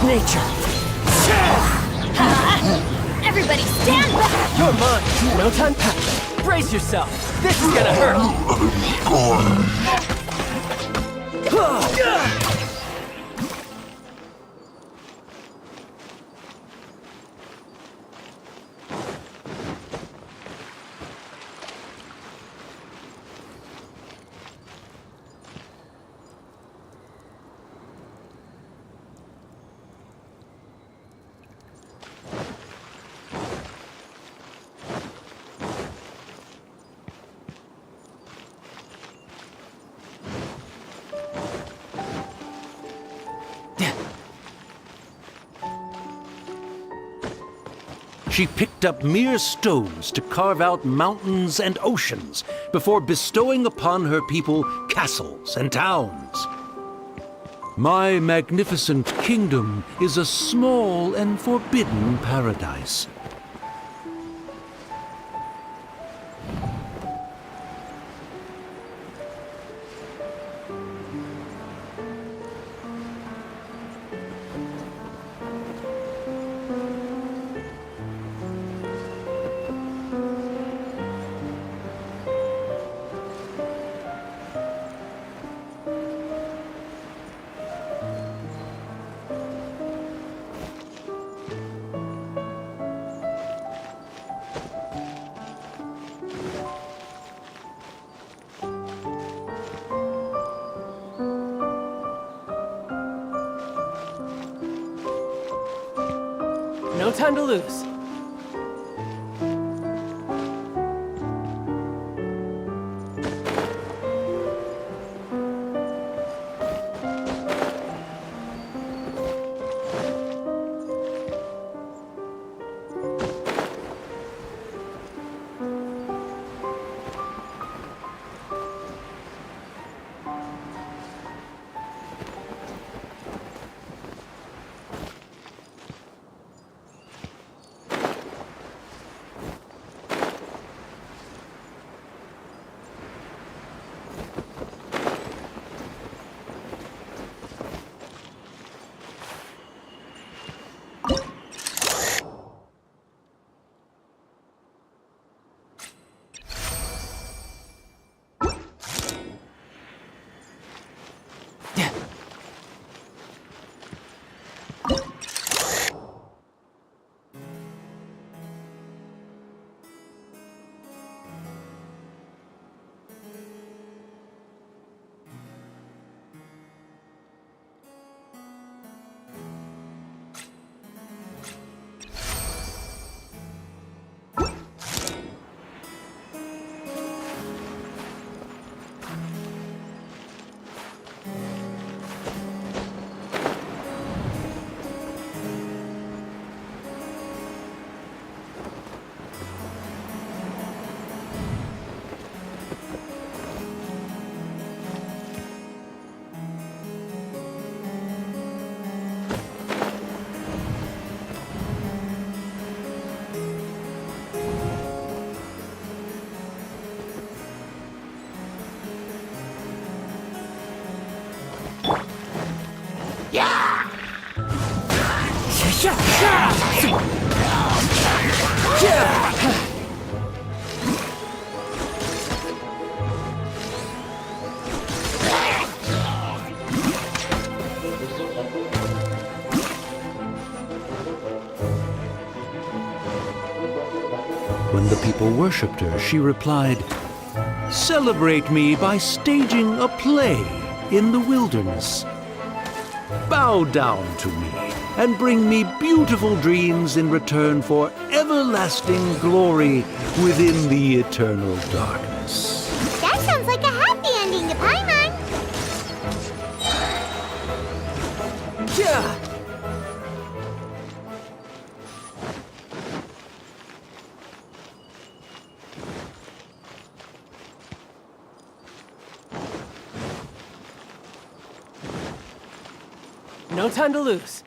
nature. Everybody stand back! You're mine. No time. Brace yourself. This is gonna hurt. She picked up mere stones to carve out mountains and oceans before bestowing upon her people castles and towns. My magnificent kingdom is a small and forbidden paradise. No time to lose. When the people worshipped her, she replied, "Celebrate me by staging a play in the wilderness. Bow down to me and bring me beautiful dreams in return for everlasting glory within the eternal darkness." That sounds like a happy ending to Paimon. Yeah! No time to lose.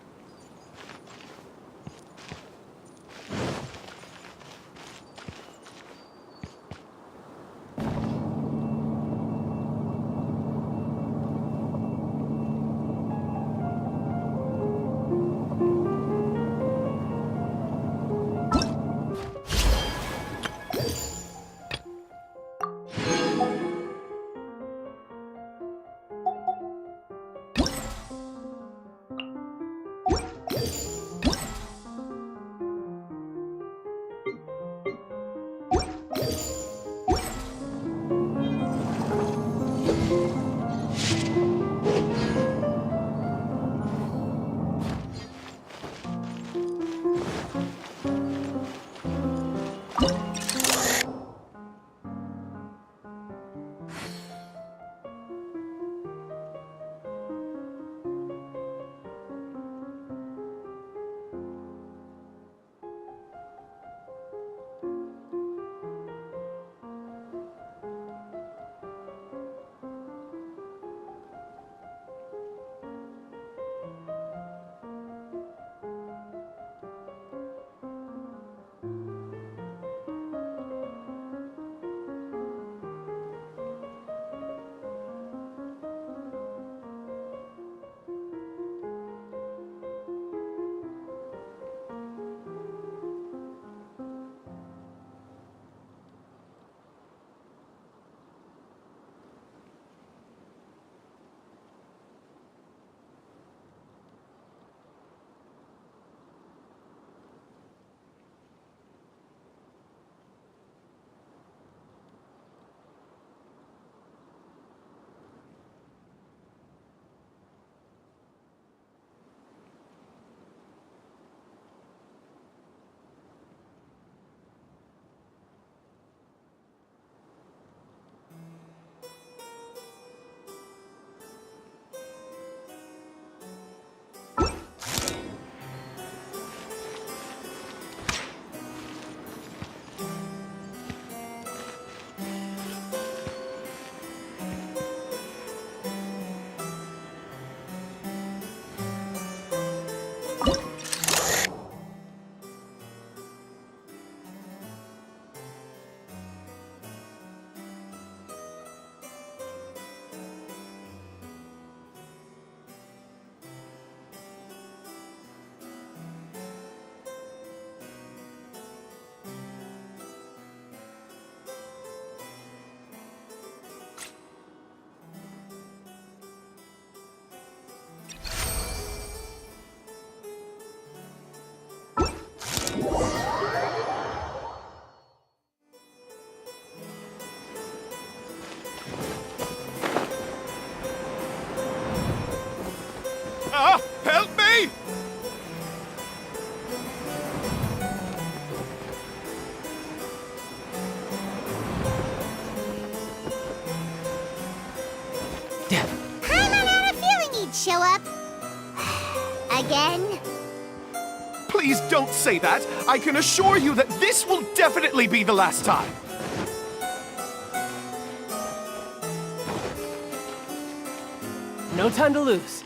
again? Please don't say that. I can assure you that this will definitely be the last time. No time to lose.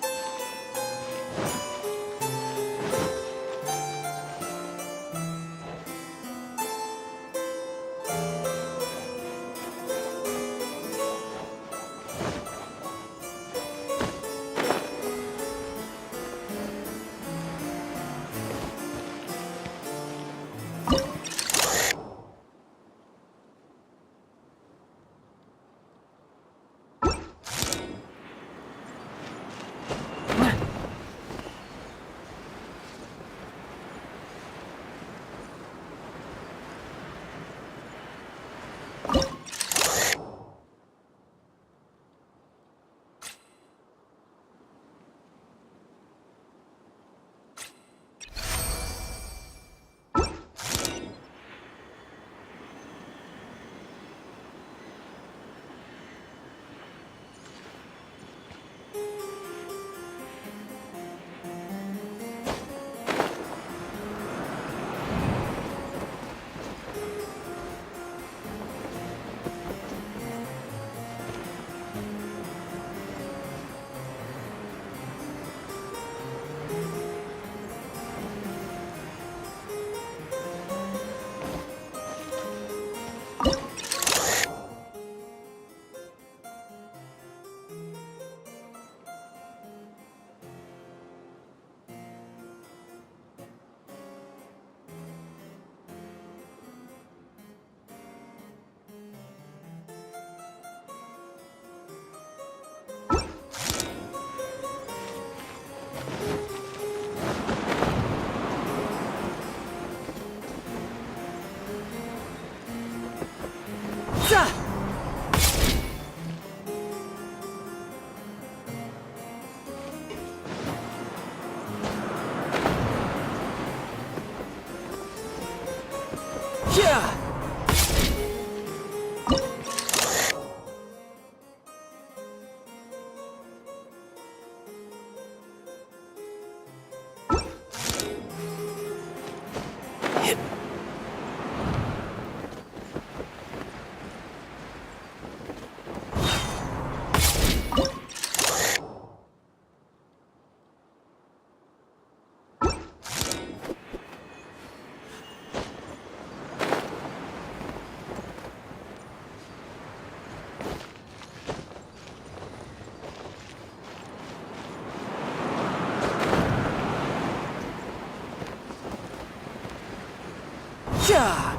Yeah!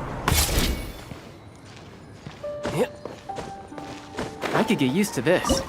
I could get used to this.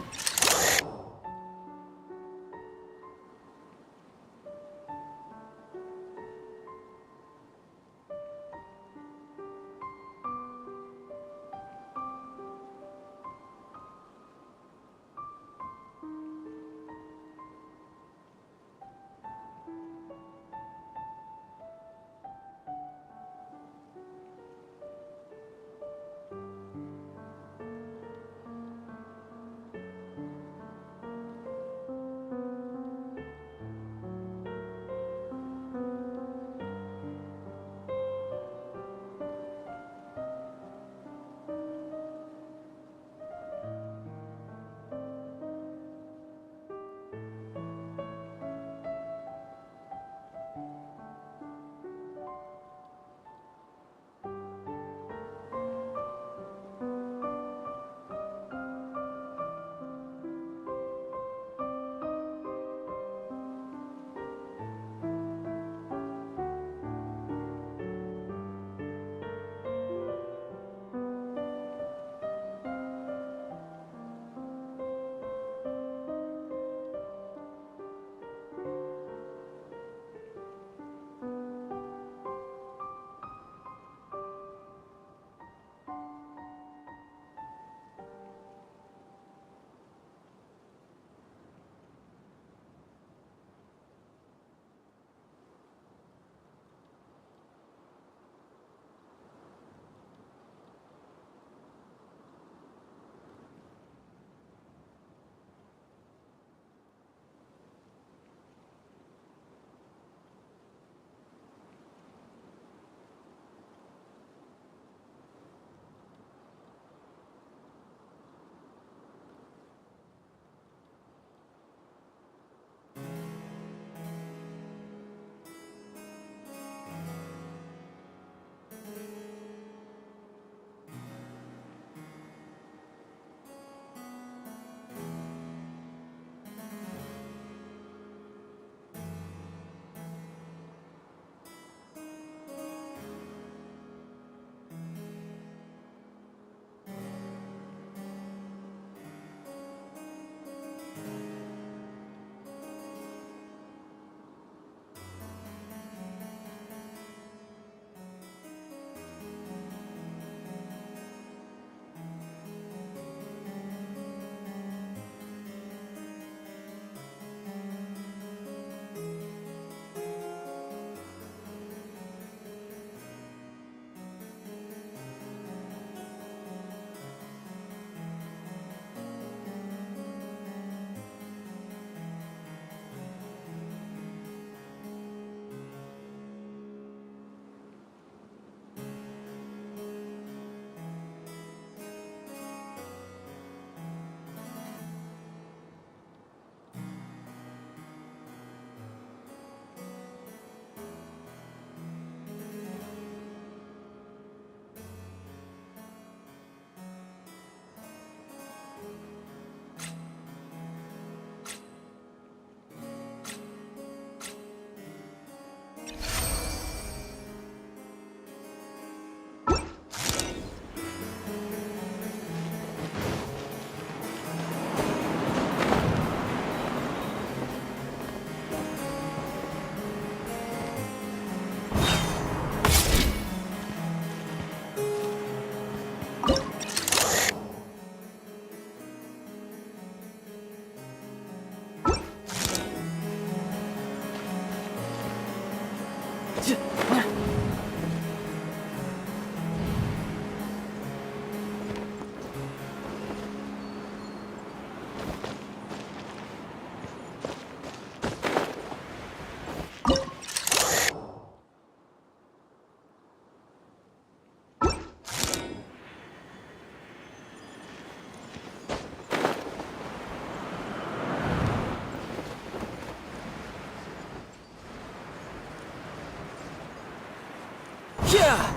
Yeah!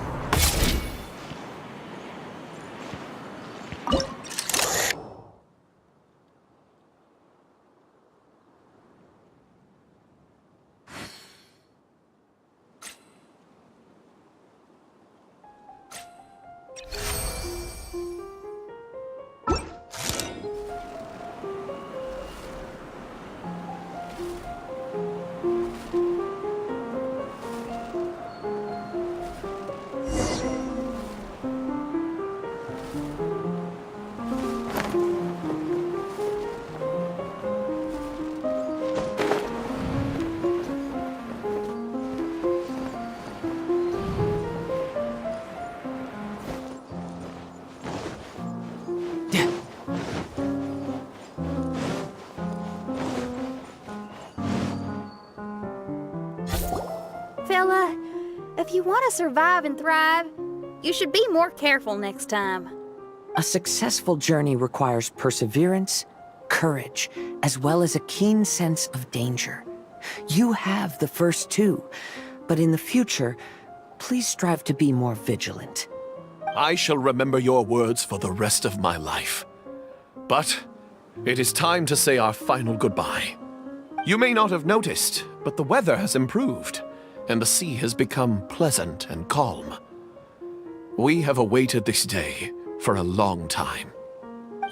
Fella, if you want to survive and thrive, you should be more careful next time. A successful journey requires perseverance, courage, as well as a keen sense of danger. You have the first two, but in the future, please strive to be more vigilant. I shall remember your words for the rest of my life. But it is time to say our final goodbye. You may not have noticed, but the weather has improved, and the sea has become pleasant and calm. We have awaited this day for a long time.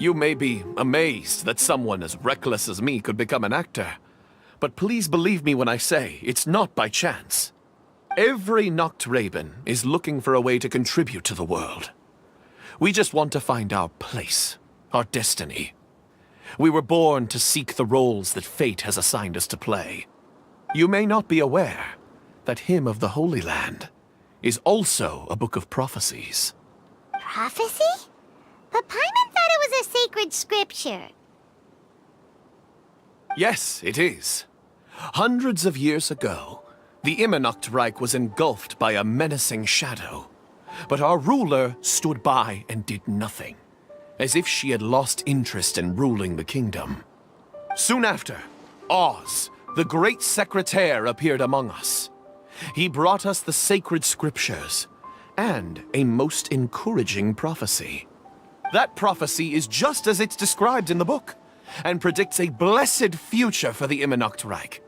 You may be amazed that someone as reckless as me could become an actor, but please believe me when I say it's not by chance. Every Noct Raven is looking for a way to contribute to the world. We just want to find our place, our destiny. We were born to seek the roles that fate has assigned us to play. You may not be aware that Hymn of the Holy Land is also a book of prophecies. Prophecy? But Paimon thought it was a sacred scripture. Yes, it is. Hundreds of years ago, the Immernocht Reich was engulfed by a menacing shadow. But our ruler stood by and did nothing, as if she had lost interest in ruling the kingdom. Soon after, Oz, the great secretaire, appeared among us. He brought us the sacred scriptures and a most encouraging prophecy. That prophecy is just as it's described in the book, and predicts a blessed future for the Immernocht Reich.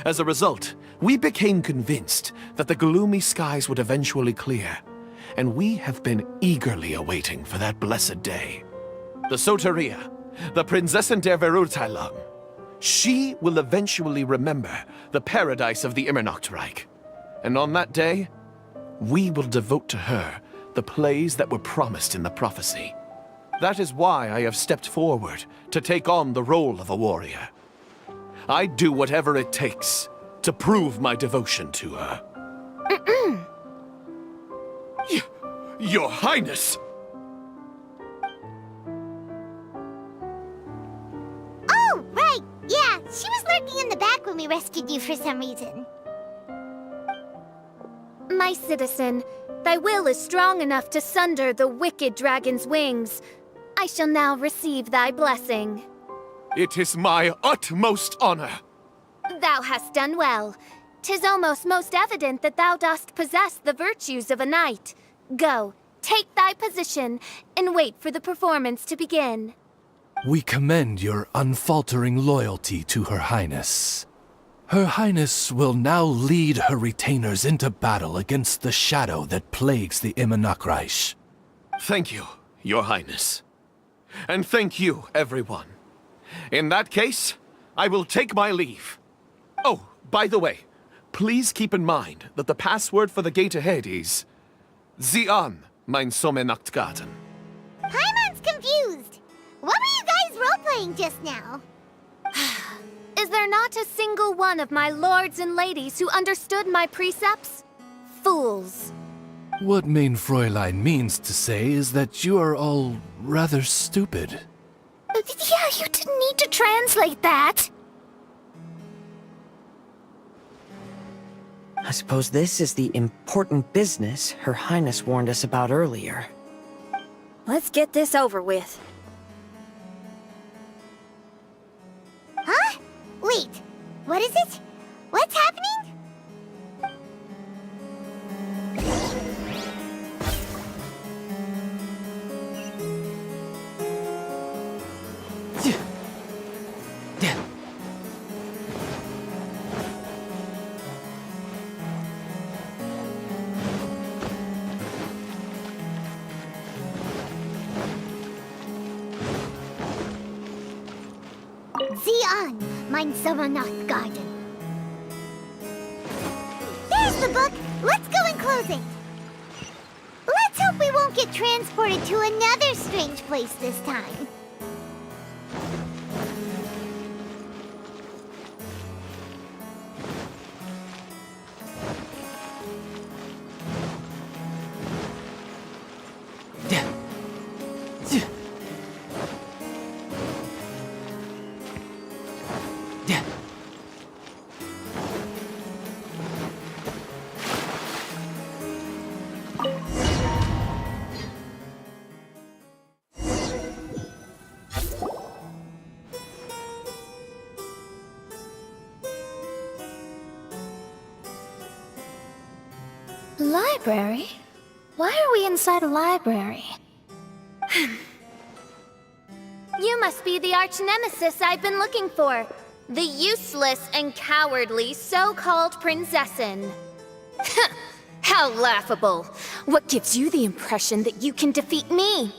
As a result, we became convinced that the gloomy skies would eventually clear, and we have been eagerly awaiting for that blessed day. The Soteria, the Prinzessin der Verurteilung, she will eventually remember the paradise of the Immernocht Reich. And on that day, we will devote to her the plays that were promised in the prophecy. That is why I have stepped forward to take on the role of a warrior. I'd do whatever it takes to prove my devotion to her. Your Highness! Oh, right! Yeah, she was lurking in the back when we rescued you for some reason. My citizen, thy will is strong enough to sunder the wicked dragon's wings. I shall now receive thy blessing. It is my utmost honor. Thou hast done well. 'Tis almost most evident that thou dost possess the virtues of a knight. Go, take thy position, and wait for the performance to begin. We commend your unfaltering loyalty to Her Highness. Her Highness will now lead her retainers into battle against the shadow that plagues the Immernocht Reich. Thank you, Your Highness. And thank you, everyone. In that case, I will take my leave. Oh, by the way, please keep in mind that the password for the gate ahead is Zian, mein Sommernachtgarten. Paimon's confused. What were you guys role-playing just now? Is there not a single one of my lords and ladies who understood my precepts? Fools. What mein Fräulein means to say is that you are all rather stupid. Yeah, you didn't need to translate that. I suppose this is the important business Her Highness warned us about earlier. Let's get this over with. Huh? Wait, what is it? What's happening? on, mein Sommernachtgarten. There's the book. Let's go and close it. Let's hope we won't get transported to another strange place this time. Library? Why are we inside a library? You must be the arch-nemesis I've been looking for. The useless and cowardly so-called prinzessin. How laughable. What gives you the impression that you can defeat me?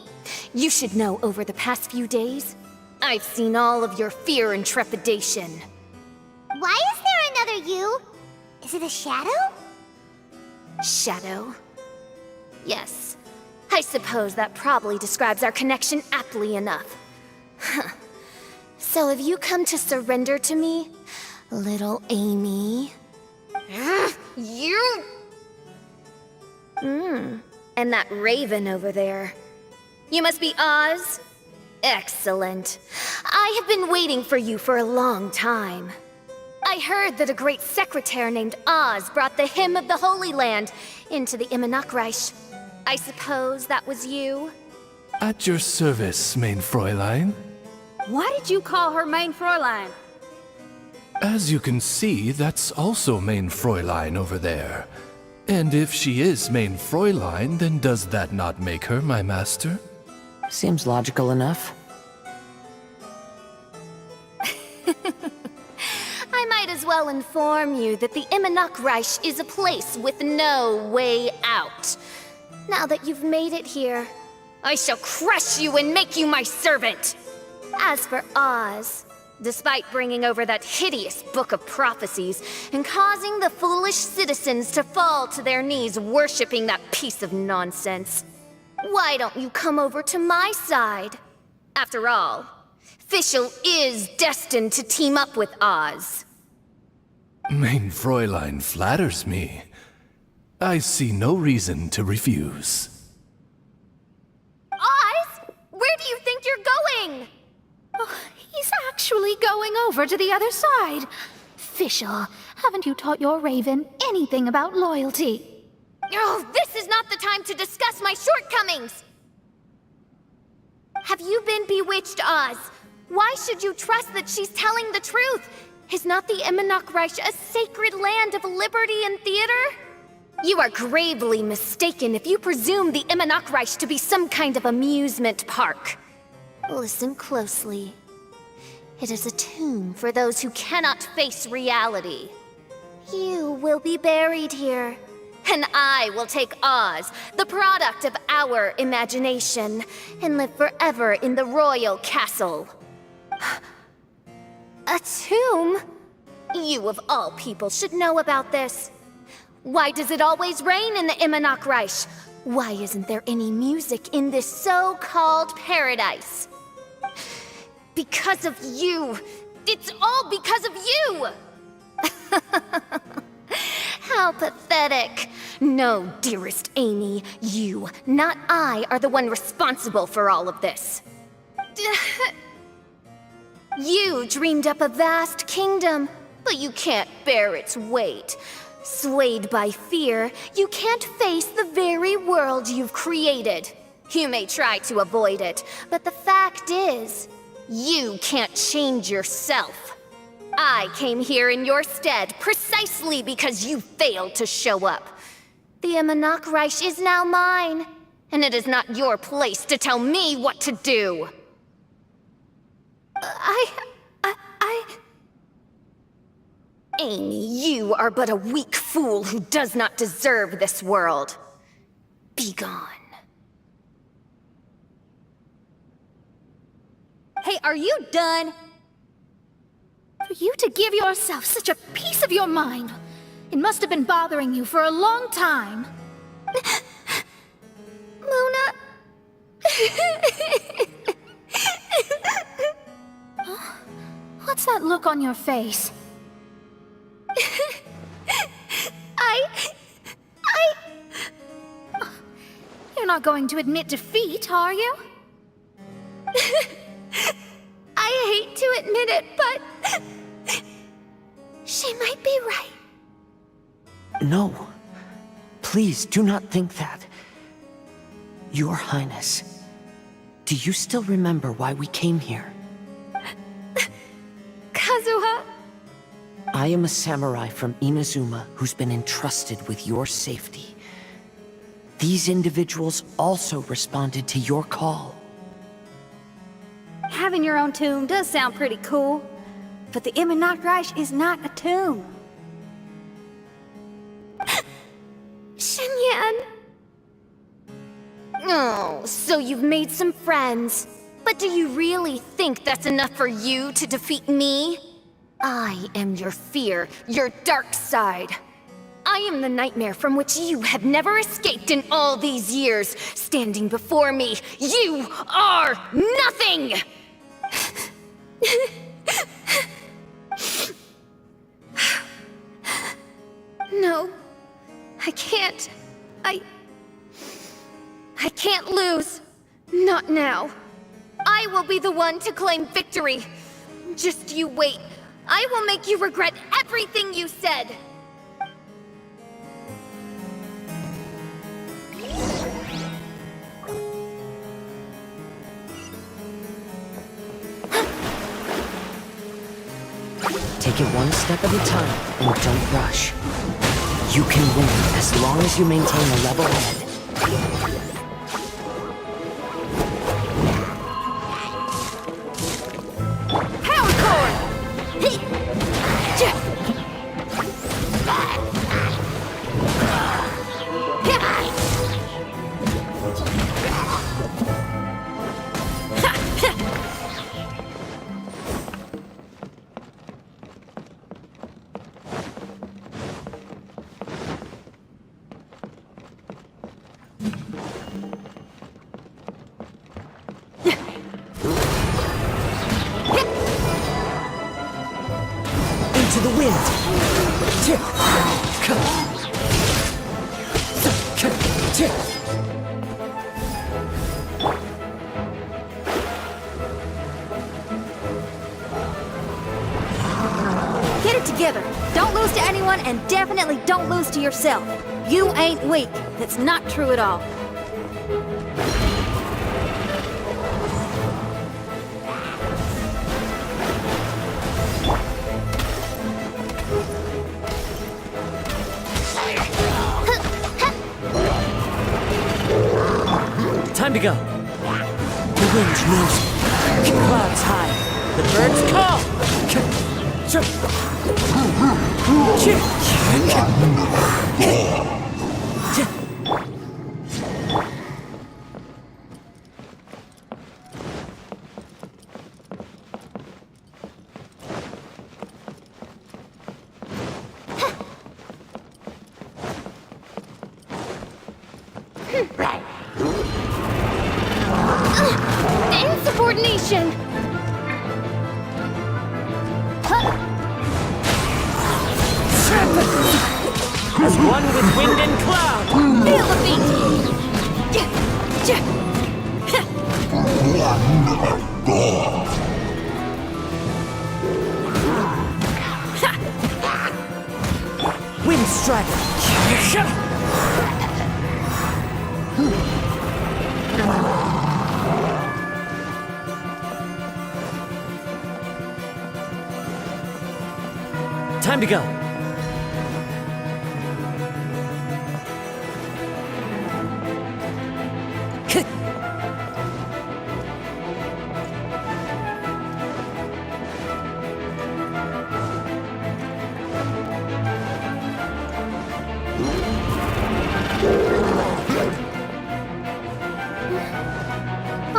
You should know over the past few days, I've seen all of your fear and trepidation. Why is there another you? Is it a shadow? Shadow? Yes. I suppose that probably describes our connection aptly enough. So have you come to surrender to me, little Amy? You... And that raven over there. You must be Oz? Excellent. I have been waiting for you for a long time. I heard that a great secretary named Oz brought the Hymn of the Holy Land into the Immenachreich. I suppose that was you? At your service, mein Fräulein. Why did you call her Mein Fräulein? As you can see, that's also mein Fräulein over there. And if she is mein Fräulein, then does that not make her my master? Seems logical enough. I might as well inform you that the Immenachreich is a place with no way out. Now that you've made it here, I shall crush you and make you my servant! As for Oz, despite bringing over that hideous book of prophecies and causing the foolish citizens to fall to their knees worshipping that piece of nonsense, why don't you come over to my side? After all, Fischl is destined to team up with Oz. Mein Fräulein flatters me. I see no reason to refuse. Oz? Where do you think you're going? Oh, he's actually going over to the other side. Fischl, haven't you taught your raven anything about loyalty? Oh, this is not the time to discuss my shortcomings! Have you been bewitched, Oz? Why should you trust that she's telling the truth? Is not the Immenachreich a sacred land of liberty and theater? You are gravely mistaken if you presume the Immenachreich to be some kind of amusement park. Listen closely. It is a tomb for those who cannot face reality. You will be buried here, and I will take Oz, the product of our imagination, and live forever in the royal castle. A tomb? You of all people should know about this. Why does it always rain in the Immenachreich? Why isn't there any music in this so-called paradise? Because of you! It's all because of you! How pathetic. No, dearest Amy, you, not I, are the one responsible for all of this. You dreamed up a vast kingdom, but you can't bear its weight. Swayed by fear, you can't face the very world you've created. You may try to avoid it, but the fact is, you can't change yourself. I came here in your stead precisely because you failed to show up. The Immenachreich is now mine, and it is not your place to tell me what to do. Amy, you are but a weak fool who does not deserve this world. Be gone. Hey, are you done? For you to give yourself such a piece of your mind, it must have been bothering you for a long time. Luna... What's that look on your face? You're not going to admit defeat, are you? I hate to admit it, but... she might be right. No. Please, do not think that. Your Highness, do you still remember why we came here? Kazuha... I am a samurai from Inazuma who's been entrusted with your safety. These individuals also responded to your call. Having your own tomb does sound pretty cool, but the Immonakreich is not a tomb. Shenyan! Oh, so you've made some friends. But do you really think that's enough for you to defeat me? I am your fear, your dark side. I am the nightmare from which you have never escaped in all these years. Standing before me, you are nothing! No, I can't. I can't lose. Not now. I will be the one to claim victory. Just you wait. I will make you regret everything you said. Take it one step at a time, and don't rush. You can win as long as you maintain a level head. Power core! Into the wind! Get it together. Don't lose to anyone, and definitely don't lose to yourself. You ain't weak. That's not true at all. Time to go. The wind knows it. Clouds high. The birds call. Insubordination! As one with wind and cloud. Feel the beat! Wind strike! Time to go.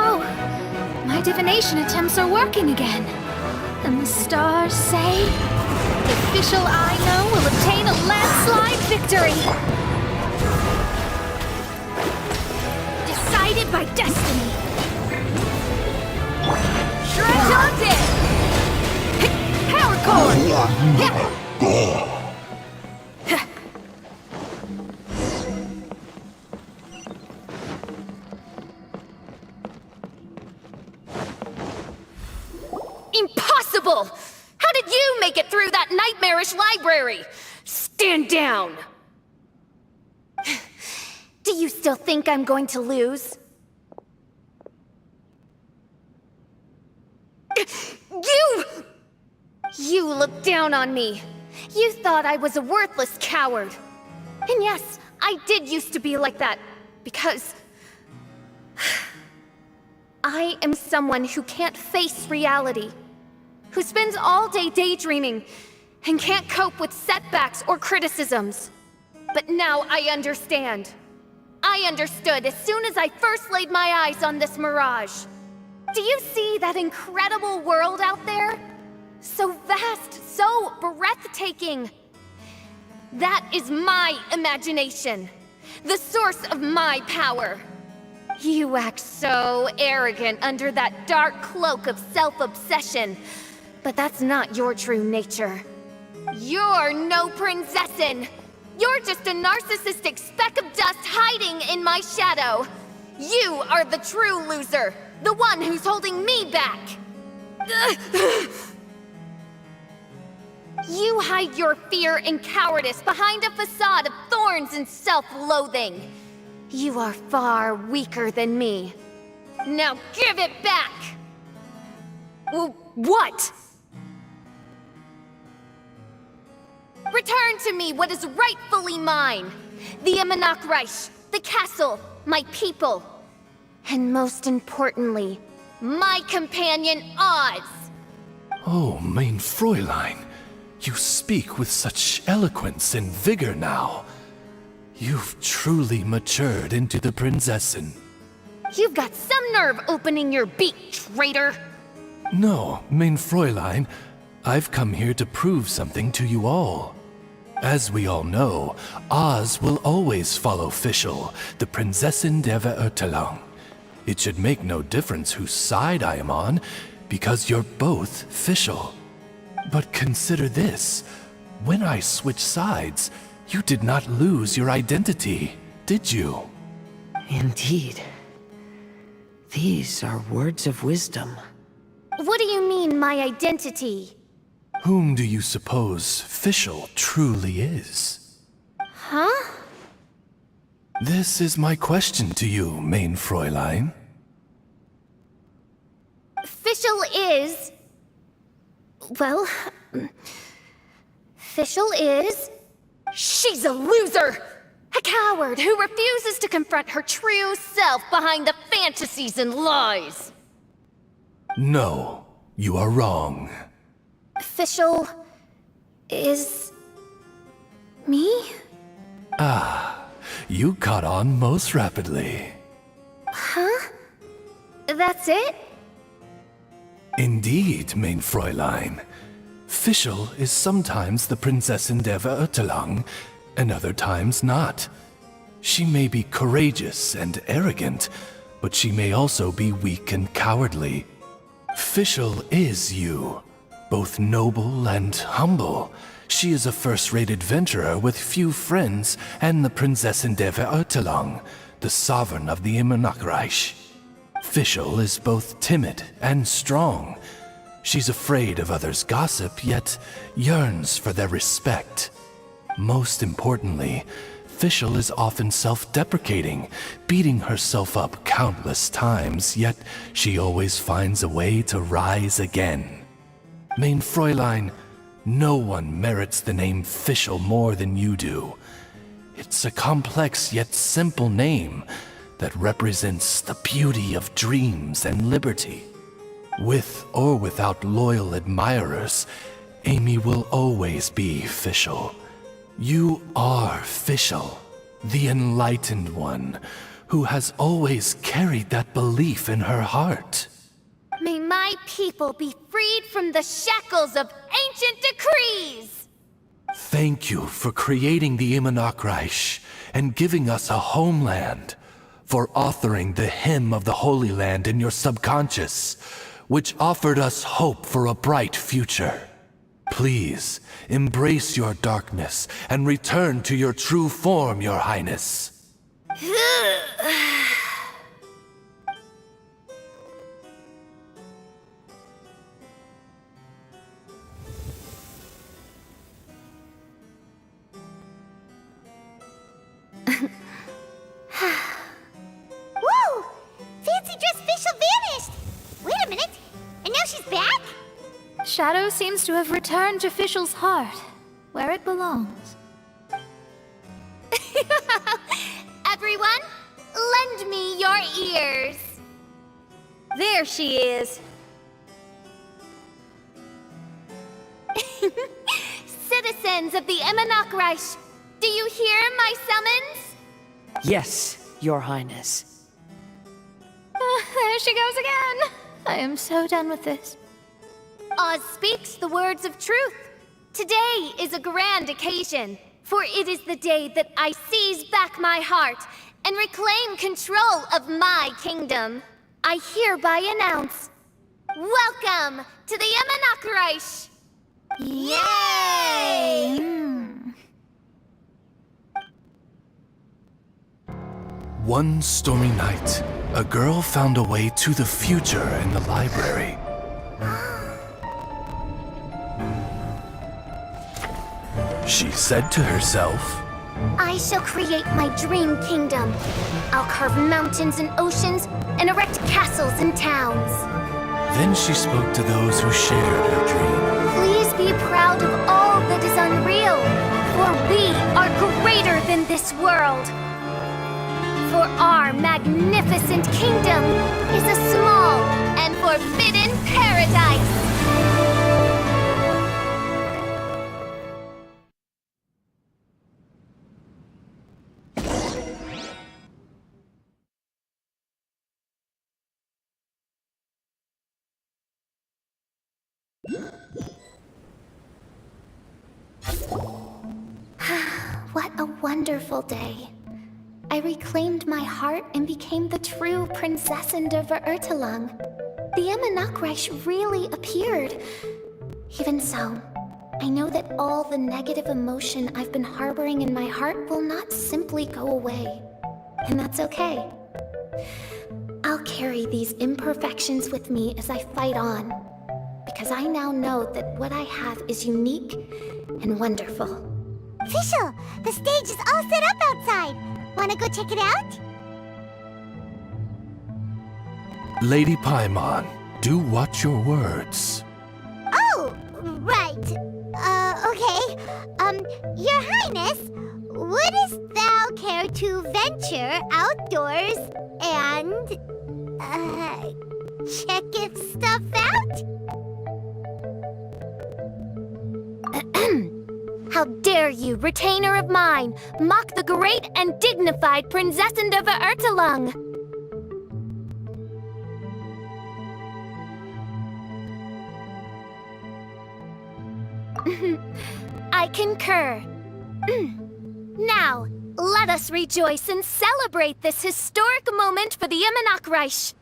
Oh, my divination attempts are working again. And the stars say, the official I know will obtain a landslide victory. Decided by destiny. Shred hunted! Power core! Impossible! How did you make it through that nightmarish library? Stand down! Do you still think I'm going to lose? You looked down on me. You thought I was a worthless coward. And yes, I did used to be like that, because I am someone who can't face reality, who spends all day daydreaming and can't cope with setbacks or criticisms. But now I understand. I understood as soon as I first laid my eyes on this mirage. Do you see that incredible world out there? So vast, so breathtaking. That is my imagination, the source of my power. You act so arrogant under that dark cloak of self-obsession, but that's not your true nature. You're no princessin. You're just a narcissistic speck of dust hiding in my shadow. You are the true loser, the one who's holding me back. You hide your fear and cowardice behind a facade of thorns and self-loathing. You are far weaker than me. Now give it back! What? Return to me what is rightfully mine. The Emanach Reich, the castle, my people. And most importantly, my companion Oz. Oh, mein Fräulein, you speak with such eloquence and vigor now. You've truly matured into the Prinzessin. You've got some nerve opening your beak, traitor! No, mein Fräulein, I've come here to prove something to you all. As we all know, Oz will always follow Fischl, the Prinzessin der Verurteilung. It should make no difference whose side I am on, because you're both Fischl. But consider this. When I switched sides, you did not lose your identity, did you? Indeed. These are words of wisdom. What do you mean, my identity? Whom do you suppose Fischl truly is? Huh? This is my question to you, mein Fräulein. Fischl is... Well... Fischl is... She's a loser! A coward who refuses to confront her true self behind the fantasies and lies! No, you are wrong. Fischl is... me? You caught on most rapidly. Huh? That's it? Indeed, mein Fräulein. Fischl is sometimes the Prinzessin der Verurteilung, and other times not. She may be courageous and arrogant, but she may also be weak and cowardly. Fischl is you, both noble and humble. She is a first-rate adventurer with few friends and the Prinzessin der Verurteilung, the sovereign of the Emanach Reich. Fischl is both timid and strong. She's afraid of others' gossip, yet yearns for their respect. Most importantly, Fischl is often self-deprecating, beating herself up countless times, yet she always finds a way to rise again. Mein Fräulein, no one merits the name Fischl more than you do. It's a complex yet simple name that represents the beauty of dreams and liberty. With or without loyal admirers, Amy will always be Fischl. You are Fischl, the enlightened one, who has always carried that belief in her heart. Mein my people be freed from the shackles of ancient decrees! Thank you for creating the Immonokreich and giving us a homeland, for authoring the hymn of the Holy Land in your subconscious, which offered us hope for a bright future. Please, embrace your darkness and return to your true form, Your Highness. Whoa! Fancy dress Fischl vanished! Wait a minute, and now she's back? Shadow seems to have returned to Fischl's heart, where it belongs. Everyone, lend me your ears. There she is. Citizens of the Immonokreich, do you hear my summons? Yes, Your Highness. There she goes again. I am so done with this. Oz speaks the words of truth. Today is a grand occasion, for it is the day that I seize back my heart and reclaim control of my kingdom. I hereby announce, welcome to the Immonokreich! Yay! One stormy night, a girl found a way to the future in the library. She said to herself, I shall create my dream kingdom. I'll carve mountains and oceans and erect castles and towns. then she spoke to those who shared her dream. Please be proud of all that is unreal, for we are greater than this world. For our magnificent kingdom is a small and forbidden paradise. What a wonderful day. I reclaimed my heart and became the true Prinzessin der Verurteilung. The Immonokreich really appeared. Even so, I know that all the negative emotion I've been harboring in my heart will not simply go away. And that's okay. I'll carry these imperfections with me as I fight on, because I now know that what I have is unique and wonderful. Fischl, the stage is all set up outside. Wanna go check it out? Lady Paimon, do watch your words. Oh, right. Okay. Your Highness, wouldst thou care to venture outdoors and, check if stuff out? How dare you, retainer of mine, mock the great and dignified Prinzessin der Verurteilung! I concur. Now, let us rejoice and celebrate this historic moment for the Immonokreich.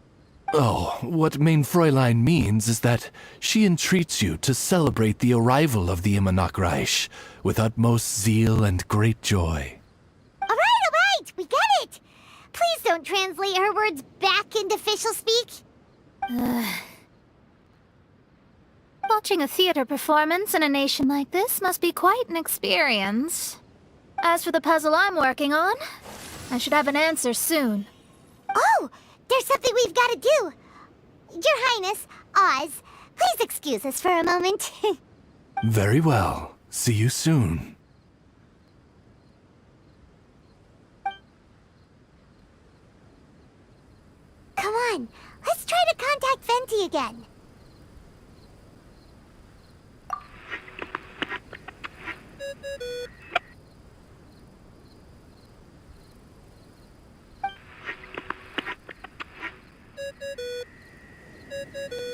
Oh, what Mein Fräulein means is that she entreats you to celebrate the arrival of the Immonokreich with utmost zeal and great joy. All right, we got it. Please don't translate her words back into Fischl speak. Watching a theater performance in a nation like this must be quite an experience. As for the puzzle I'm working on, I should have an answer soon. Oh, there's something we've got to do. Your Highness, Oz, please excuse us for a moment. Very well. See you soon. Come on, let's try to contact Venti again.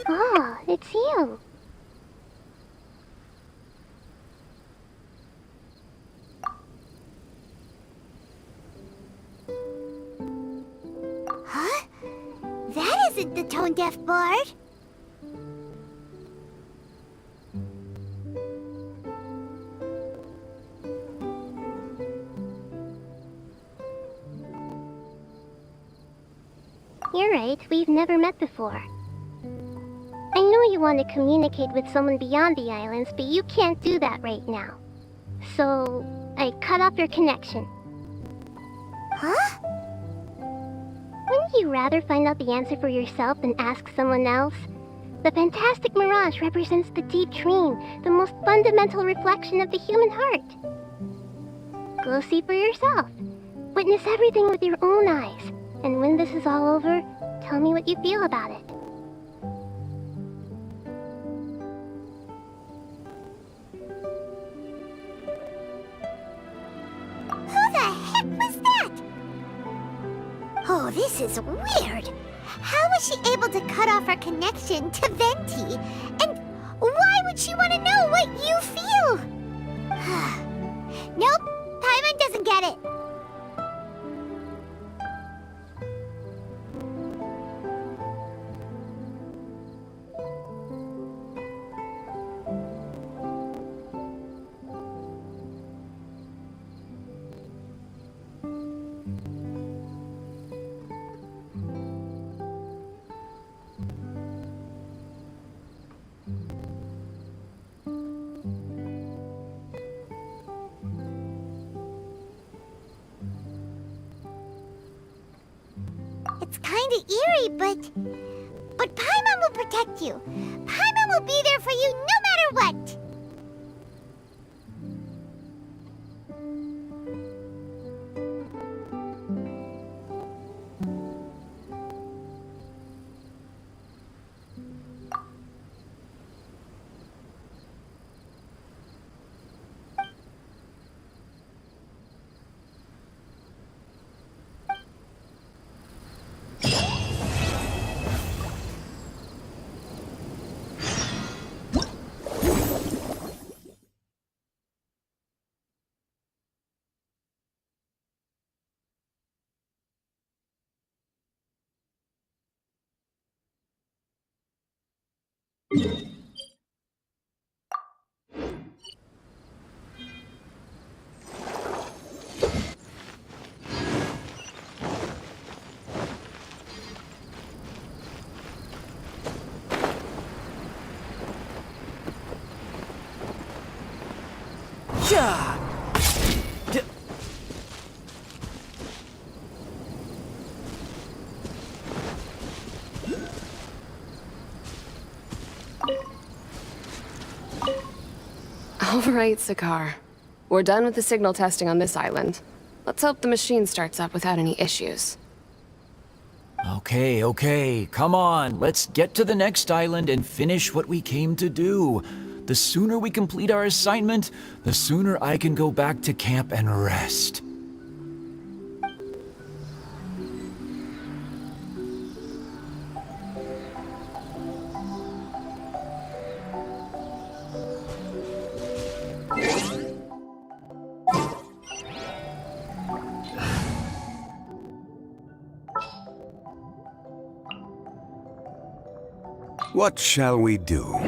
Ah, it's you. Huh? That isn't the tone-deaf bard. You're right, we've never met before. I know you want to communicate with someone beyond the islands, but you can't do that right now. So, I cut off your connection. Huh? Wouldn't you rather find out the answer for yourself than ask someone else? The fantastic mirage represents the deep dream, the most fundamental reflection of the human heart. Go see for yourself. Witness everything with your own eyes. And when this is all over, tell me what you feel about it. Who the heck was that? Oh, this is weird. How was she able to cut off her connection to Venti? And why would she want to know what you feel? Nope, Paimon doesn't get it. It's kinda eerie, but Paimon will protect you. Paimon will be there for you no matter what. Yeah! All right, Sakar. We're done with the signal testing on this island. Let's hope the machine starts up without any issues. Okay, come on. Let's get to the next island and finish what we came to do. The sooner we complete our assignment, the sooner I can go back to camp and rest. What shall we do?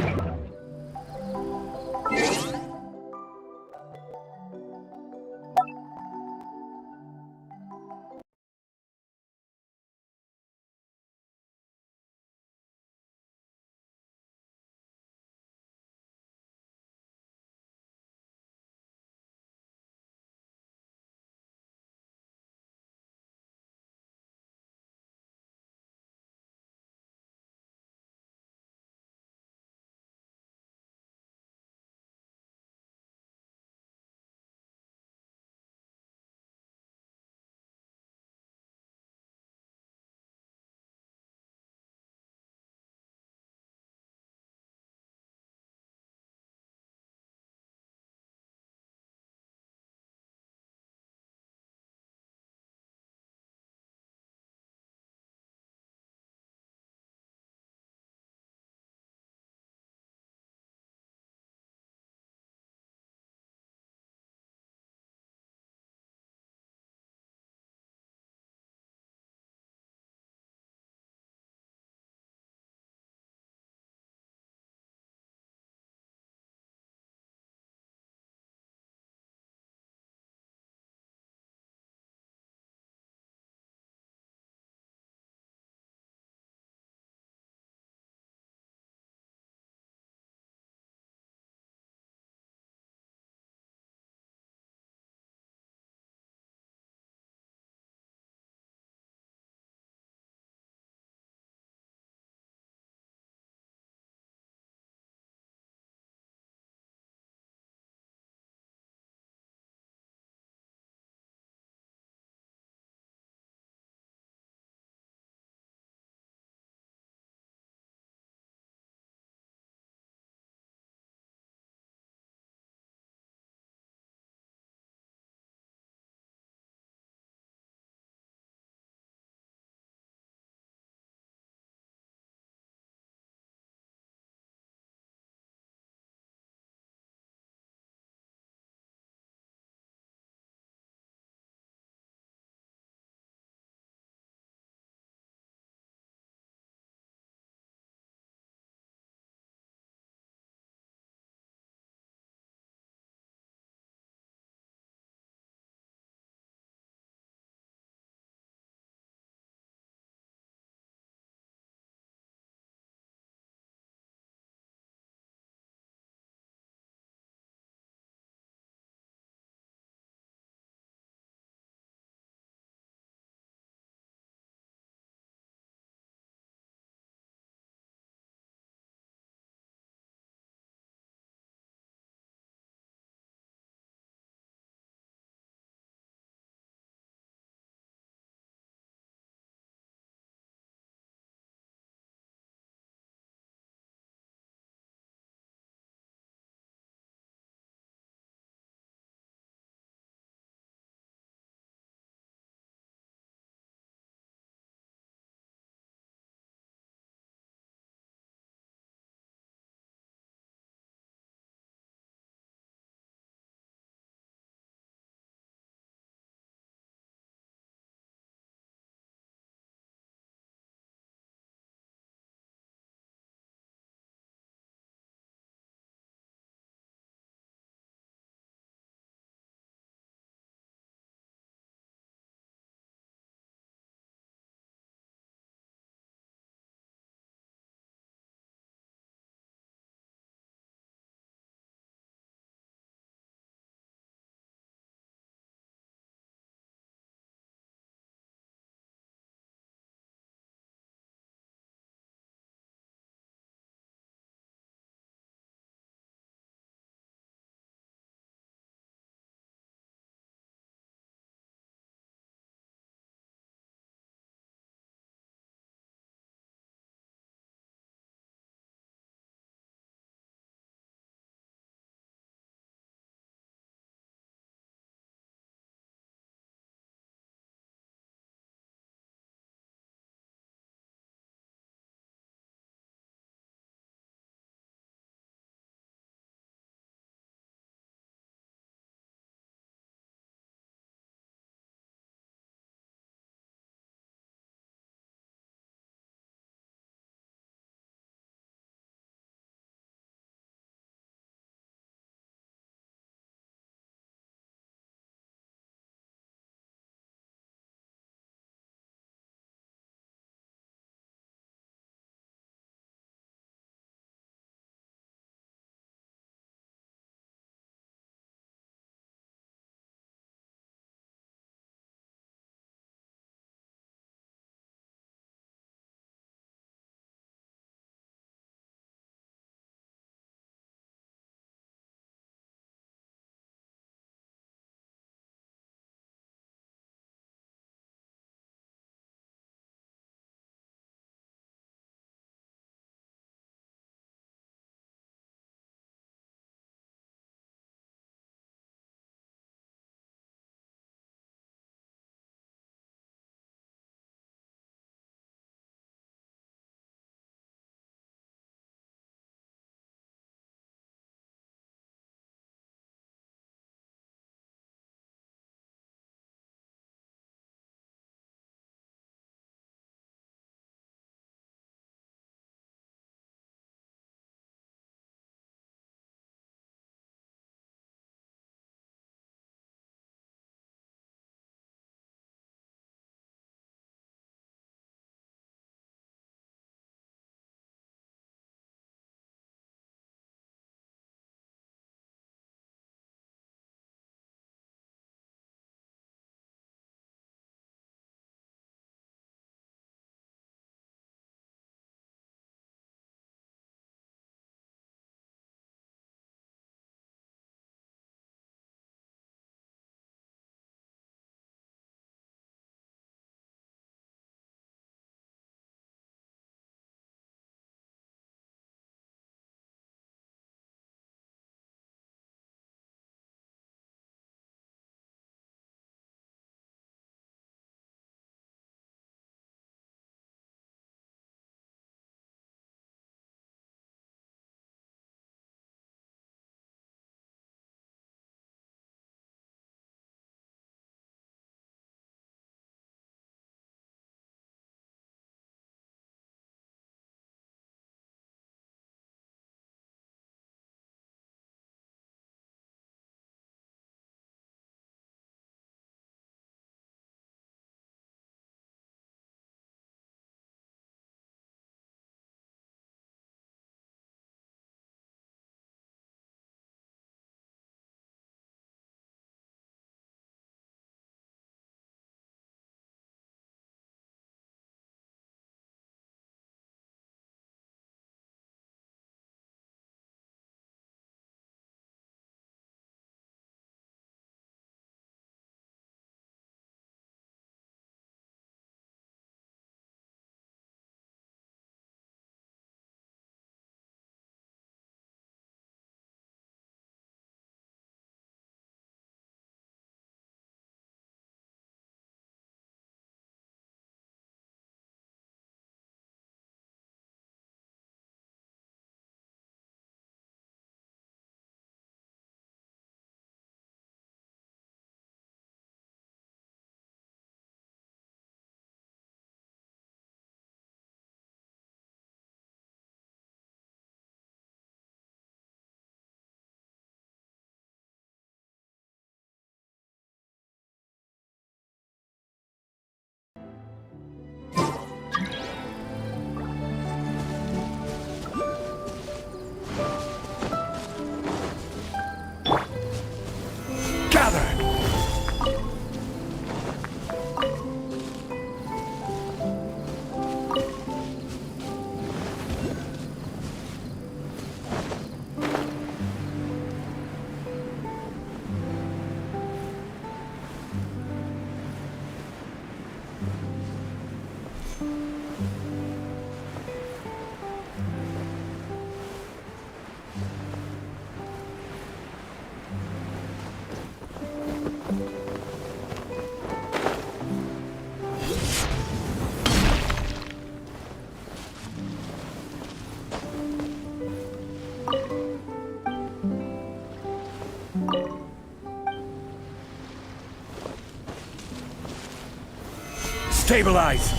Stabilize!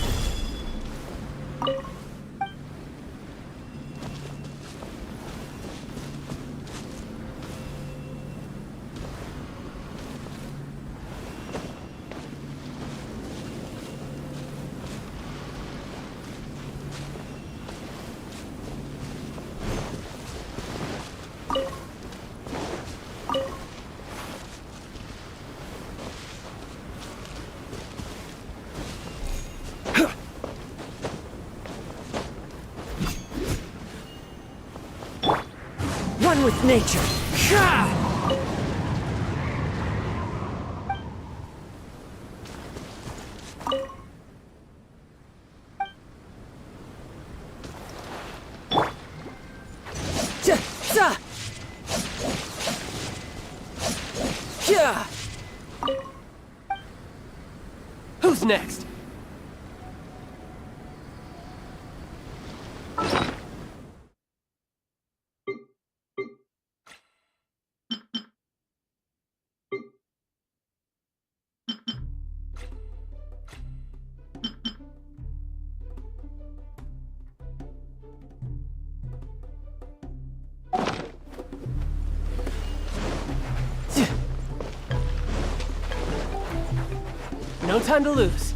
One with nature. Who's next? No time to lose.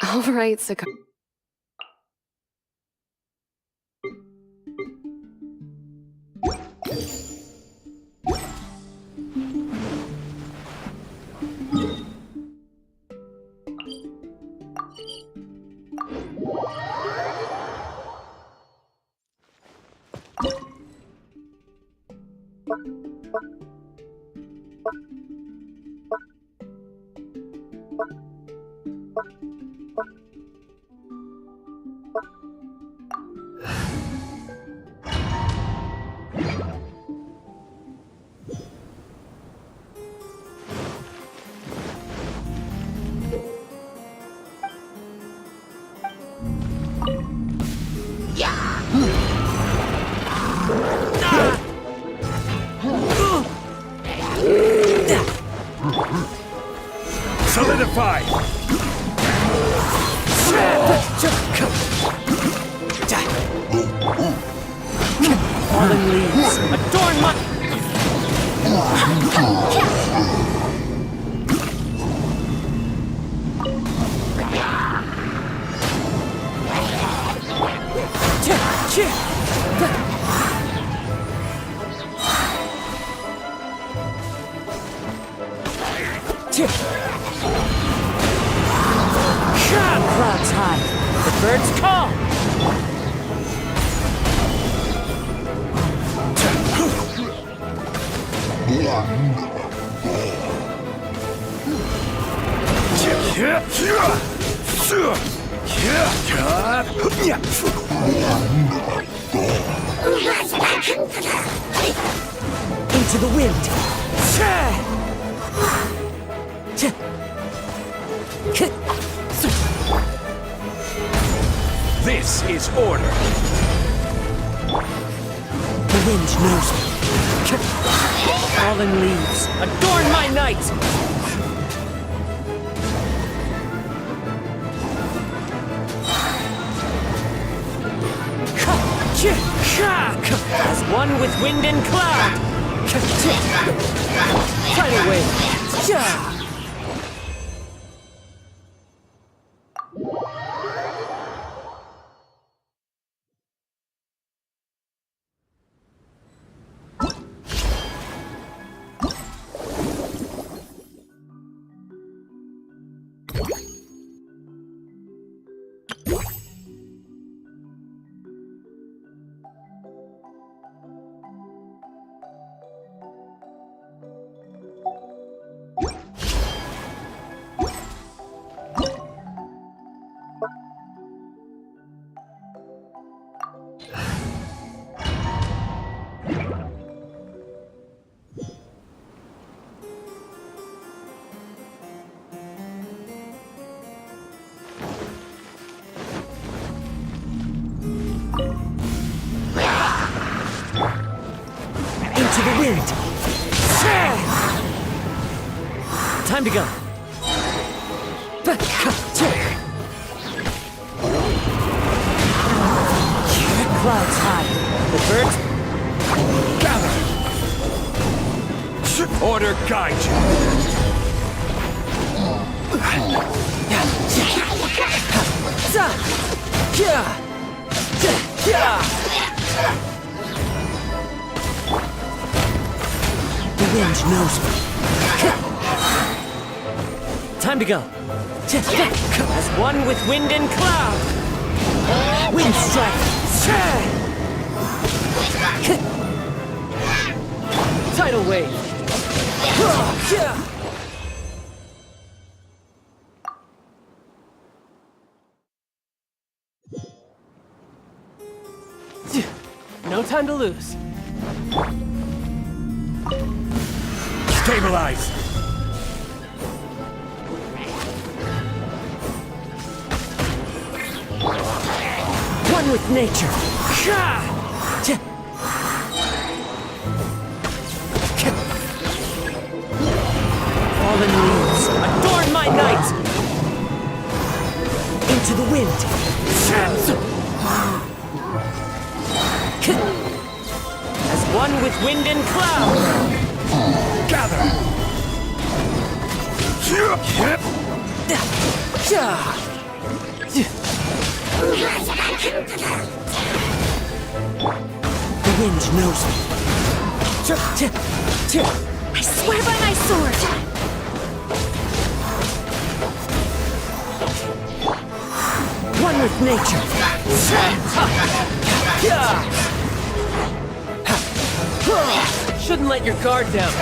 All right, Sakar. Solidify! Fallen leaves. Adorn my... Clouds high. The birds call! Into the wind. This is order. The wind knows me. Fallen leaves, adorn my night! As one with wind and cloud! Tidal wave! Into the wind. Time to go. Clouds high. The birds. Gather. Order guide you. The wind knows me. Time to go. As one with wind and cloud. Wind strike. Tidal wave. No time to lose. Stabilize. One with nature. Fallen leaves, adorn my night! Into the wind. As one with wind and cloud! Gather. The wind knows me. I swear by my sword! One with nature. Shouldn't let your guard down.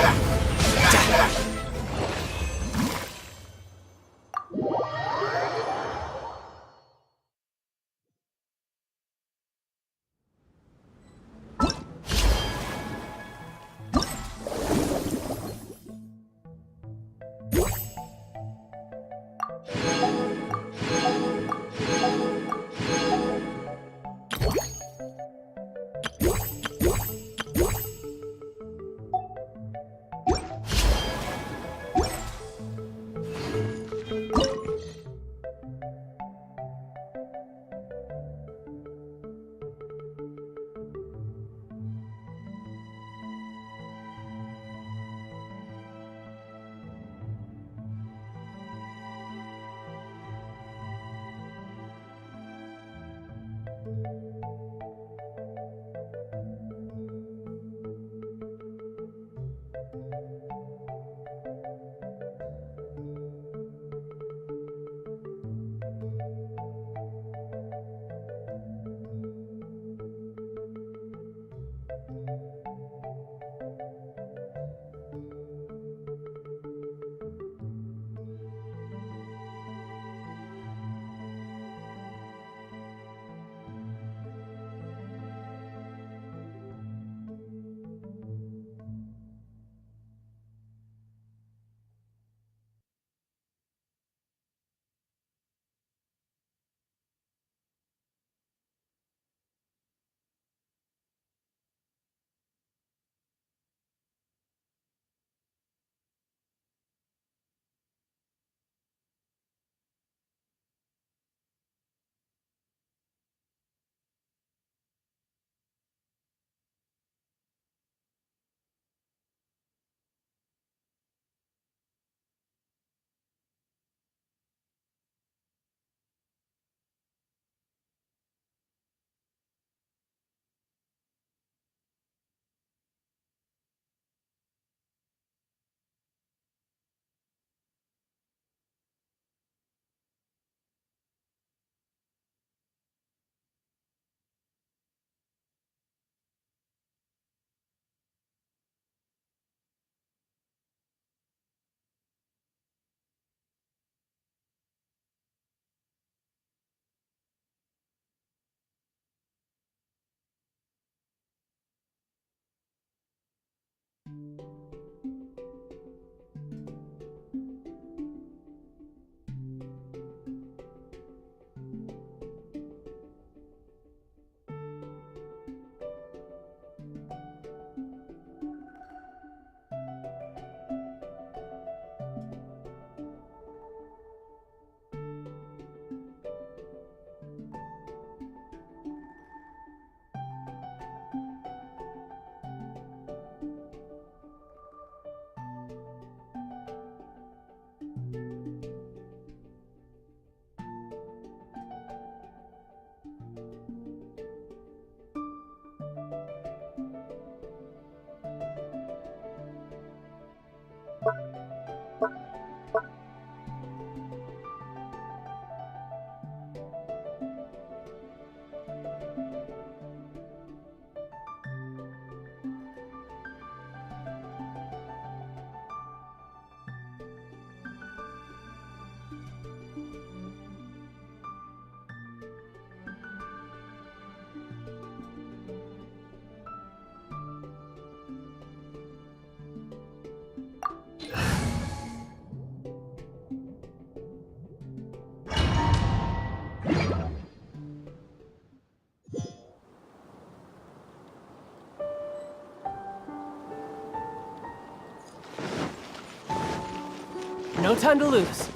No time to lose.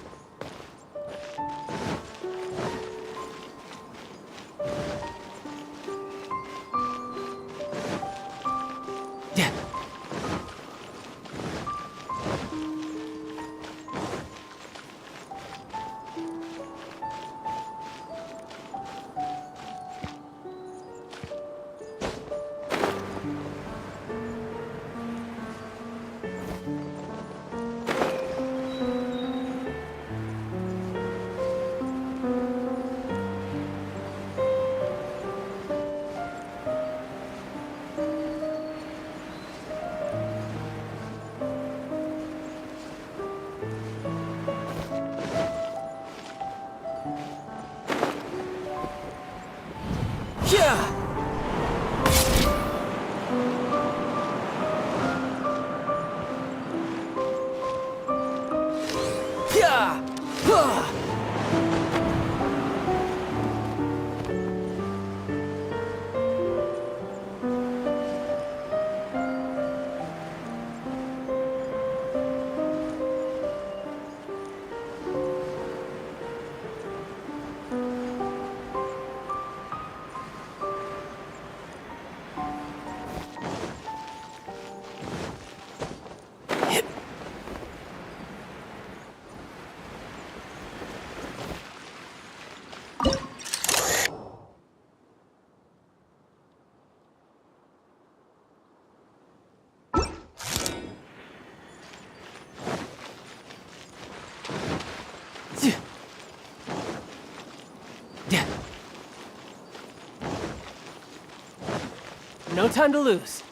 Yeah. Yeah! Yeah! Huh! Yeah. No time to lose.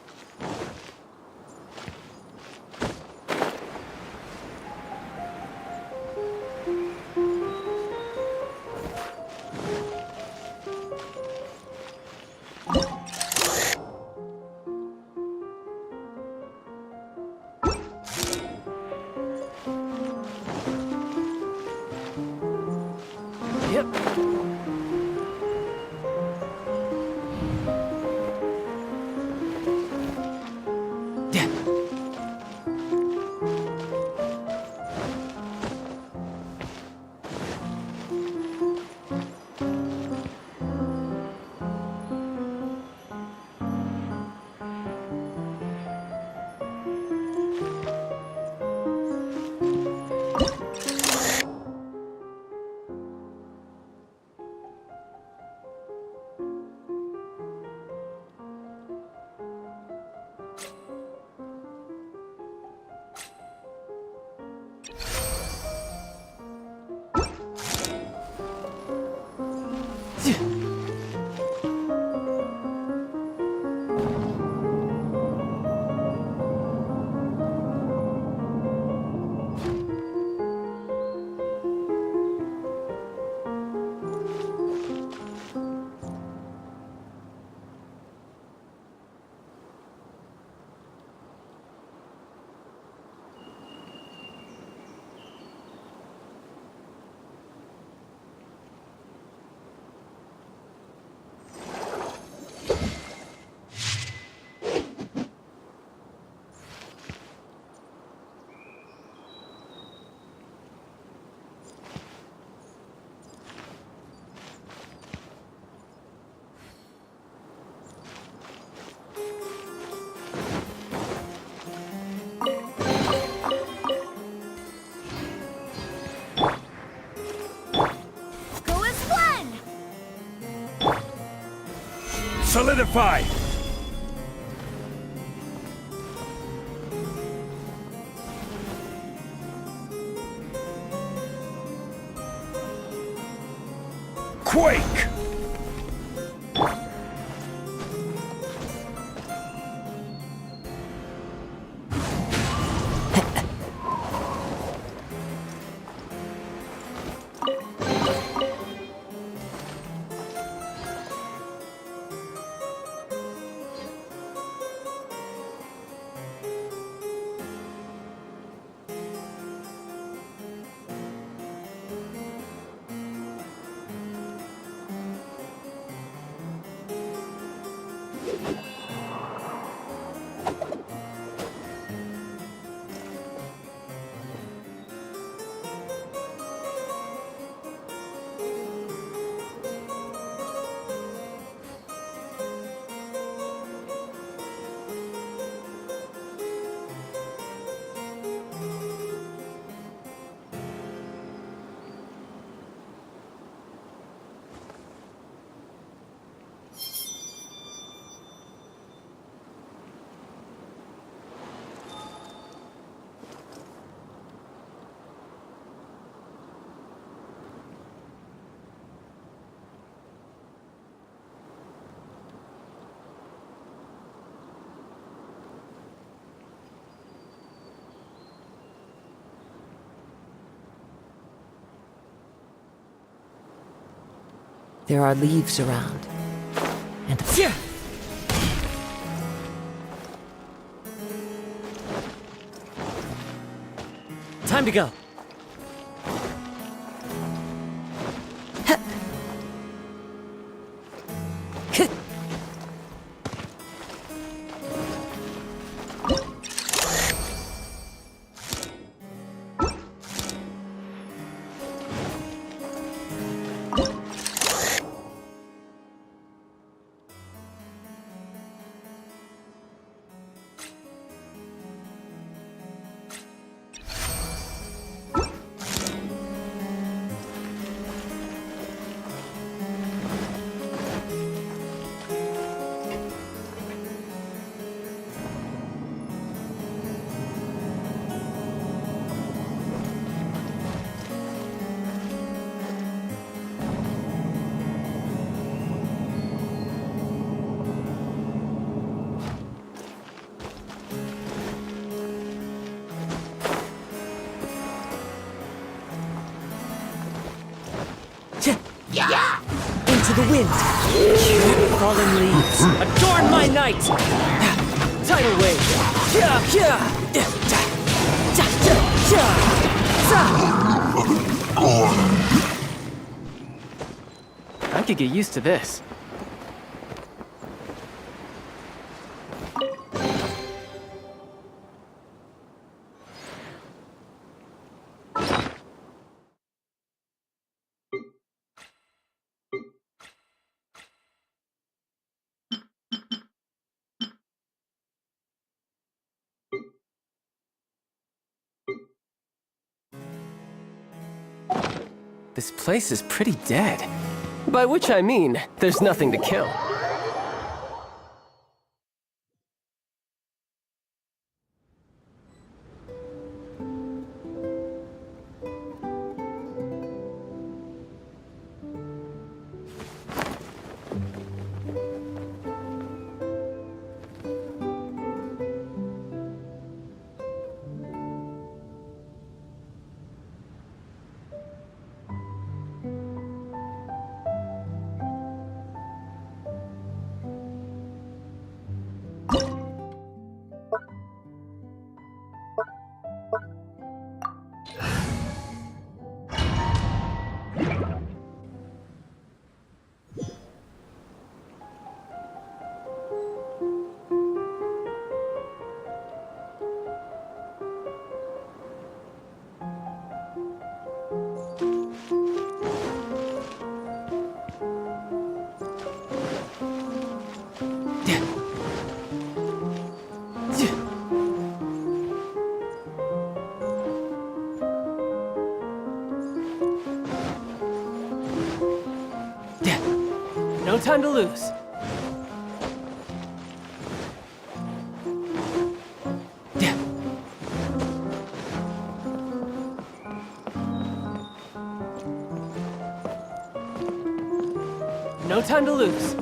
Yep. Solidify! Quake! There are leaves around. And Time to go. Into the wind. Fallen leaves. Adorn my night. Tidal wave. I could get used to this. This place is pretty dead. By which I mean, there's nothing to kill. No time to lose. No time to lose.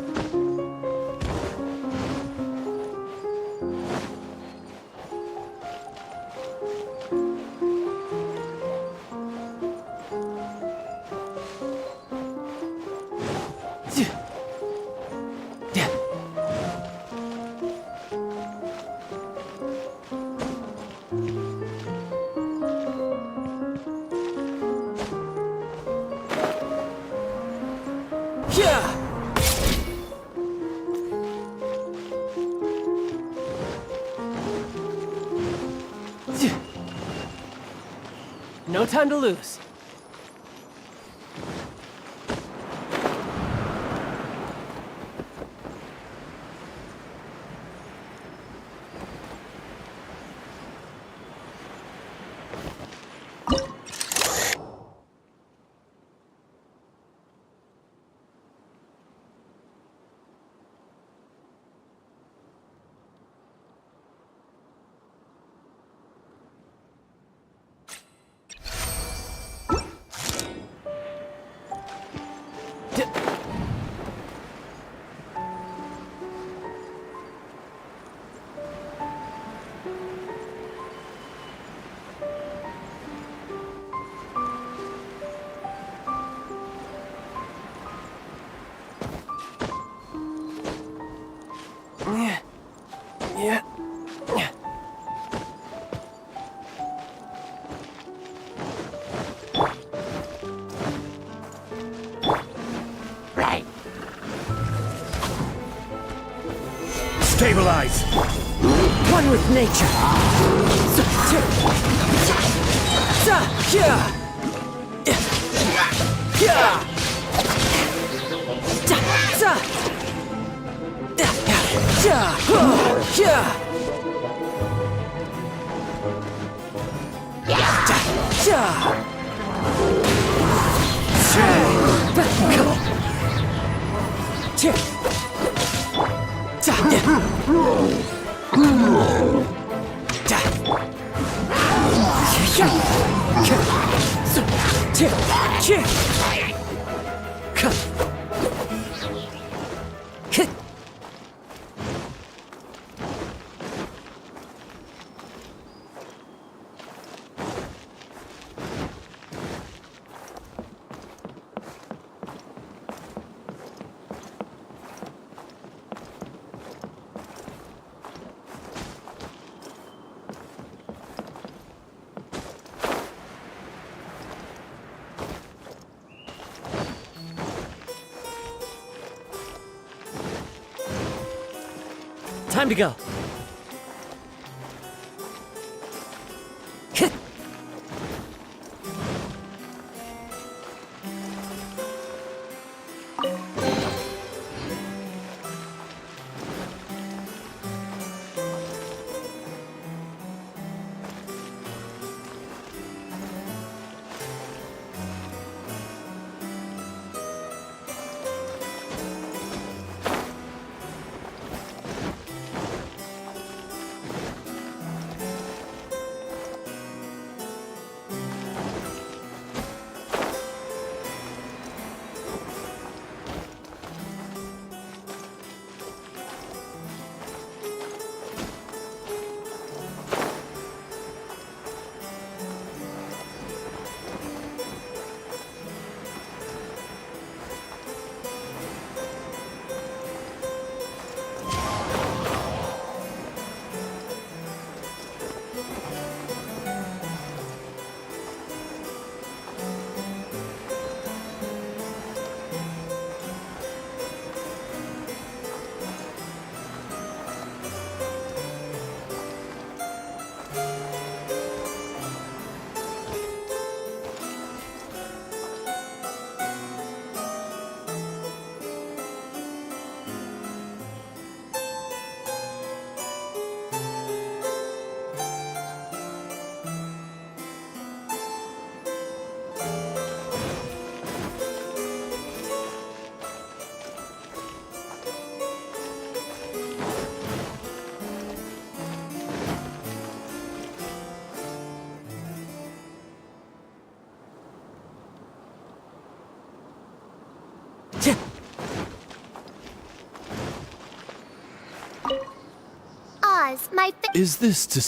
No time to lose. Stabilize! One with nature. Time to go. was my Is this to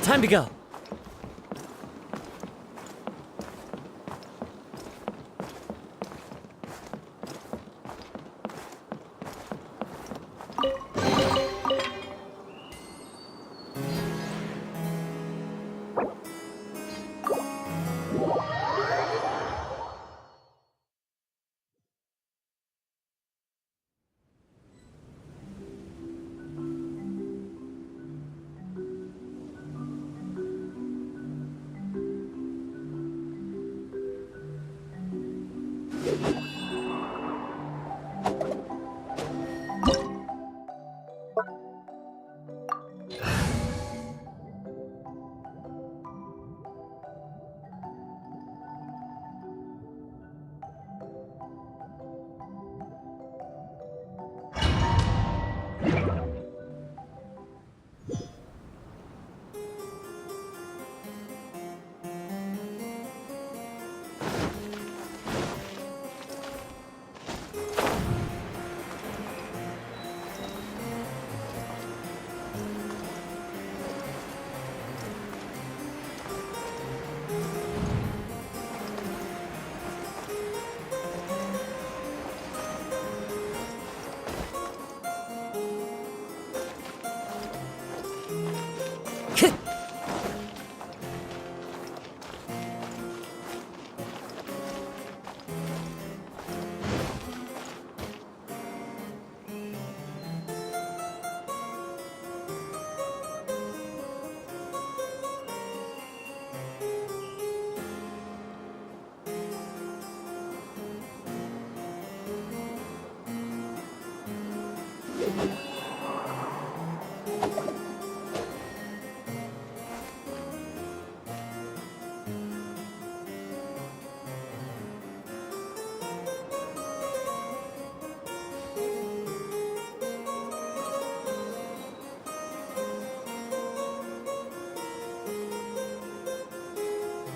Time to go.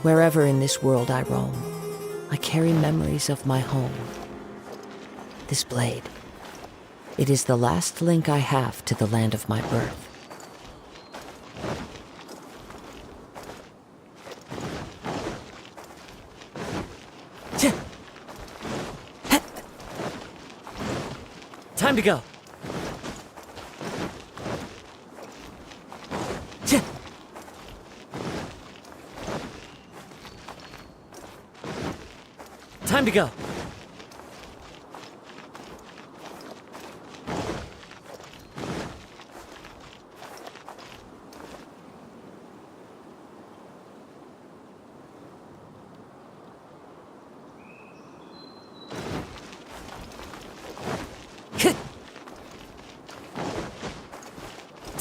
Wherever in this world I roam, I carry memories of my home. This blade, it is the last link I have to the land of my birth. Time to go. Time to go.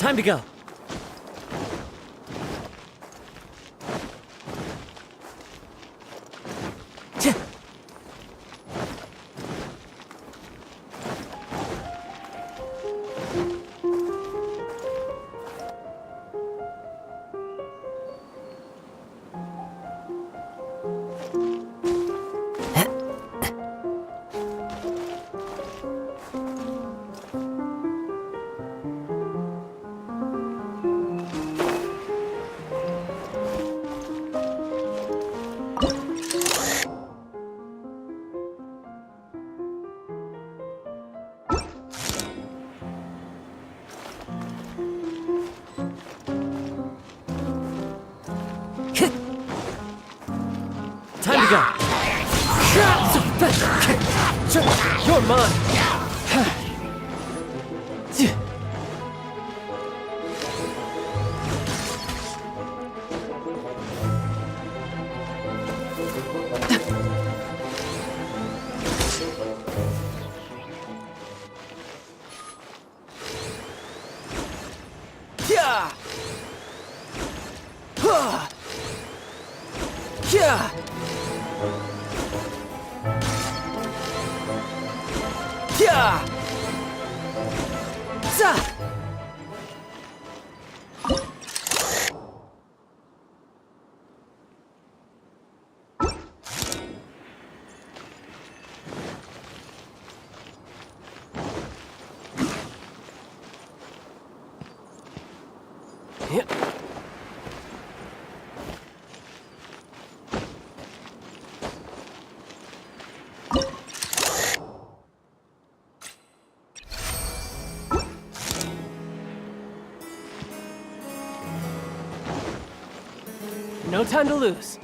Time to go. Time to go. You're mine. Yeah! Huh! Yeah! Yeah! Za! Yeah. No time to lose.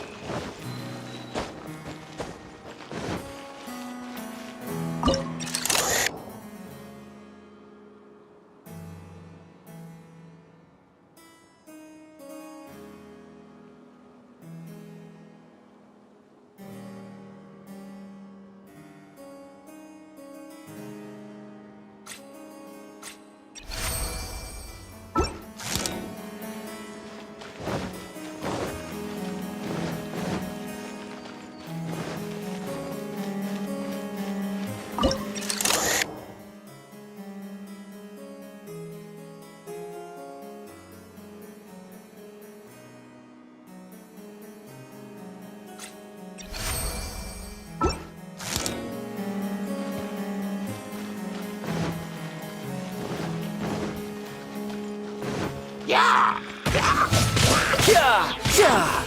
Yeah! Yeah! Yeah!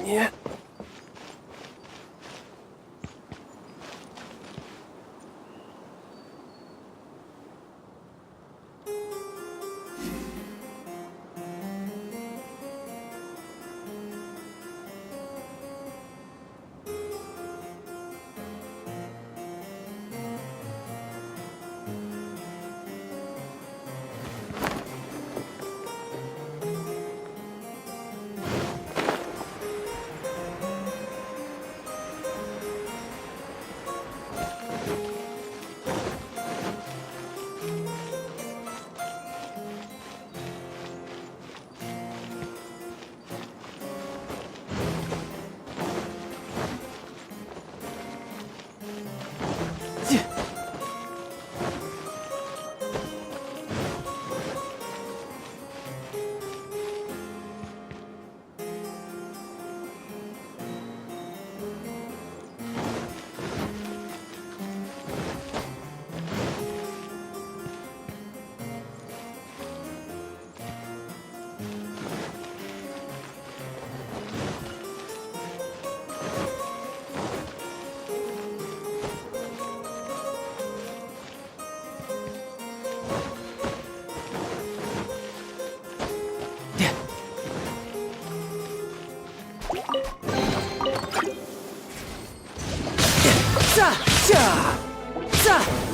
Yeah.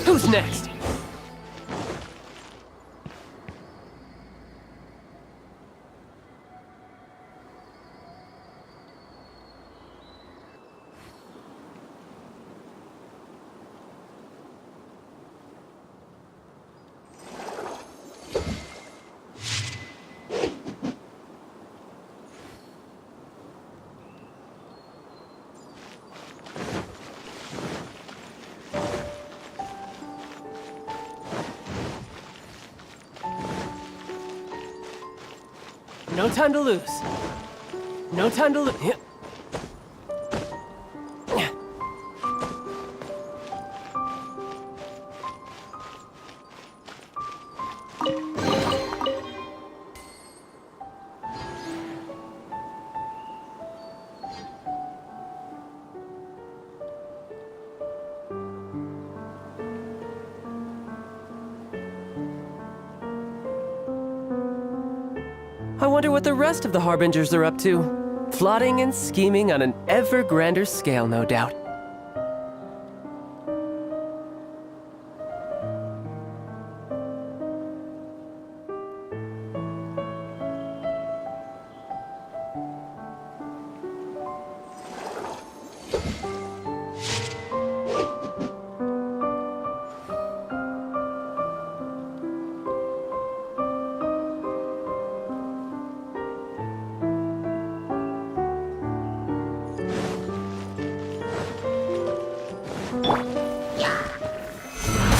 Who's next? No time to lose. No time to lose. I wonder what the rest of the Harbingers are up to. Plotting and scheming on an ever grander scale, no doubt.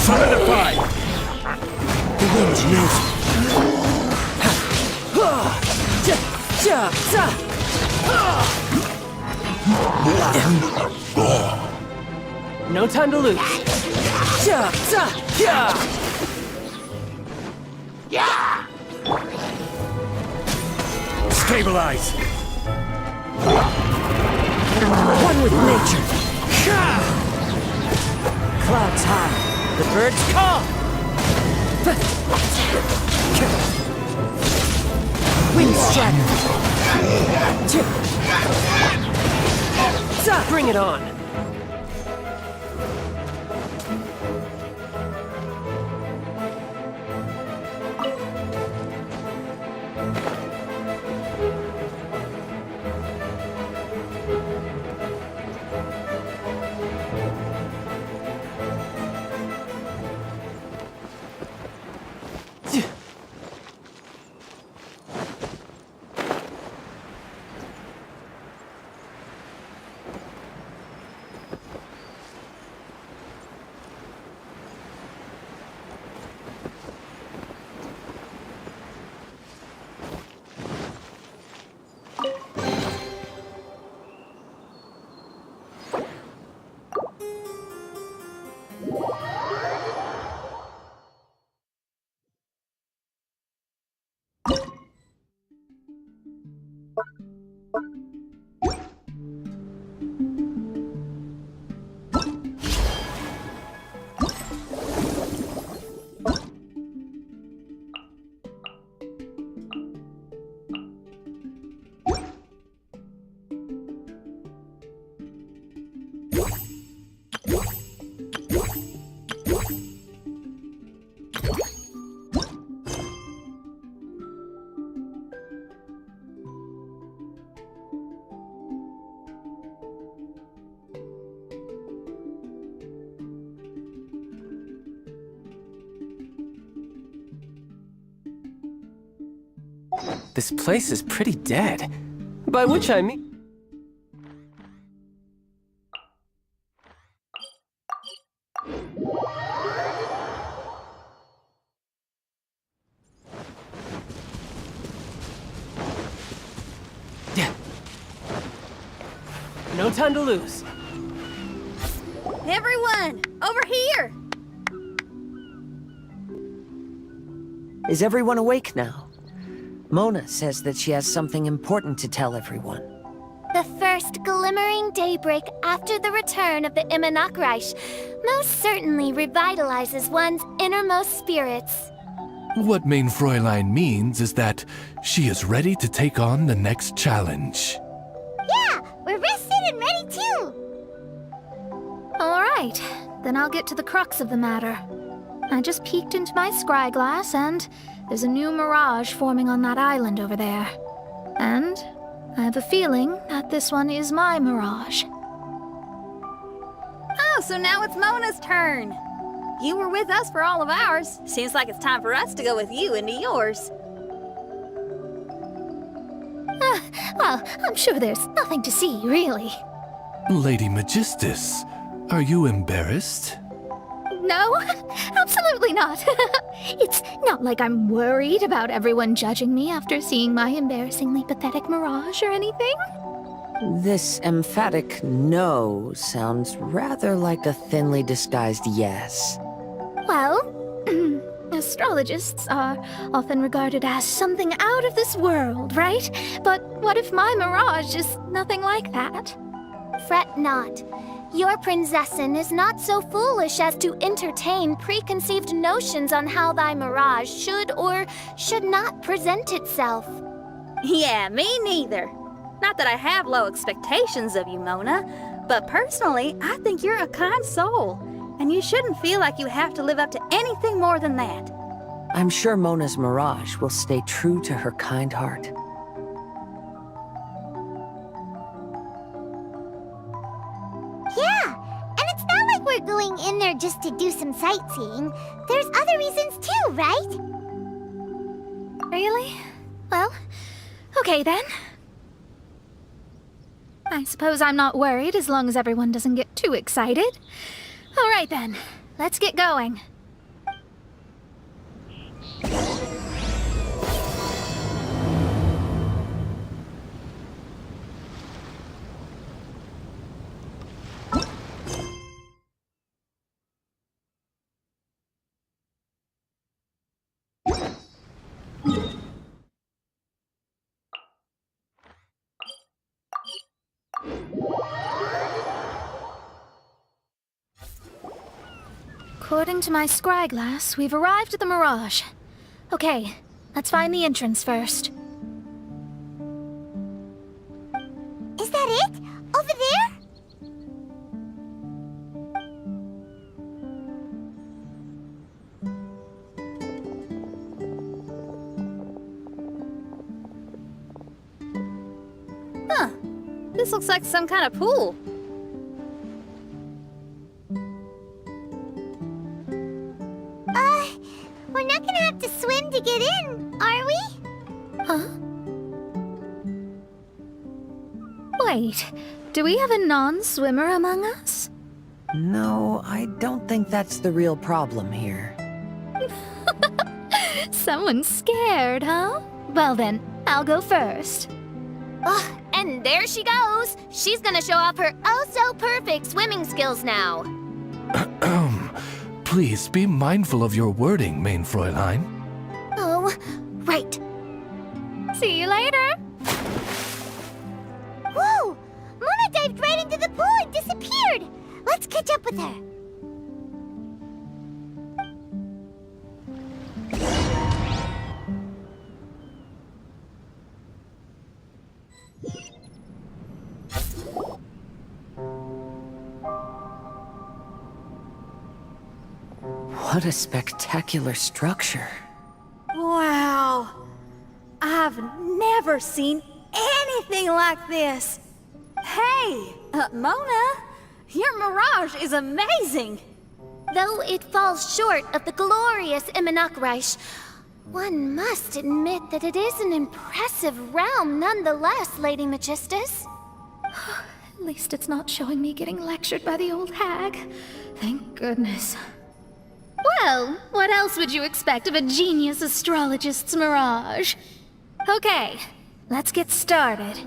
Solidified! The wind knows me. No time to lose. Stabilize! One with nature. Clouds high. The birds call. Wind shatter. Bring it on. This place is pretty dead. By which I mean... No time to lose. Everyone, over here! Is everyone awake now? Mona says that she has something important to tell everyone. The first glimmering daybreak after the return of the Immunachreich most certainly revitalizes one's innermost spirits. What Main Fräulein means is that she is ready to take on the next challenge. Yeah, we're rested and ready too! All right, then I'll get to the crux of the matter. I just peeked into my scry glass, and there's a new mirage forming on that island over there. And I have a feeling that this one is my mirage. Oh, so now it's Mona's turn. You were with us for all of ours. Seems like it's time for us to go with you into yours. Well, I'm sure there's nothing to see, really. Lady Magistus, are you embarrassed? No, absolutely not. It's not like I'm worried about everyone judging me after seeing my embarrassingly pathetic mirage or anything. This emphatic no sounds rather like a thinly disguised yes. Well, astrologists are often regarded as something out of this world, right? But what if my mirage is nothing like that? Fret not. Your princessin is not so foolish as to entertain preconceived notions on how thy mirage should or should not present itself. Yeah, me neither. Not that I have low expectations of you, Mona, but personally, I think you're a kind soul, and you shouldn't feel like you have to live up to anything more than that. I'm sure Mona's mirage will stay true to her kind heart. Yeah, and it's not like we're going in there just to do some sightseeing. There's other reasons too, right? Really? Well, okay then. I suppose I'm not worried as long as everyone doesn't get too excited. All right then, let's get going. According to my scryglass, we've arrived at the Mirage. Okay, let's find the entrance first. Is that it? Over there? Huh. This looks like some kind of pool. We're not gonna have to swim to get in, are we? Huh? Wait, do we have a non-swimmer among us? No, I don't think that's the real problem here. Someone's scared, huh? Well then, I'll go first. Oh, and there she goes. She's gonna show off her oh-so-perfect swimming skills now. Please be mindful of your wording, main Fräulein. Oh, right. See you later. Whoa! Mona dived right into the pool and disappeared. Let's catch up with her. What a spectacular structure. Wow. I've never seen anything like this. Hey, Mona, your mirage is amazing. Though it falls short of the glorious Immenachreich, one must admit that it is an impressive realm nonetheless, Lady Magistus. At least it's not showing me getting lectured by the old hag. Thank goodness. Well, what else would you expect of a genius astrologist's mirage? Okay, let's get started.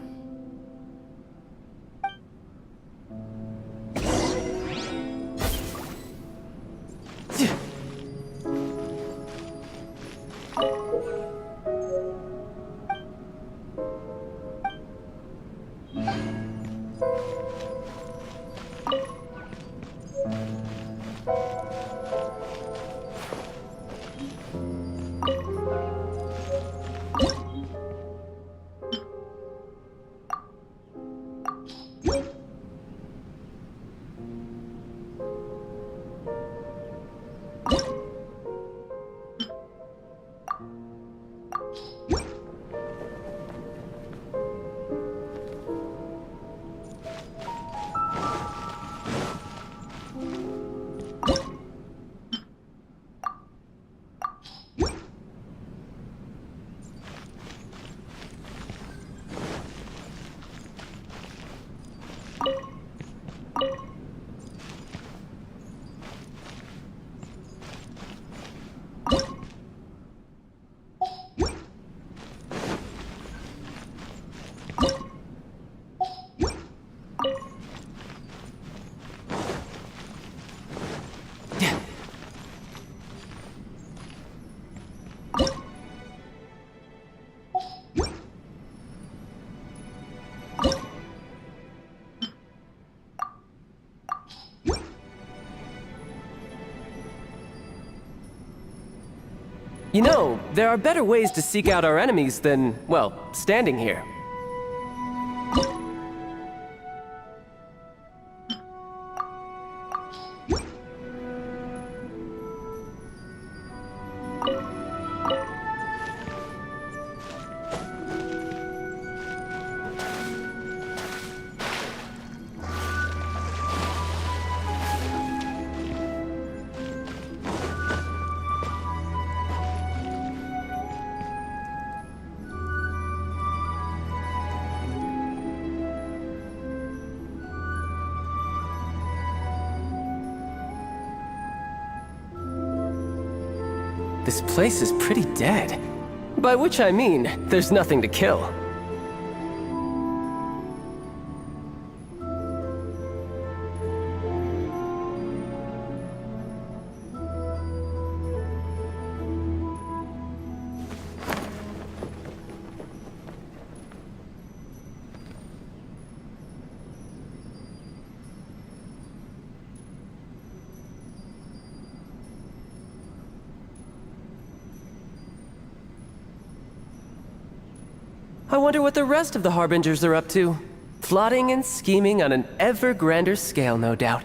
You know, there are better ways to seek out our enemies than, well, standing here. This place is pretty dead. By which I mean, there's nothing to kill. I wonder what the rest of the Harbingers are up to. Plotting and scheming on an ever grander scale, no doubt.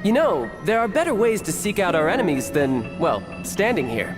You know, there are better ways to seek out our enemies than, well, standing here.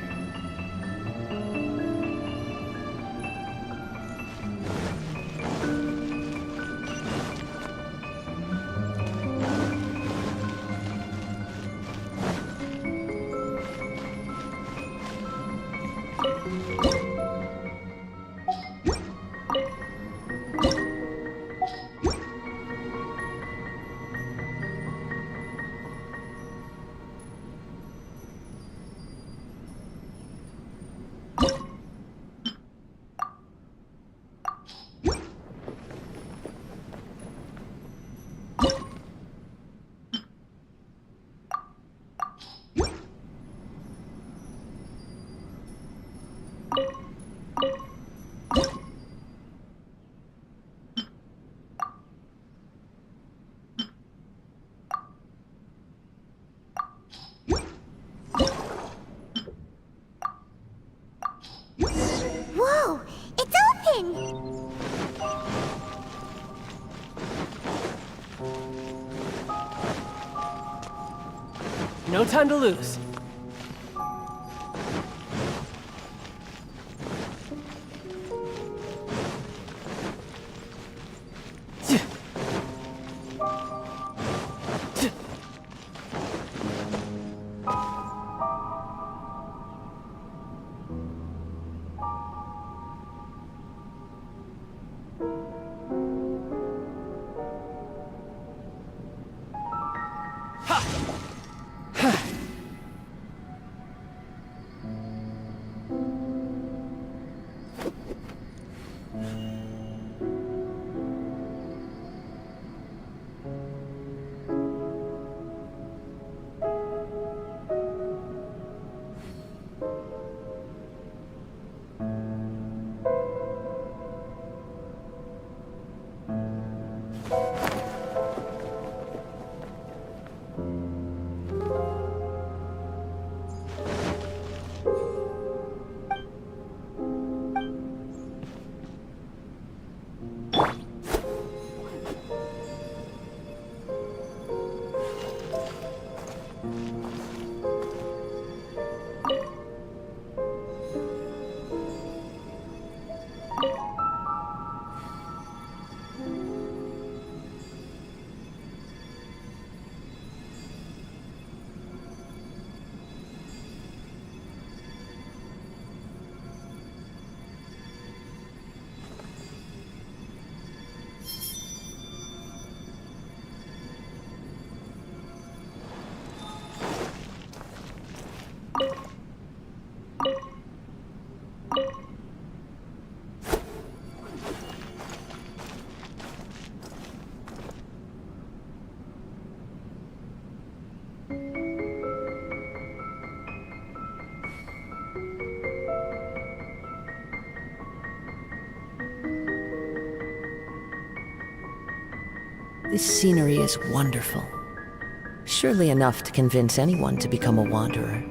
Whoa! It's open! No time to lose. This scenery is wonderful. Surely enough to convince anyone to become a wanderer.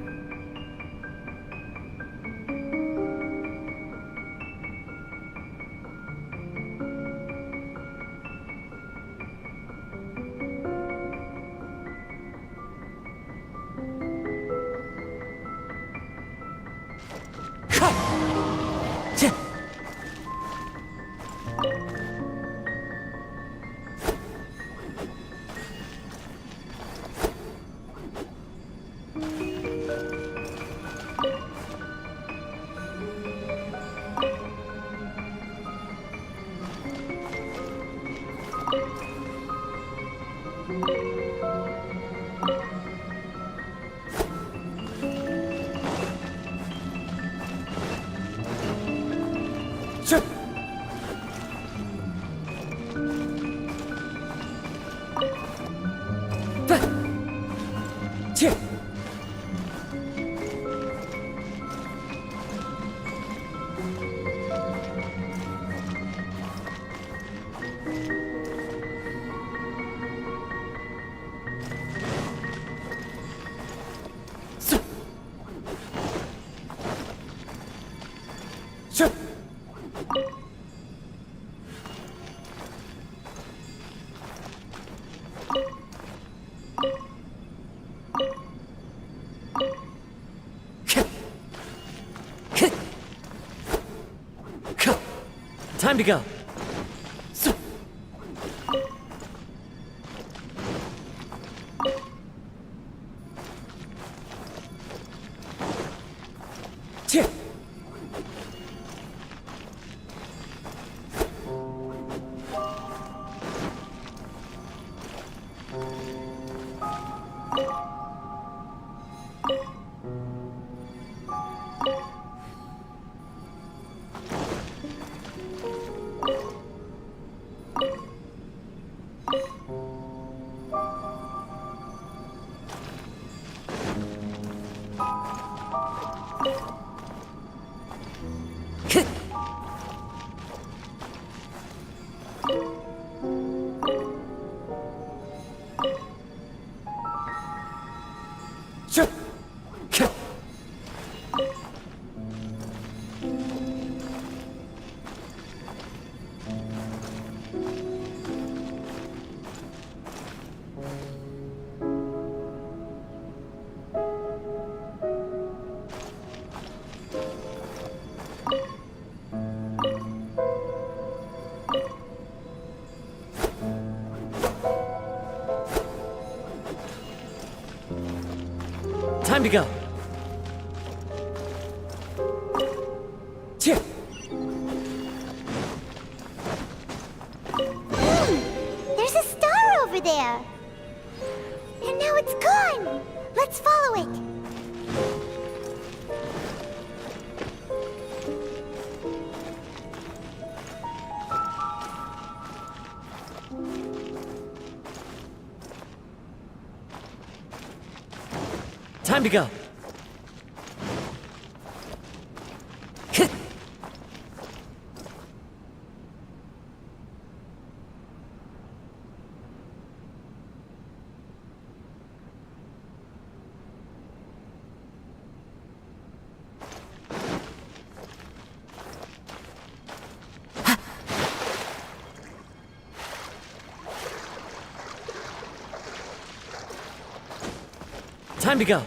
Time to go. Time to go. There's a star over there. And now it's gone. Let's follow it. Time to go. Time to go.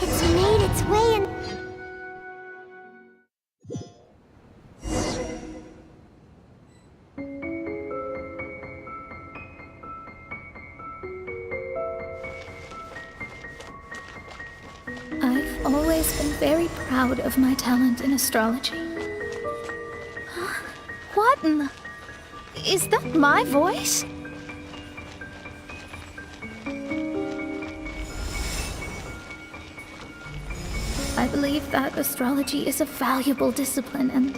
It's made its way in. I've always been very proud of my talent in astrology. What in the... Is that my voice? I believe that astrology is a valuable discipline and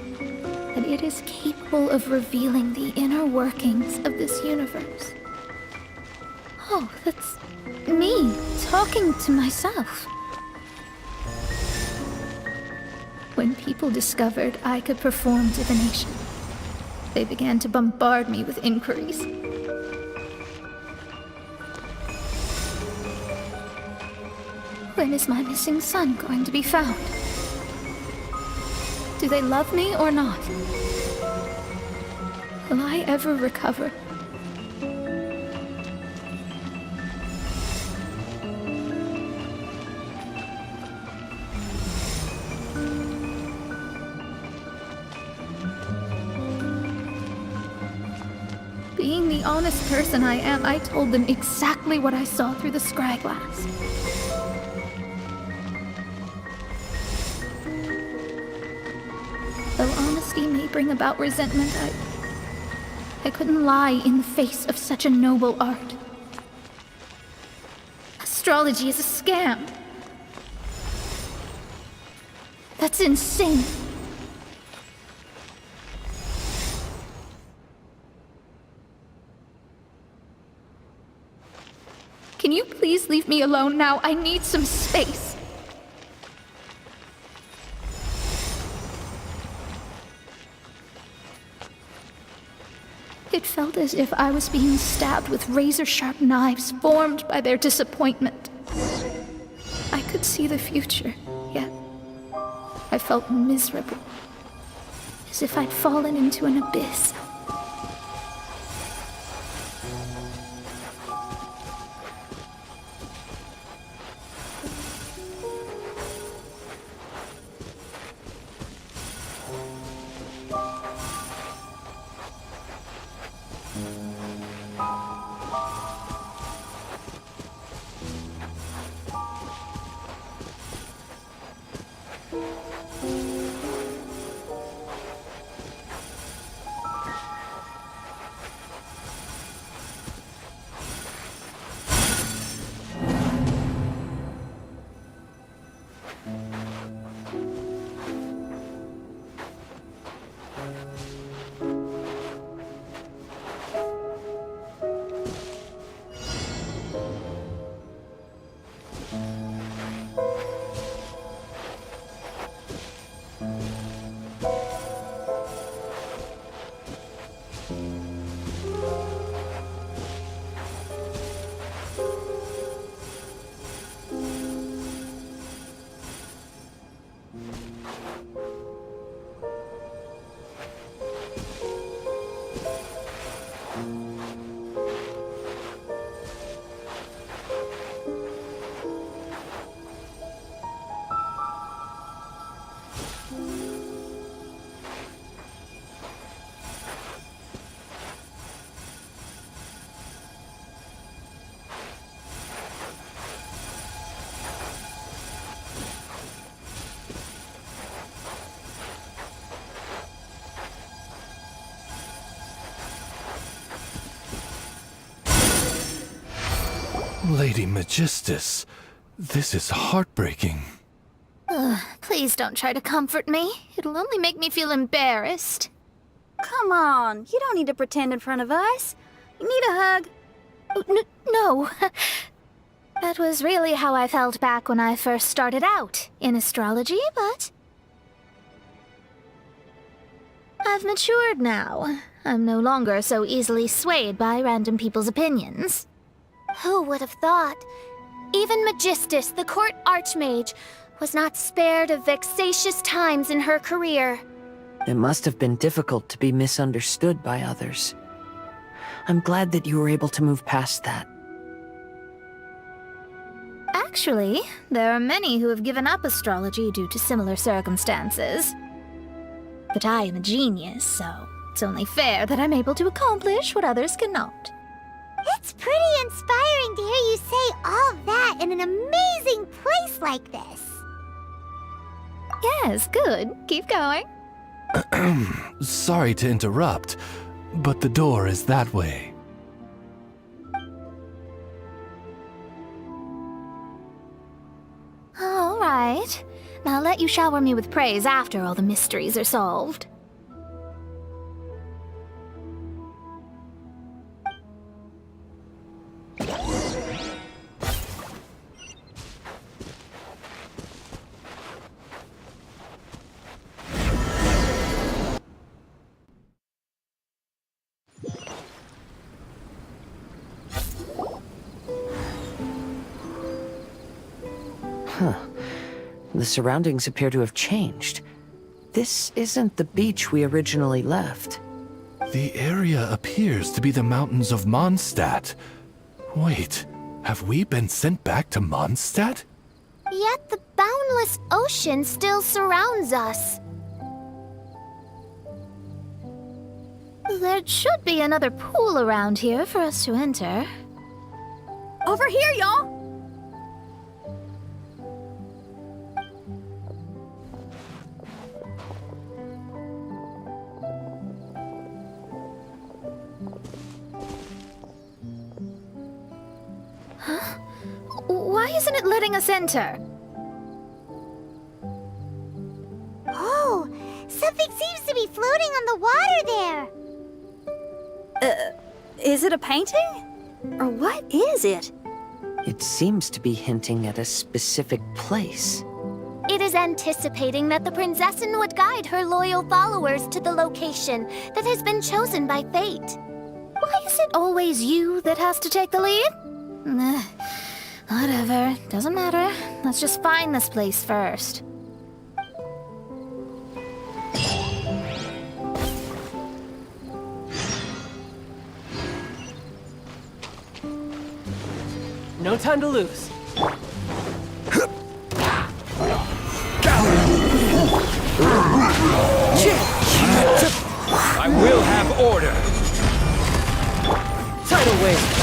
that it is capable of revealing the inner workings of this universe. Oh, that's me talking to myself. When people discovered I could perform divination, they began to bombard me with inquiries. When is my missing son going to be found? Do they love me or not? Will I ever recover? Being the honest person I am, I told them exactly what I saw through the scry glass. Though honesty may bring about resentment, I couldn't lie in the face of such a noble art. Astrology is a scam. That's insane. Can you please leave me alone now? I need some space. It felt as if I was being stabbed with razor-sharp knives formed by their disappointment. I could see the future, yet I felt miserable, as if I'd fallen into an abyss. Lady Magistus, this is heartbreaking. Please don't try to comfort me. It'll only make me feel embarrassed. Come on, you don't need to pretend in front of us. You need a hug. No. That was really how I felt back when I first started out in astrology, but I've matured now. I'm no longer so easily swayed by random people's opinions. Who would have thought? Even Magistus, the court archmage, was not spared of vexatious times in her career. It must have been difficult to be misunderstood by others. I'm glad that you were able to move past that. Actually, there are many who have given up astrology due to similar circumstances. But I am a genius, so it's only fair that I'm able to accomplish what others cannot. It's pretty inspiring to hear you say all that in an amazing place like this. Yes, good. Keep going. Sorry to interrupt, but the door is that way. All right. I'll let you shower me with praise after all the mysteries are solved. The surroundings appear to have changed. This isn't the beach we originally left. The area appears to be the mountains of Mondstadt. Wait, have we been sent back to Mondstadt? Yet the boundless ocean still surrounds us. There should be another pool around here for us to enter. Over here, y'all! Why isn't it letting us enter? Oh, something seems to be floating on the water there. Is it a painting? Or what is it? It seems to be hinting at a specific place. It is anticipating that the Prinzessin would guide her loyal followers to the location that has been chosen by fate. Why is it always you that has to take the lead? Whatever, doesn't matter. Let's just find this place first. No time to lose. I will have order. Tidal wave.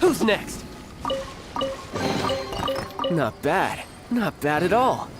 Who's next? Not bad. Not bad at all.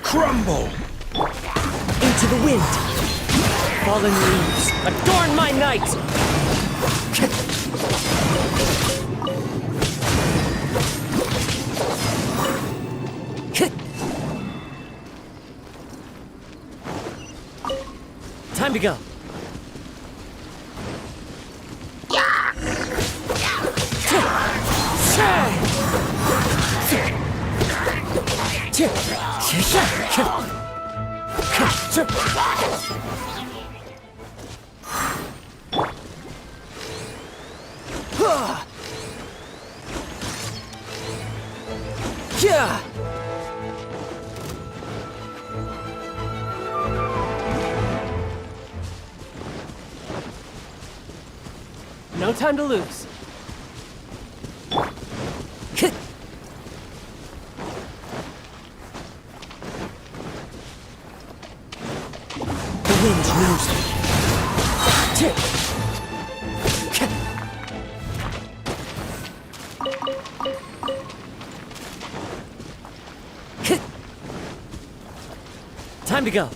Crumble! Into the wind. Fallen leaves, adorn my night! Time to go. No time to lose. The wind knows me. Time to go.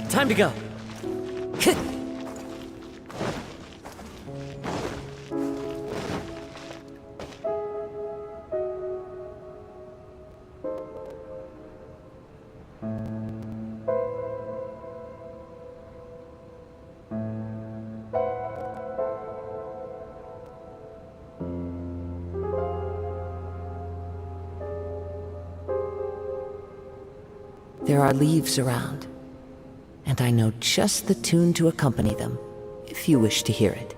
Time to go. There are leaves around, and I know just the tune to accompany them, if you wish to hear it.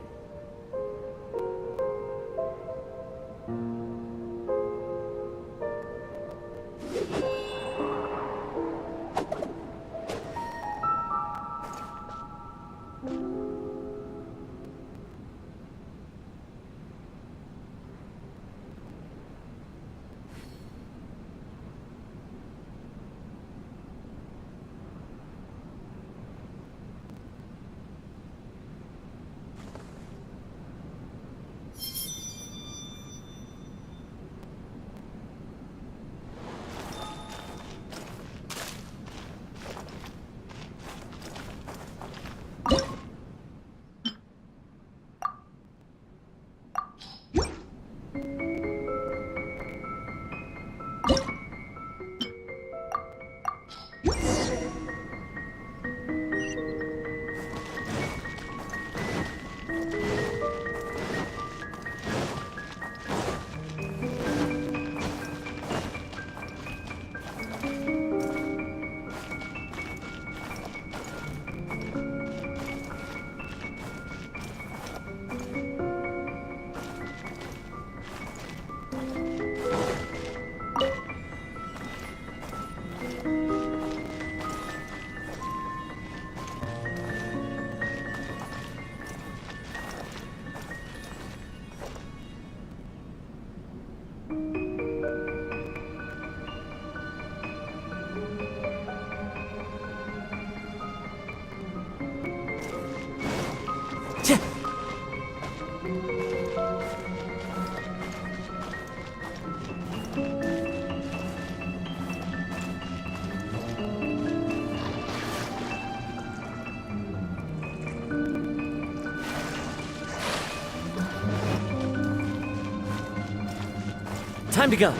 Time to go.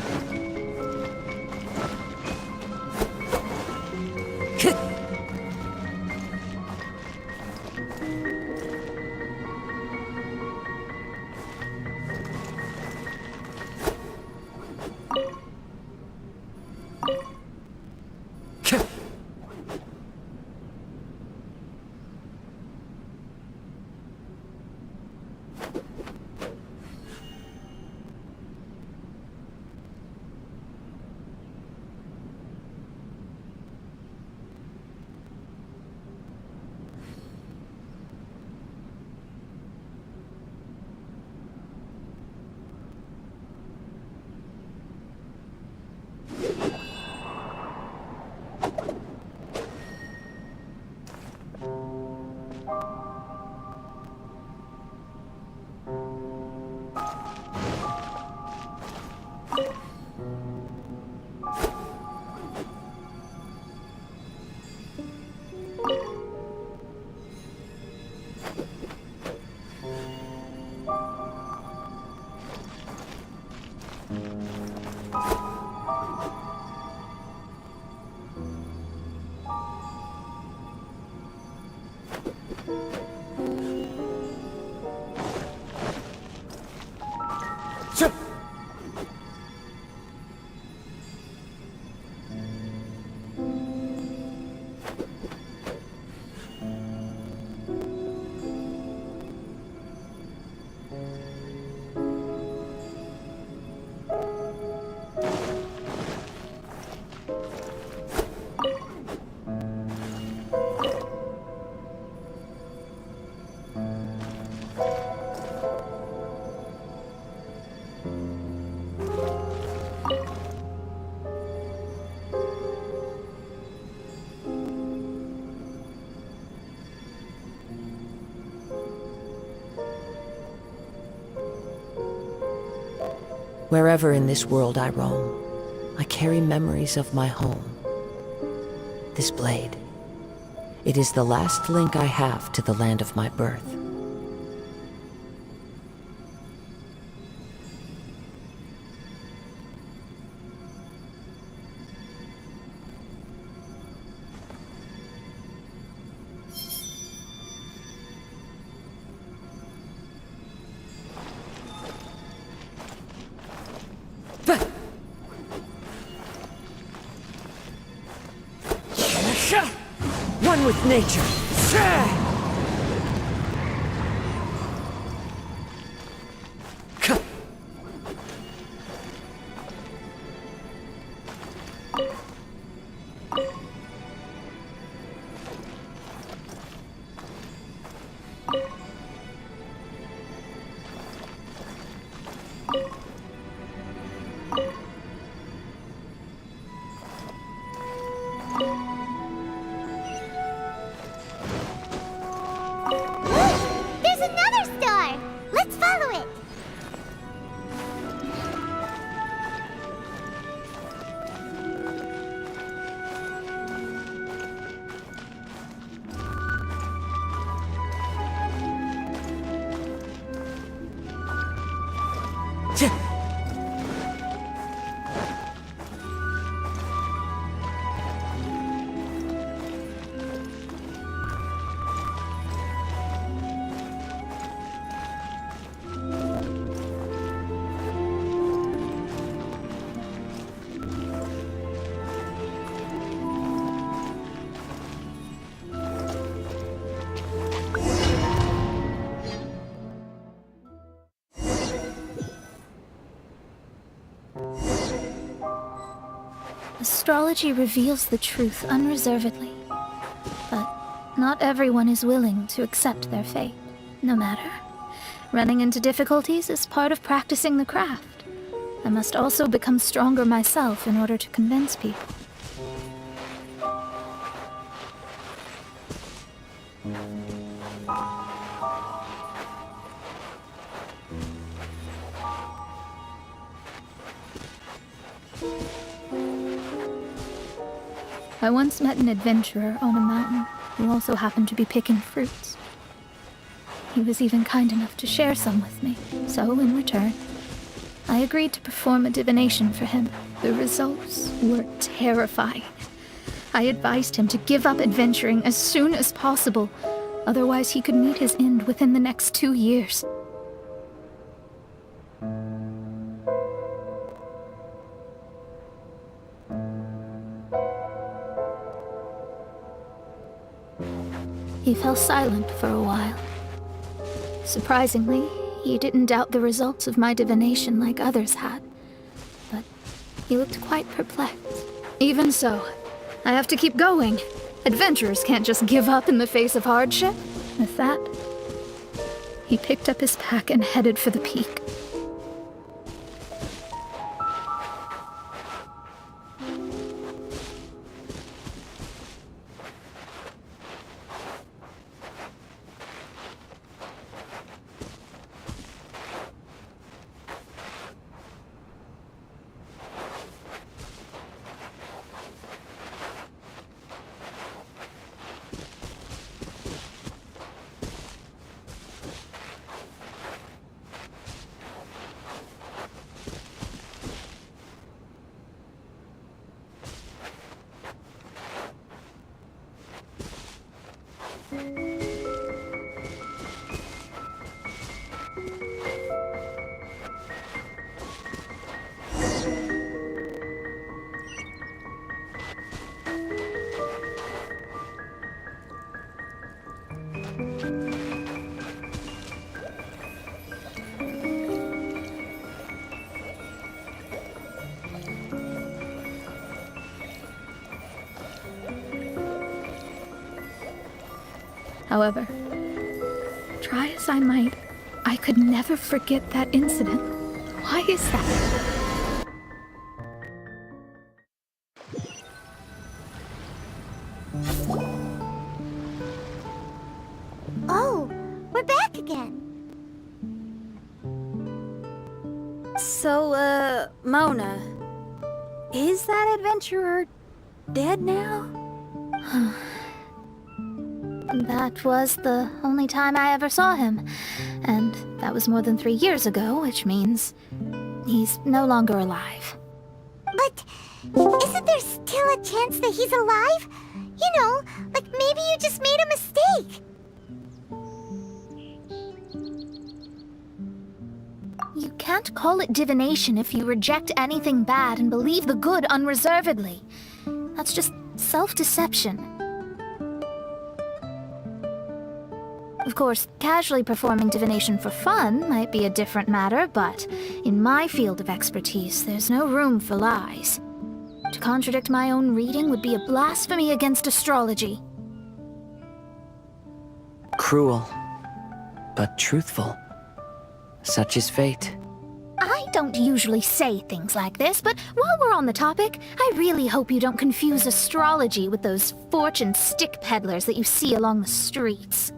Wherever in this world I roam, I carry memories of my home. This blade, it is the last link I have to the land of my birth. One with nature. There's another star! Let's follow it! Astrology reveals the truth unreservedly, but not everyone is willing to accept their fate, no matter. Running into difficulties is part of practicing the craft. I must also become stronger myself in order to convince people. I once met an adventurer on a mountain who also happened to be picking fruits. He was even kind enough to share some with me, so in return, I agreed to perform a divination for him. The results were terrifying. I advised him to give up adventuring as soon as possible, otherwise he could meet his end within the next 2 years. He fell silent for a while. Surprisingly, he didn't doubt the results of my divination like others had, but he looked quite perplexed. Even so, I have to keep going. Adventurers can't just give up in the face of hardship. With that, he picked up his pack and headed for the peak. However, try as I might, I could never forget that incident. Why is that? Oh, we're back again. So, Mona, is that adventurer dead now? That was the only time I ever saw him. And that was more than 3 years ago, which means he's no longer alive. But isn't there still a chance that he's alive? You know, like maybe you just made a mistake. You can't call it divination if you reject anything bad and believe the good unreservedly. That's just self-deception. Of course, casually performing divination for fun might be a different matter, but in my field of expertise, there's no room for lies. To contradict my own reading would be a blasphemy against astrology. Cruel, but truthful. Such is fate. I don't usually say things like this, but while we're on the topic, I really hope you don't confuse astrology with those fortune stick peddlers that you see along the streets.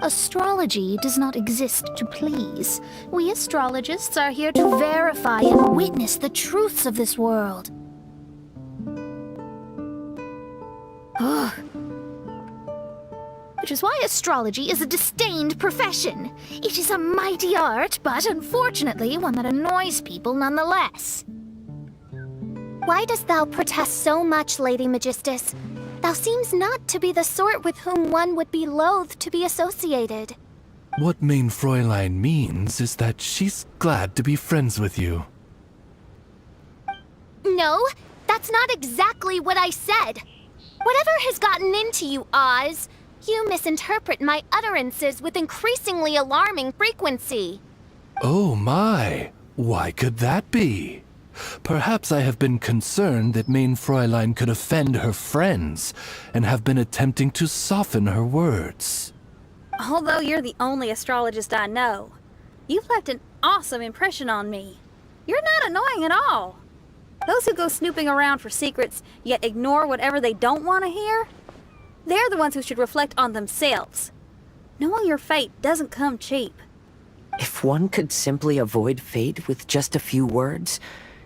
Astrology does not exist to please. We astrologists are here to verify and witness the truths of this world. Ugh. Which is why astrology is a disdained profession. It is a mighty art, but unfortunately one that annoys people nonetheless. Why dost thou protest so much, Lady Magistus? Thou seems not to be the sort with whom one would be loath to be associated. What Main Fräulein means is that she's glad to be friends with you. No, that's not exactly what I said. Whatever has gotten into you, Oz, you misinterpret my utterances with increasingly alarming frequency. Oh my, why could that be? Perhaps I have been concerned that Main Fräulein could offend her friends, and have been attempting to soften her words. Although you're the only astrologist I know, you've left an awesome impression on me. You're not annoying at all. Those who go snooping around for secrets, yet ignore whatever they don't want to hear, they're the ones who should reflect on themselves. Knowing your fate doesn't come cheap. If one could simply avoid fate with just a few words,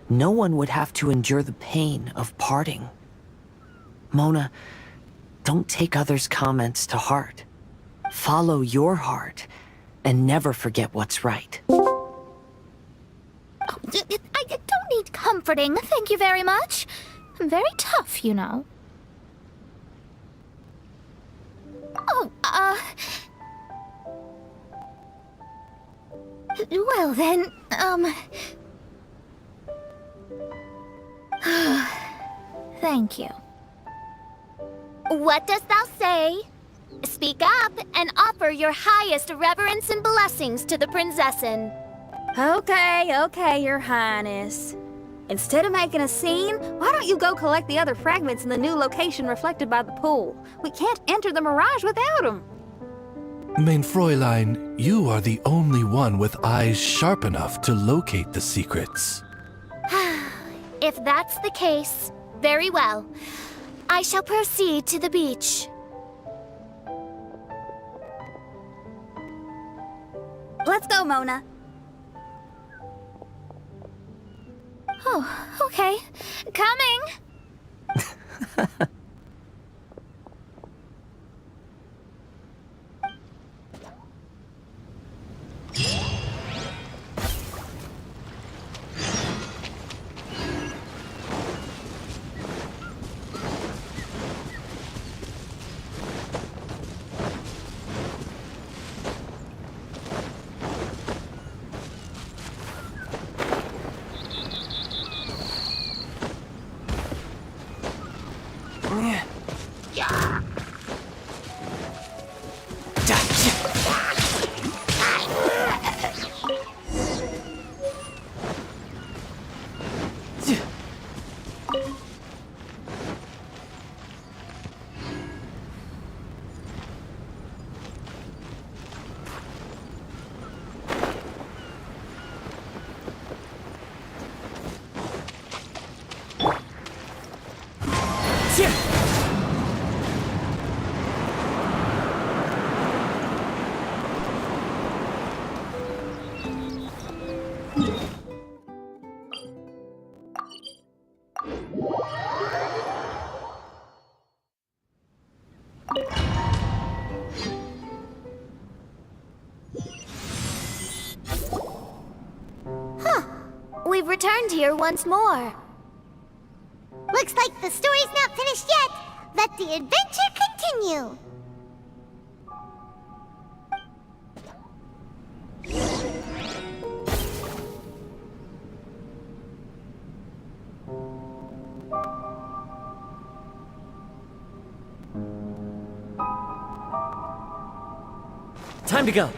no one would have to endure the pain of parting. Mona, don't take others' comments to heart. Follow your heart, and never forget what's right. I don't need comforting, thank you very much. I'm very tough, you know. Oh, well then, thank you. What dost thou say? Speak up and offer your highest reverence and blessings to the Prinzessin. Okay, Your Highness. Instead of making a scene, why don't you go collect the other fragments in the new location reflected by the pool? We can't enter the Mirage without them. Main Fräulein, you are the only one with eyes sharp enough to locate the secrets. If that's the case, very well. I shall proceed to the beach. Let's go, Mona. Oh, okay. Coming! we've returned here once more. Looks like the story's not finished yet. Let the adventure continue. Time to go.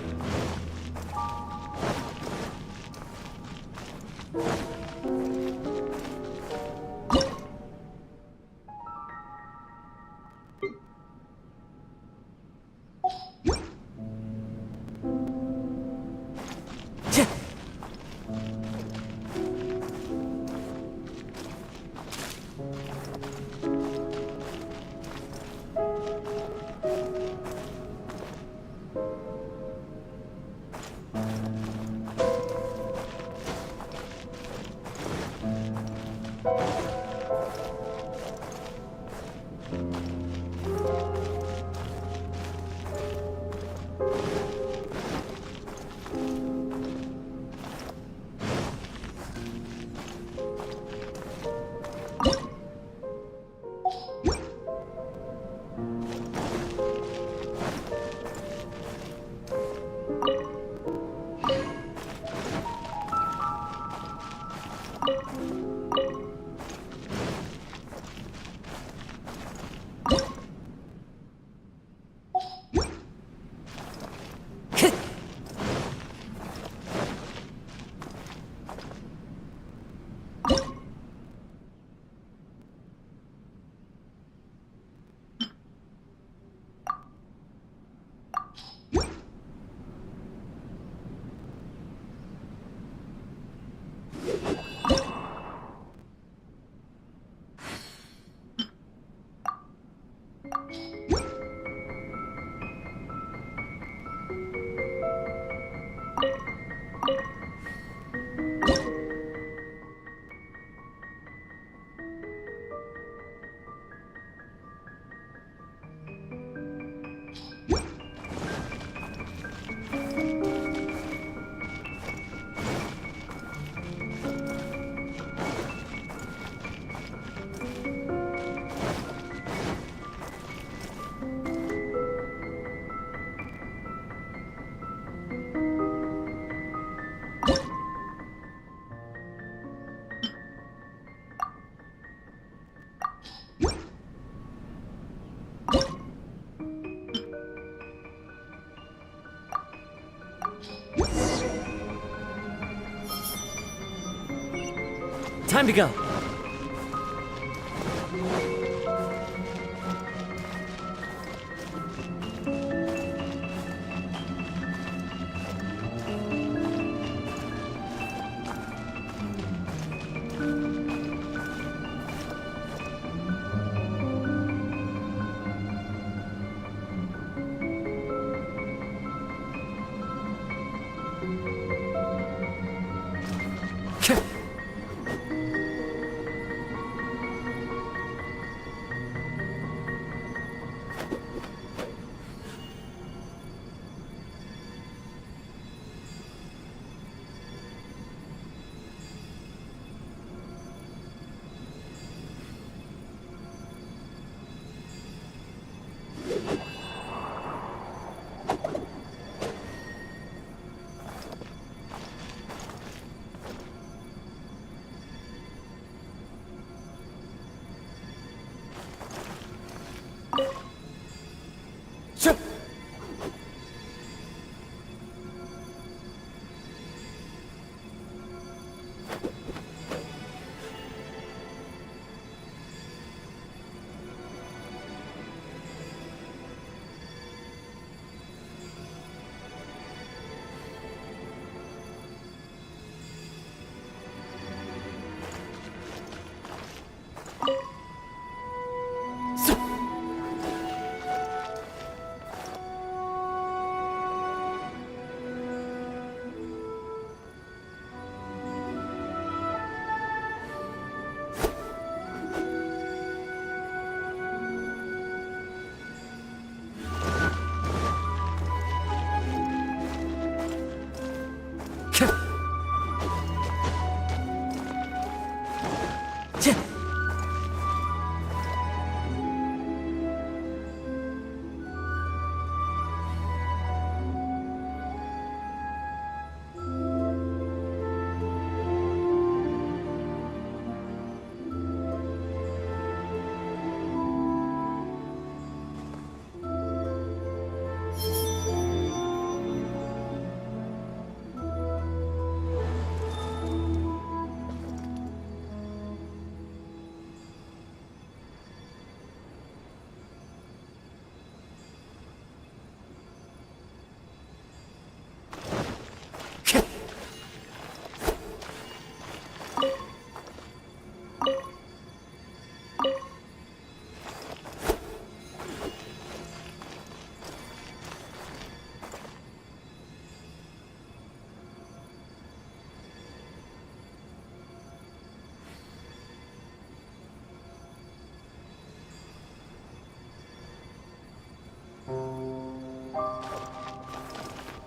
Time to go.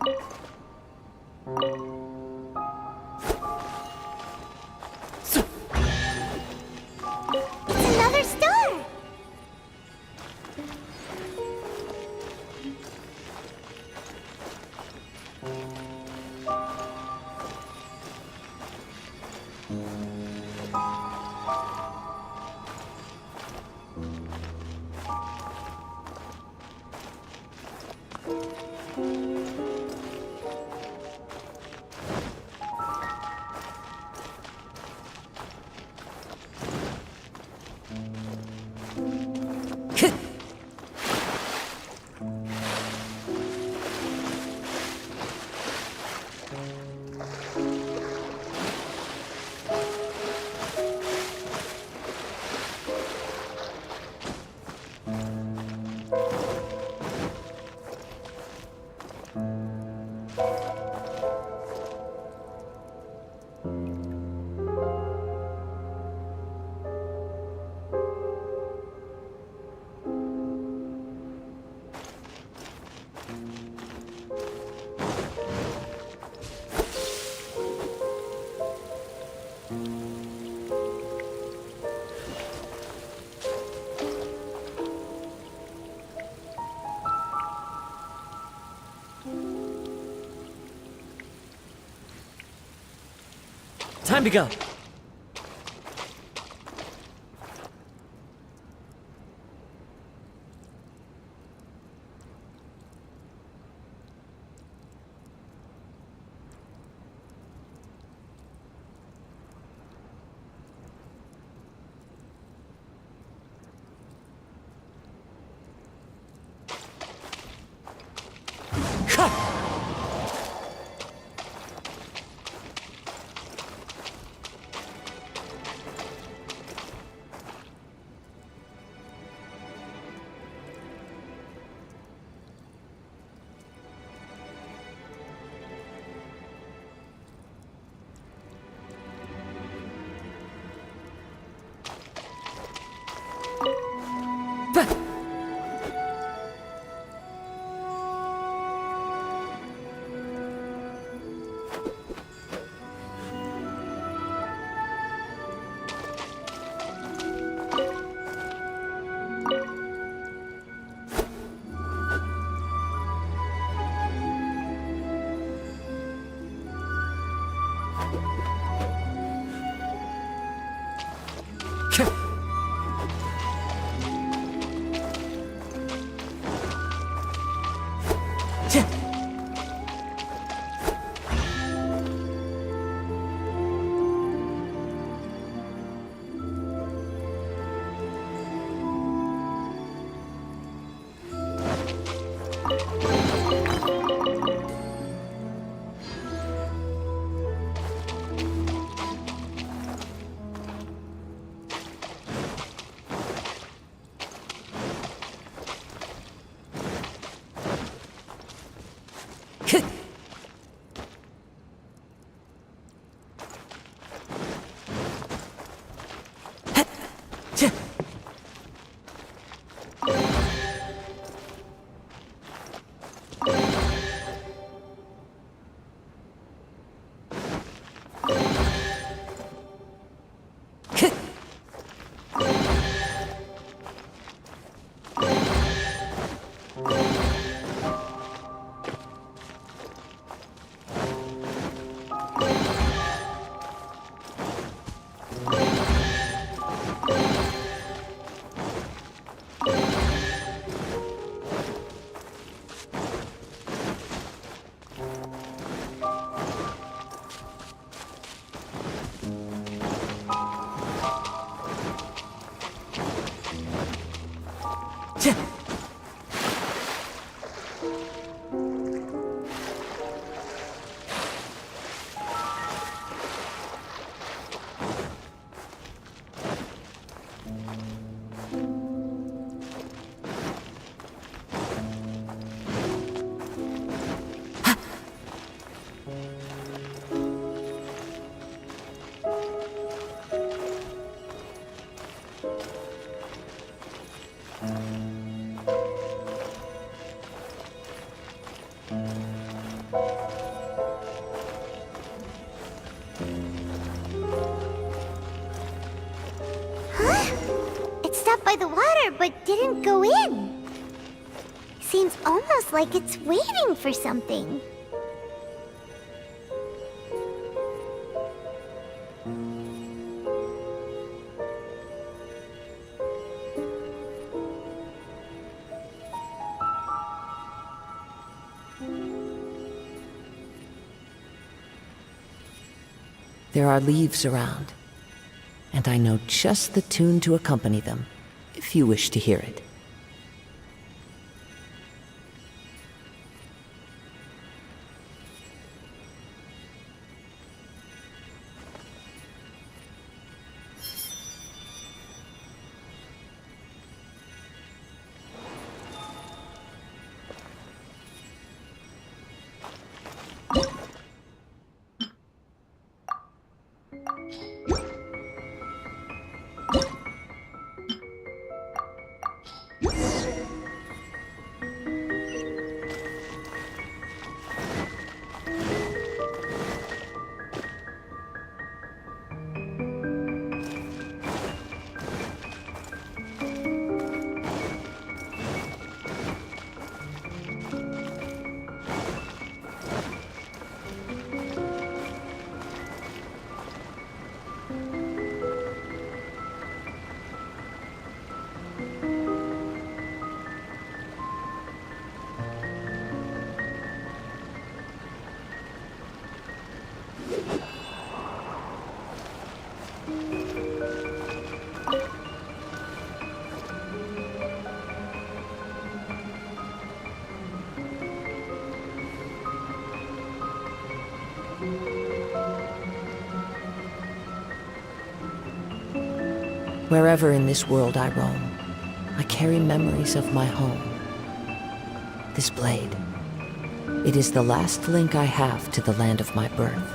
It's another star! Time to go. there, but didn't go in. Seems almost like it's waiting for something. There are leaves around, and I know just the tune to accompany them, if you wish to hear it. Wherever in this world I roam, I carry memories of my home. This blade, it is the last link I have to the land of my birth.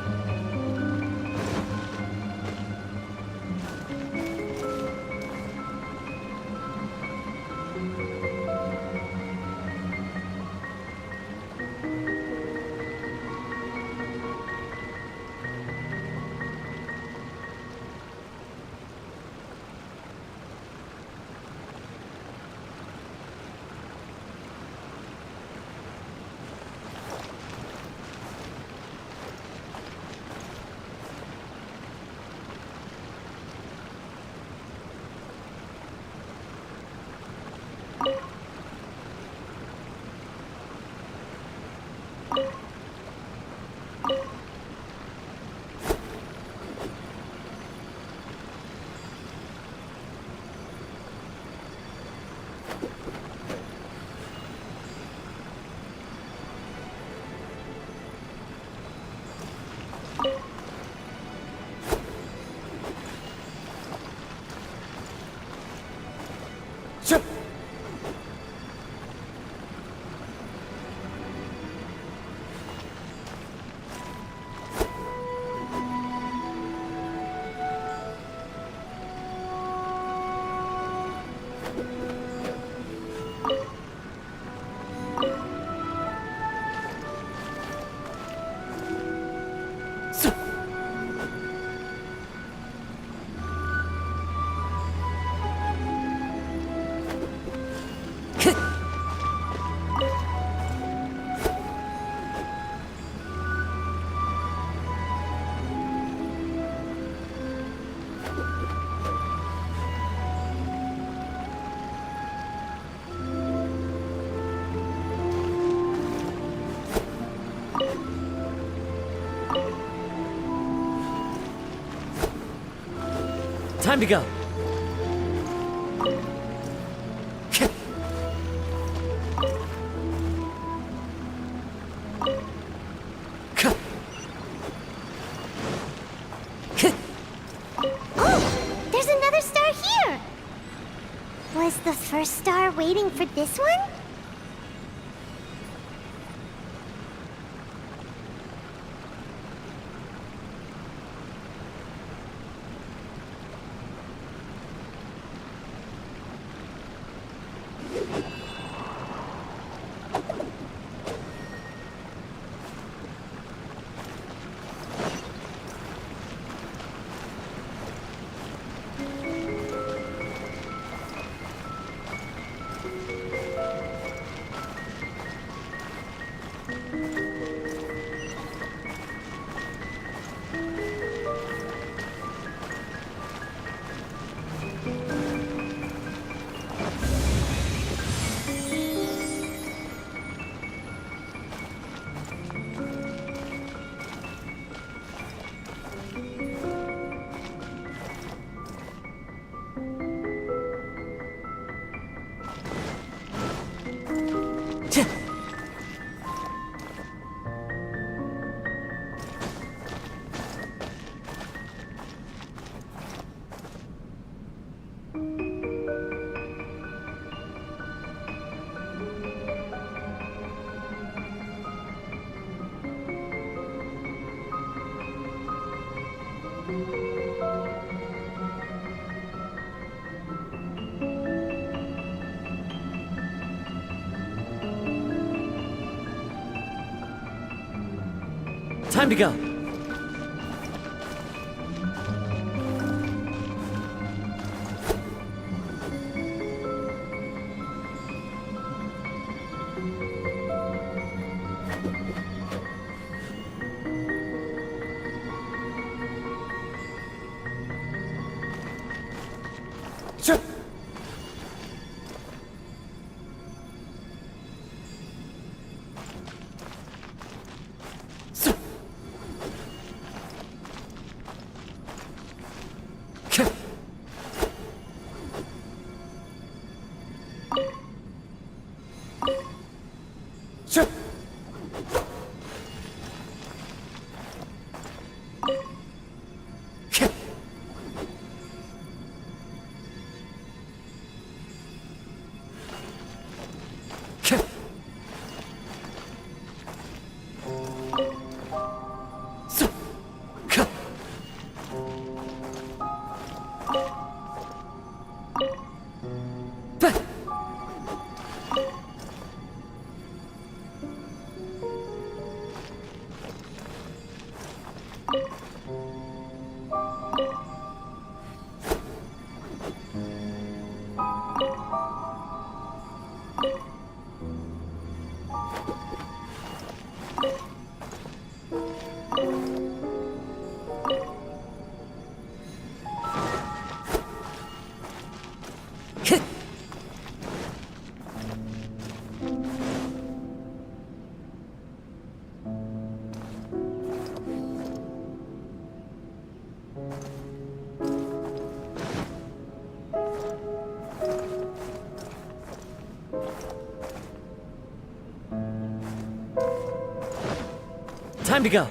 Time to go. Oh, there's another star here! Was the first star waiting for this one? Time to go. Sure. Time to go.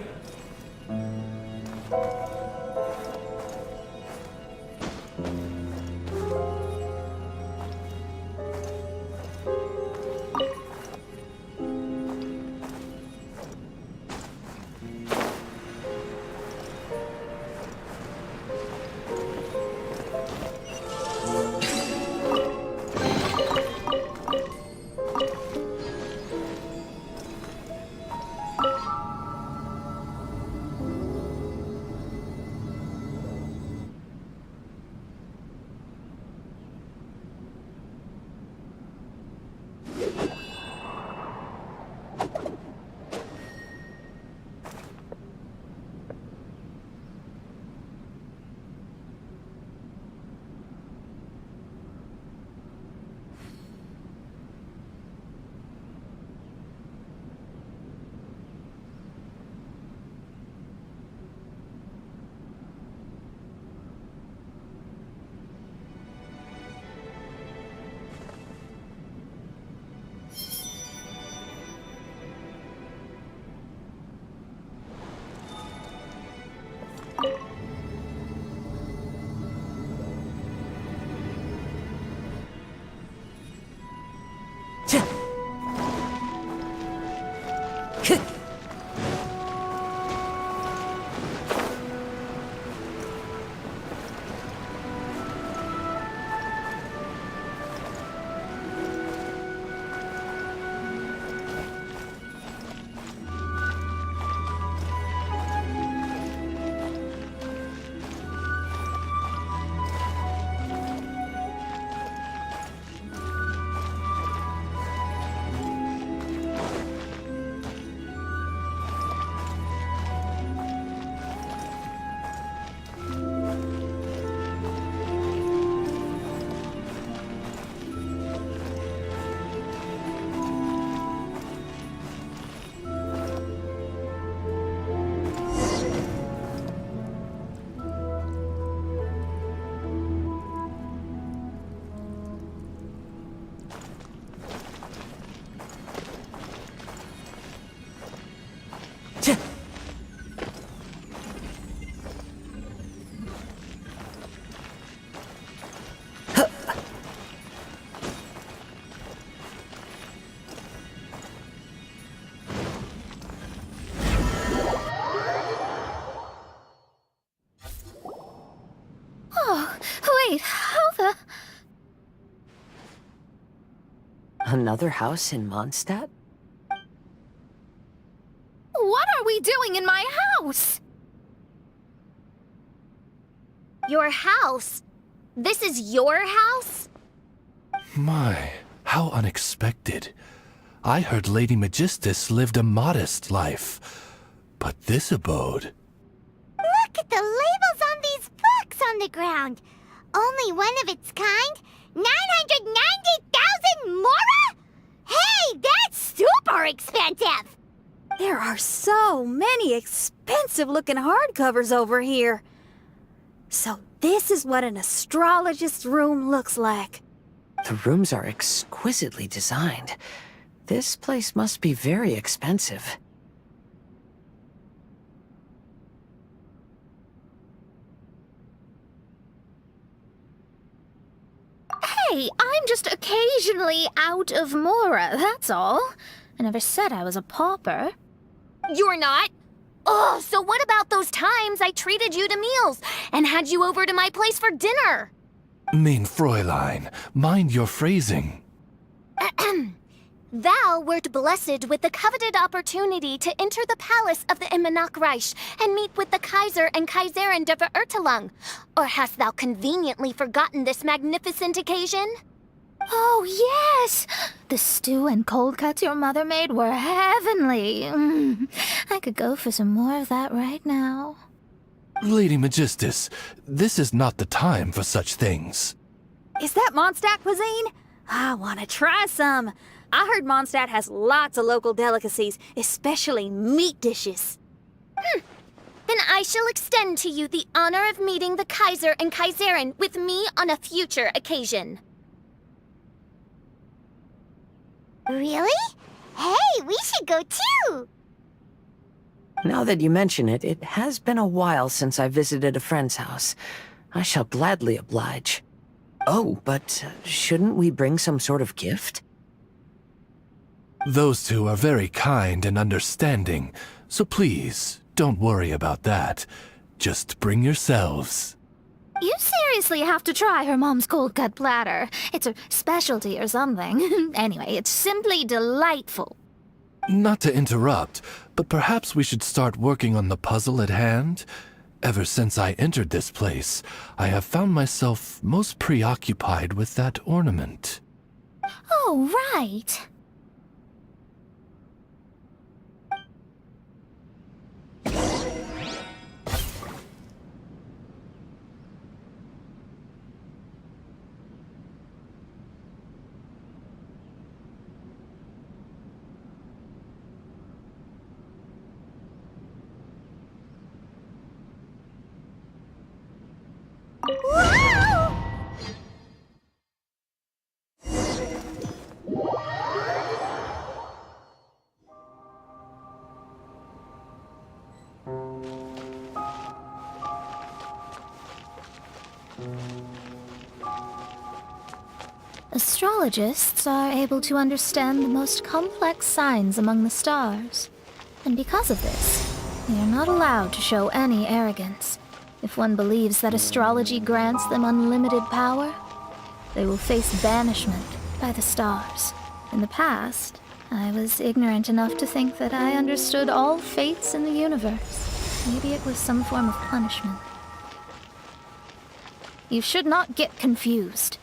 Another house in Mondstadt? What are we doing in my house? Your house? This is your house? My, how unexpected. I heard Lady Magistus lived a modest life, but this abode... Look at the labels on these books on the ground. Only one of its kind? 990,000 mora? Hey, that's super expensive! There are so many expensive-looking hardcovers over here. So this is what an astrologist's room looks like. The rooms are exquisitely designed. This place must be very expensive. Hey, I'm just occasionally out of mora, that's all. I never said I was a pauper. You're not? Oh, so what about those times I treated you to meals and had you over to my place for dinner? Mein Fräulein, mind your phrasing. Thou wert blessed with the coveted opportunity to enter the palace of the Immenach Reich and meet with the Kaiser and Kaiserin der Verurteilung. Or hast thou conveniently forgotten this magnificent occasion? Oh, yes! The stew and cold cuts your mother made were heavenly. I could go for some more of that right now. Lady Magistus, this is not the time for such things. Is that Mondstadt cuisine? I want to try some. I heard Mondstadt has lots of local delicacies, especially meat dishes. Then I shall extend to you the honor of meeting the Kaiser and Kaiserin with me on a future occasion. Really? Hey, we should go too! Now that you mention it, it has been a while since I visited a friend's house. I shall gladly oblige. Oh, but shouldn't we bring some sort of gift? Those two are very kind and understanding, so please, don't worry about that. Just bring yourselves. You seriously have to try her mom's cold cut platter. It's her specialty or something. Anyway, it's simply delightful. Not to interrupt, but perhaps we should start working on the puzzle at hand? Ever since I entered this place, I have found myself most preoccupied with that ornament. Oh, right. Astrologists are able to understand the most complex signs among the stars. And because of this, they are not allowed to show any arrogance. If one believes that astrology grants them unlimited power, they will face banishment by the stars. In the past, I was ignorant enough to think that I understood all fates in the universe. Maybe it was some form of punishment. You should not get confused.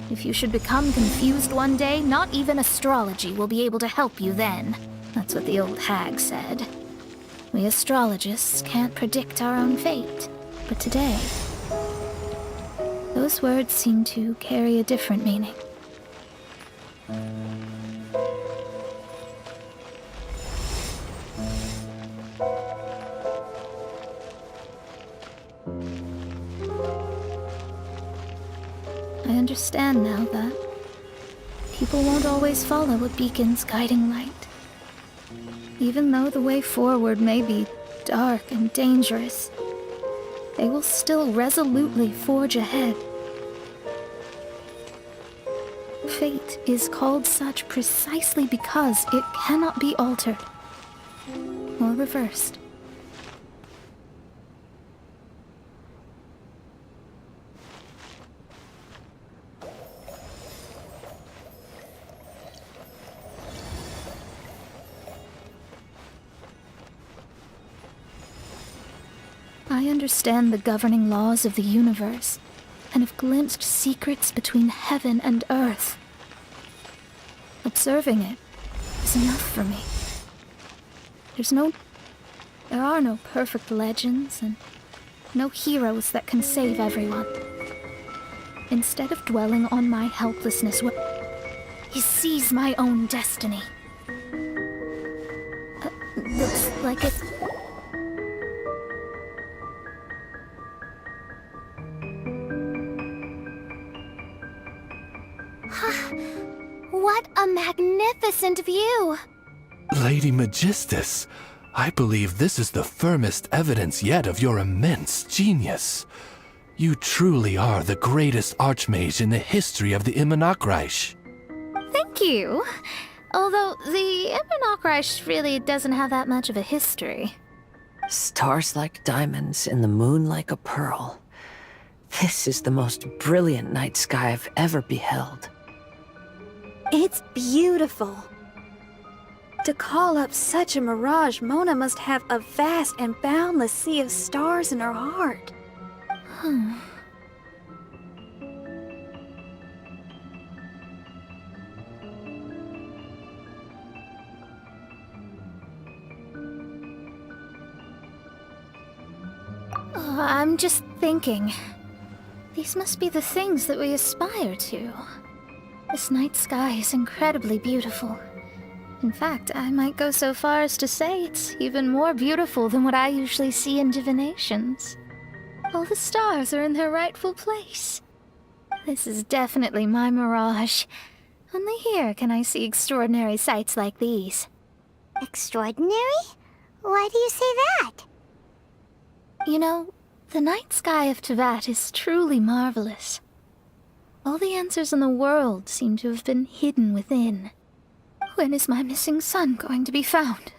If you should become confused one day, not even astrology will be able to help you then. That's what the old hag said. We astrologists can't predict our own fate. But today, those words seem to carry a different meaning. I understand now that people won't always follow a beacon's guiding light. Even though the way forward may be dark and dangerous, they will still resolutely forge ahead. Fate is called such precisely because it cannot be altered or reversed. I understand the governing laws of the universe, and have glimpsed secrets between heaven and earth. Observing it is enough for me. There are no perfect legends, and no heroes that can save everyone. Instead of dwelling on my helplessness, he sees my own destiny. Looks like it... What a magnificent view! Lady Magistus, I believe this is the firmest evidence yet of your immense genius. You truly are the greatest archmage in the history of the Immonokreich. Thank you. Although the Immonokreich really doesn't have that much of a history. Stars like diamonds and the moon like a pearl. This is the most brilliant night sky I've ever beheld. It's beautiful. To call up such a mirage, Mona must have a vast and boundless sea of stars in her heart. I'm just thinking. These must be the things that we aspire to. This night sky is incredibly beautiful. In fact, I might go so far as to say it's even more beautiful than what I usually see in divinations. All the stars are in their rightful place. This is definitely my mirage. Only here can I see extraordinary sights like these. Extraordinary? Why do you say that? You know, the night sky of Tevat is truly marvelous. All the answers in the world seem to have been hidden within. When is my missing son going to be found?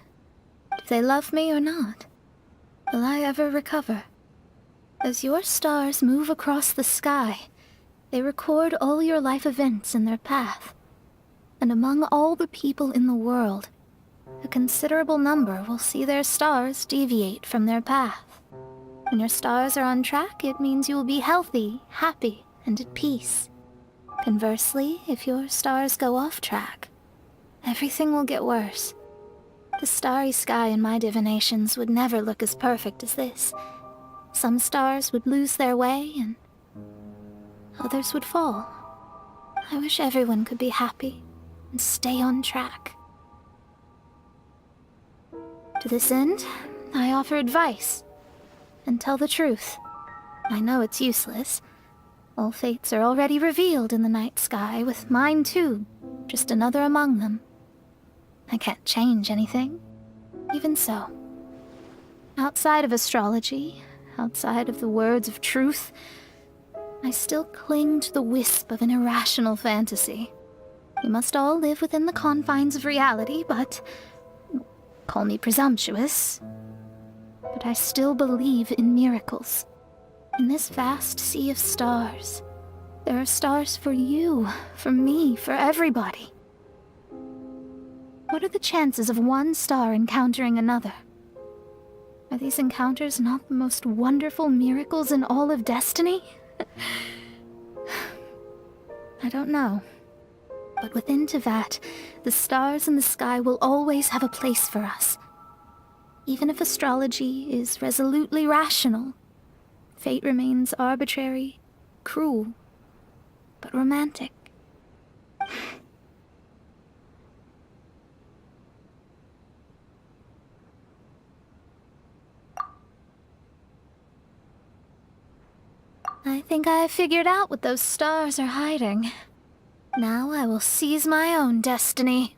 Do they love me or not? Will I ever recover? As your stars move across the sky, they record all your life events in their path. And among all the people in the world, a considerable number will see their stars deviate from their path. When your stars are on track, it means you will be healthy, happy, and at peace. Conversely, if your stars go off track, everything will get worse. The starry sky in my divinations would never look as perfect as this. Some stars would lose their way, and others would fall. I wish everyone could be happy and stay on track. To this end, I offer advice and tell the truth. I know it's useless. All fates are already revealed in the night sky, with mine too, just another among them. I can't change anything. Even so, outside of astrology, outside of the words of truth, I still cling to the wisp of an irrational fantasy. We must all live within the confines of reality, but... call me presumptuous. But I still believe in miracles. In this vast sea of stars, there are stars for you, for me, for everybody. What are the chances of one star encountering another? Are these encounters not the most wonderful miracles in all of destiny? I don't know. But within Tevat, the stars in the sky will always have a place for us. Even if astrology is resolutely rational, fate remains arbitrary, cruel, but romantic. I think I have figured out what those stars are hiding. Now I will seize my own destiny.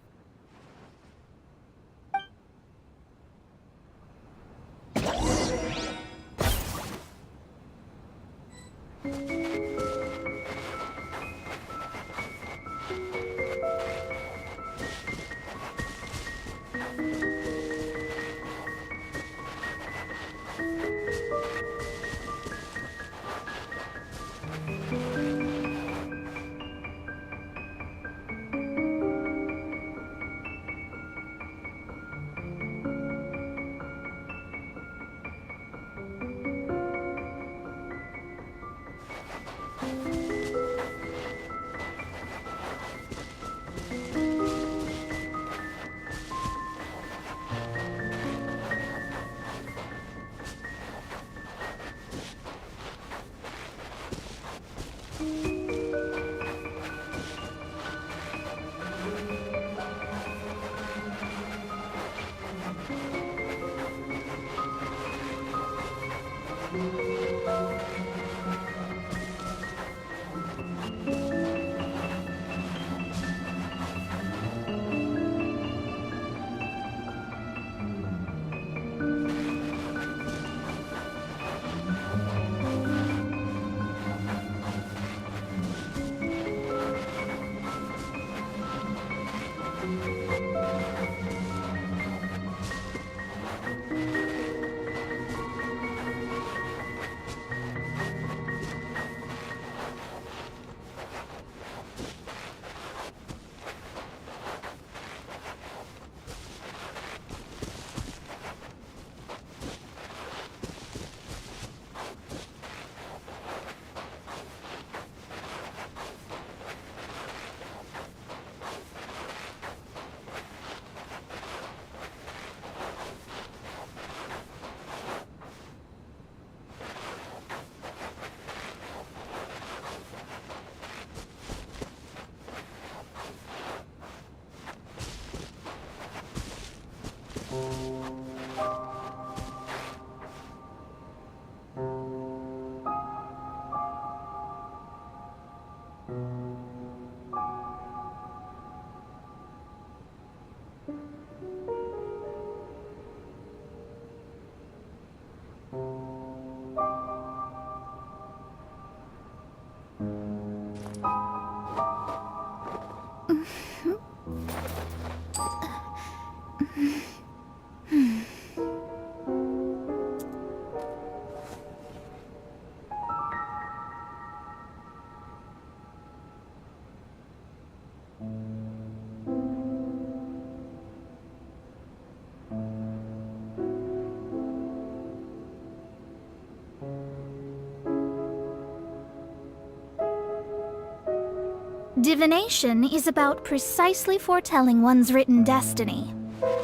Divination is about precisely foretelling one's written destiny.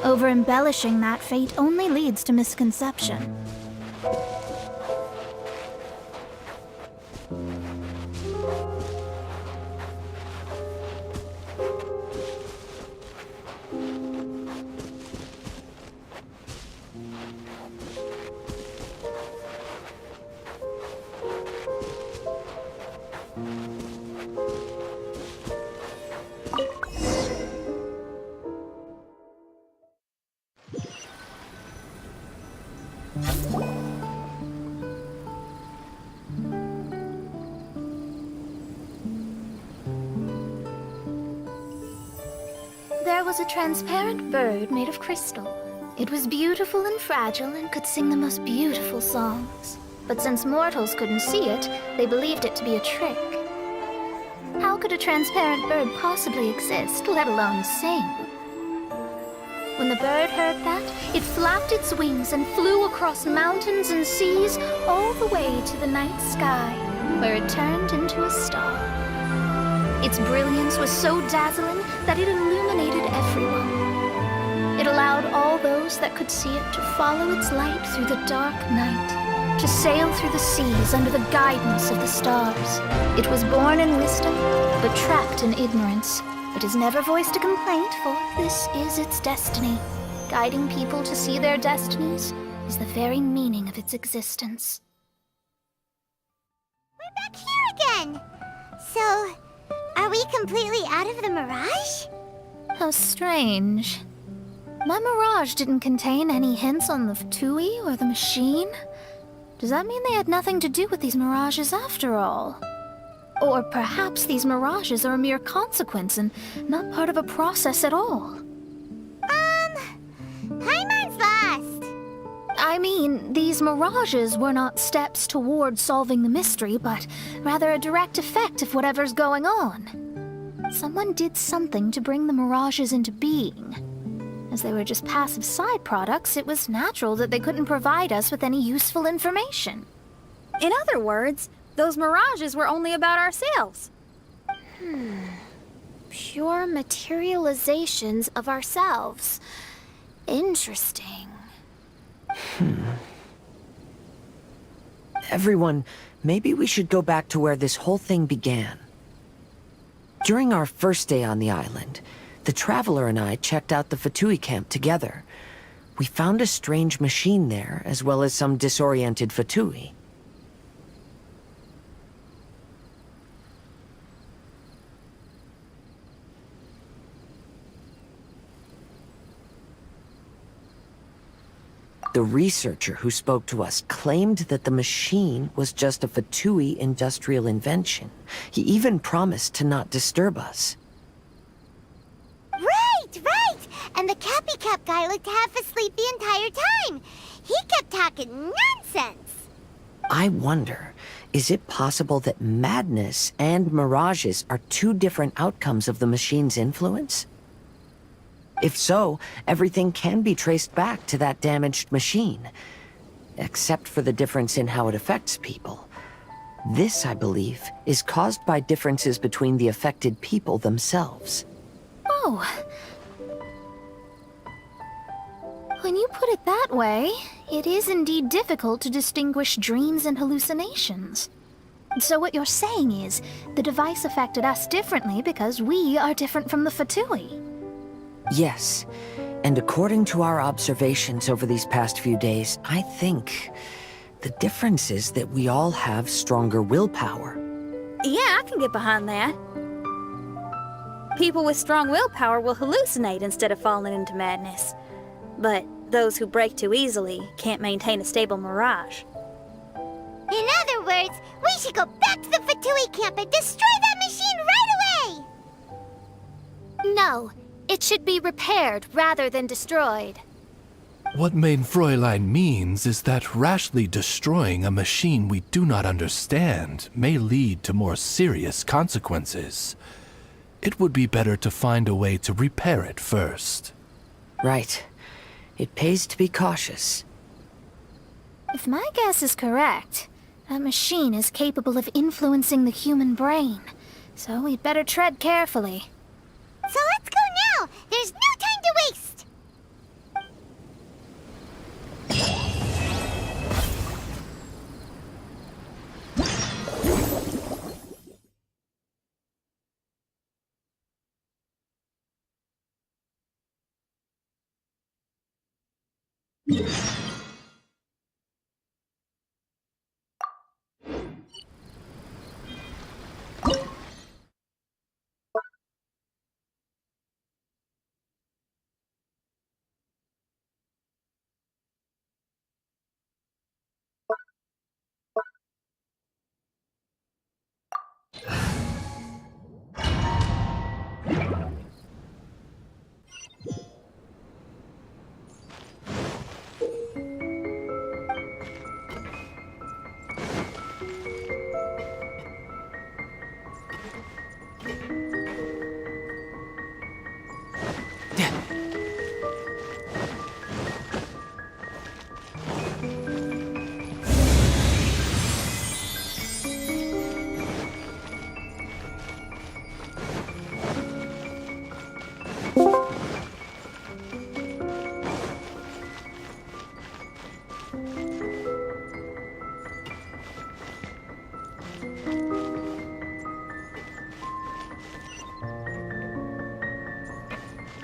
Over-embellishing that fate only leads to misconception. There was a transparent bird made of crystal. It was beautiful and fragile and could sing the most beautiful songs. But since mortals couldn't see it, they believed it to be a trick. How could a transparent bird possibly exist, let alone sing? When the bird heard that, it flapped its wings and flew across mountains and seas all the way to the night sky, where it turned into a star. Its brilliance was so dazzling that it illuminated everyone. It allowed all those that could see it to follow its light through the dark night, to sail through the seas under the guidance of the stars. It was born in wisdom, but trapped in ignorance. It has never voiced a complaint, for this is its destiny. Guiding people to see their destinies is the very meaning of its existence. We're back here again! So, are we completely out of the mirage? How strange. My mirage didn't contain any hints on the Fatui or the machine. Does that mean they had nothing to do with these mirages after all? Or perhaps these mirages are a mere consequence and not part of a process at all? Paimon's lost! I mean, these mirages were not steps towards solving the mystery, but rather a direct effect of whatever's going on. Someone did something to bring the mirages into being. As they were just passive side products, it was natural that they couldn't provide us with any useful information. In other words, those mirages were only about ourselves. Pure materializations of ourselves. Interesting. Everyone, maybe we should go back to where this whole thing began. During our first day on the island, the Traveler and I checked out the Fatui camp together. We found a strange machine there, as well as some disoriented Fatui. The researcher who spoke to us claimed that the machine was just a Fatui industrial invention. He even promised to not disturb us. Right! And the Cappy Cap guy looked half asleep the entire time. He kept talking nonsense. I wonder, is it possible that madness and mirages are two different outcomes of the machine's influence? If so, everything can be traced back to that damaged machine, except for the difference in how it affects people. This, I believe, is caused by differences between the affected people themselves. Oh. When you put it that way, it is indeed difficult to distinguish dreams and hallucinations. So what you're saying is, the device affected us differently because we are different from the Fatui. Yes, and according to our observations over these past few days, I think the difference is that we all have stronger willpower. Yeah, I can get behind that. People with strong willpower will hallucinate instead of falling into madness. But those who break too easily can't maintain a stable mirage. In other words, we should go back to the Fatui camp and destroy that machine right away! No, it should be repaired rather than destroyed. What mein Fräulein means is that rashly destroying a machine we do not understand may lead to more serious consequences. It would be better to find a way to repair it first. Right. It pays to be cautious. If my guess is correct, that machine is capable of influencing the human brain. So we'd better tread carefully. So let's go now! There's no time to waste!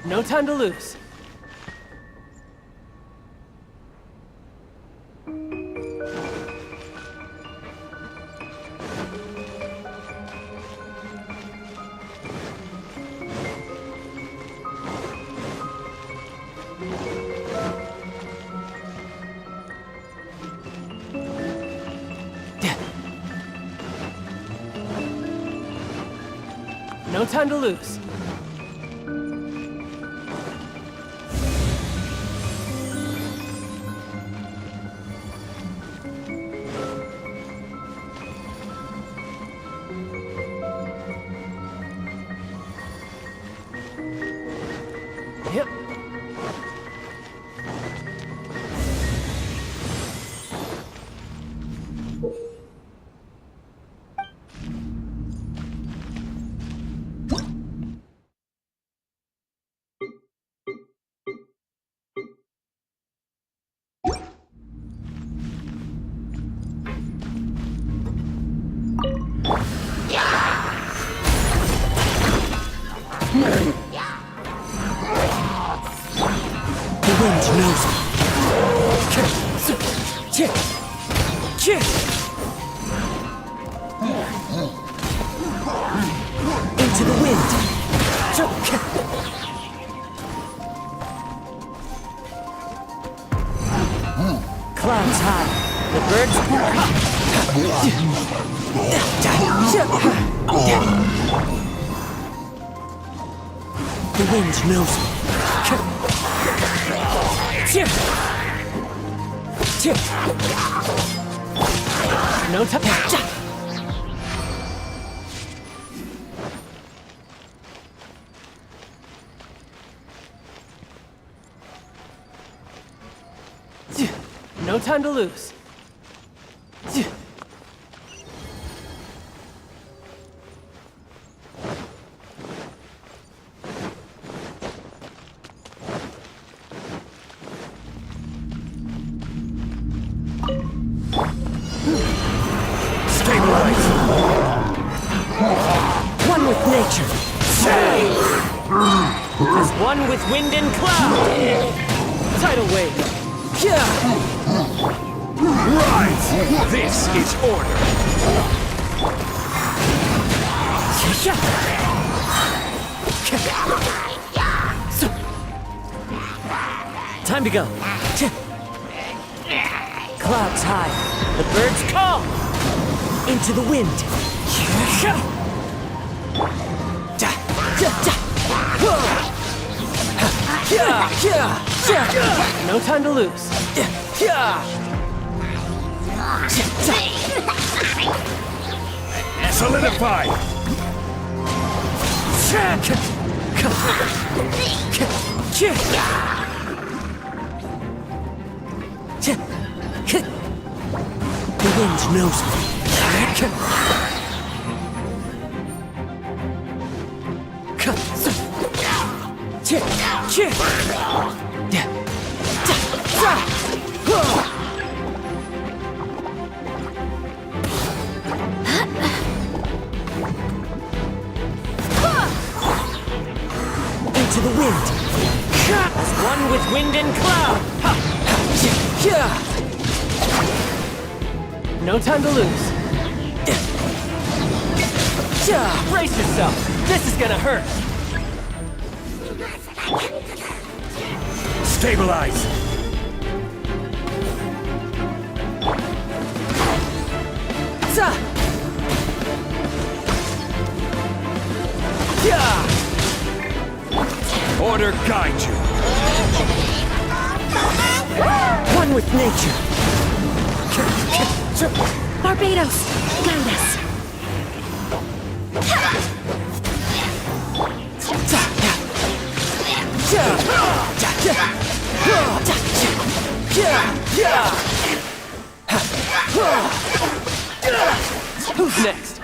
No time to lose. No time to lose. Yep. The wind knows me. Into the wind. high. The birds... The wind knows me. No time. No time to lose. Stabilize. One with nature. As one with wind and cloud. Tidal wave. Rise! This is order! Time to go. Clouds high. The birds call. Into the wind. No time to lose. Solidify! The wind knows me. Into the wind. As one with wind and cloud. No time to lose. Brace yourself. This is gonna hurt. Stabilize! Order guide you. One with nature. Barbados, guide us. Who's next?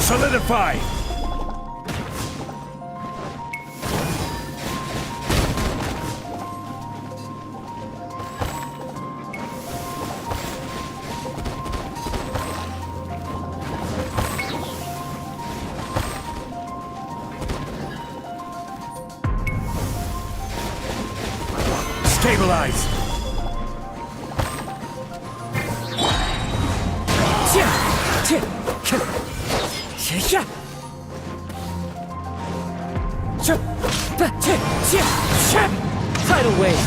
Solidify! Stabilize! Tidal wave.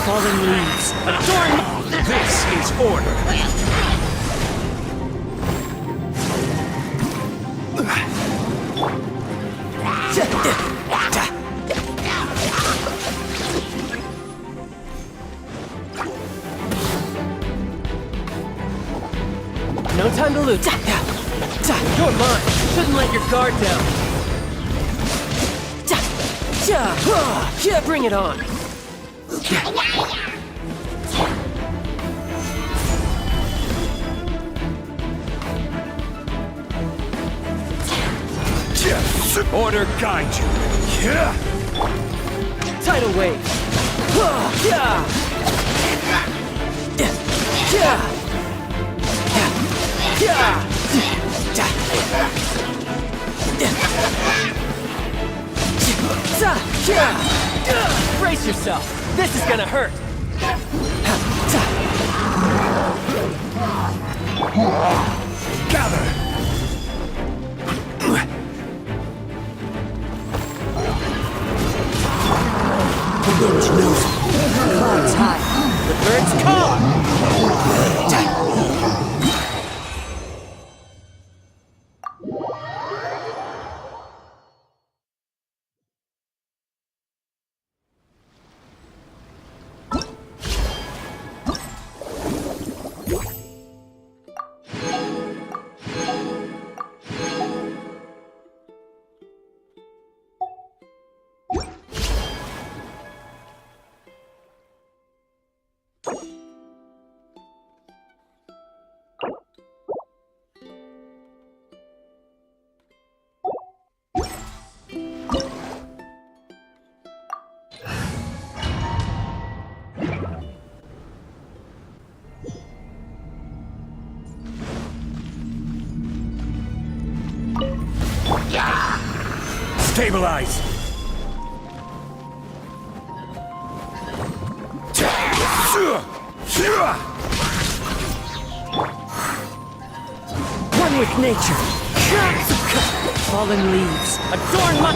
Falling leaves. Adorn! This is order. No time to lose. You're mine. Shouldn't let your guard down. Yeah, bring it on. Order guide you. Tidal wave. Brace yourself. This is gonna hurt. Gather. The wind knows me. Clouds high. The birds call. Stabilize! One with nature. Fallen leaves. Adorn my...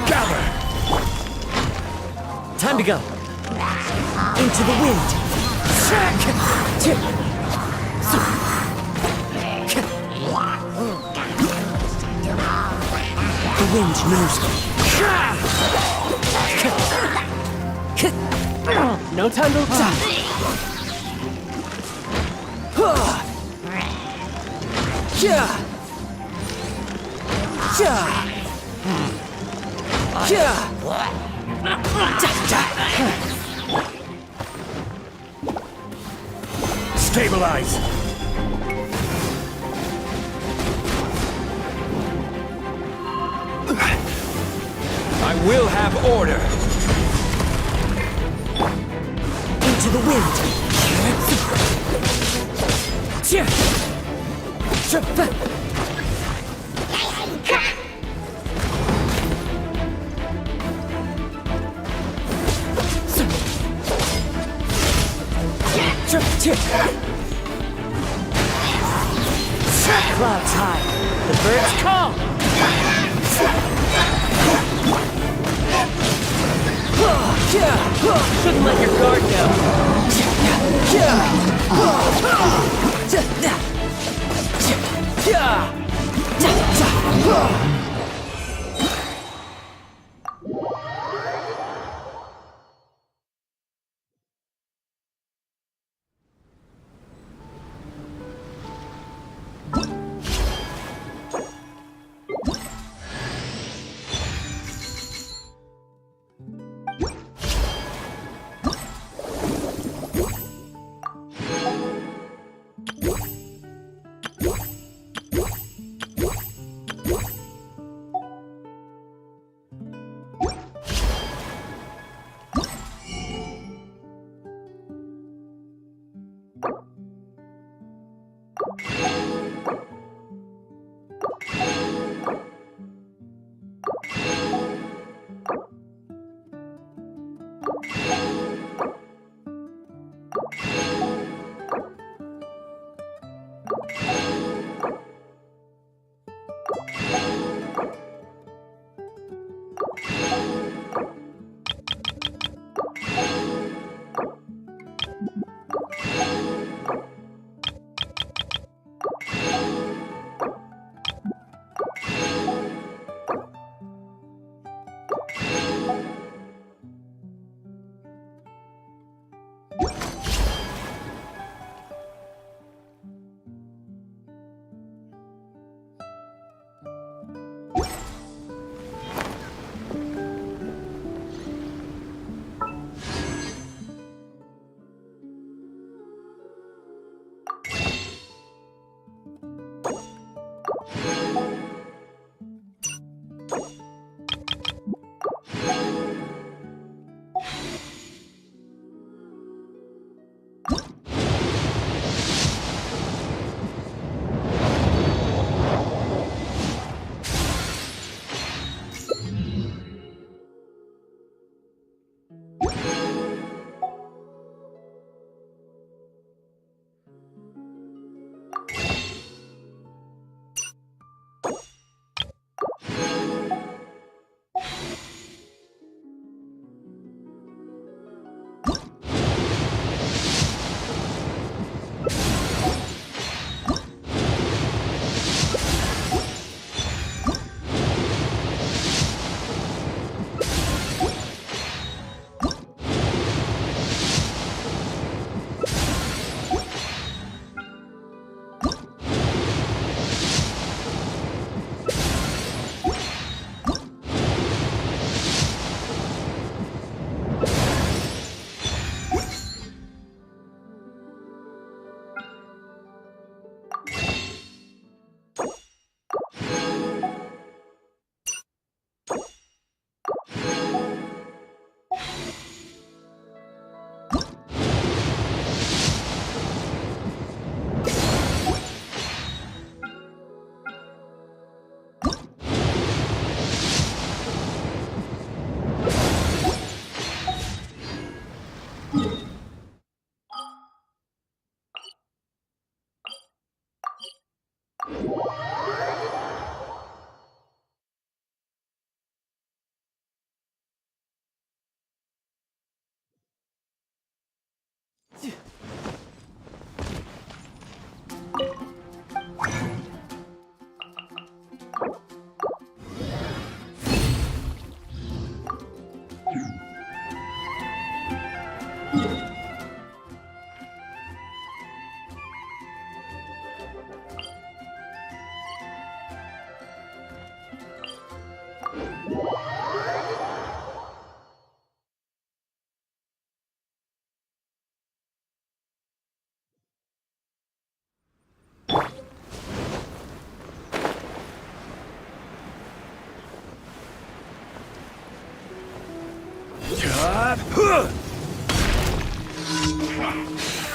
Gather! Time to go. Into the wind. The wind knows me. No time to... Stabilize! I will have order! Into the wind. Clouds high. The birds call. Shouldn't let your guard down.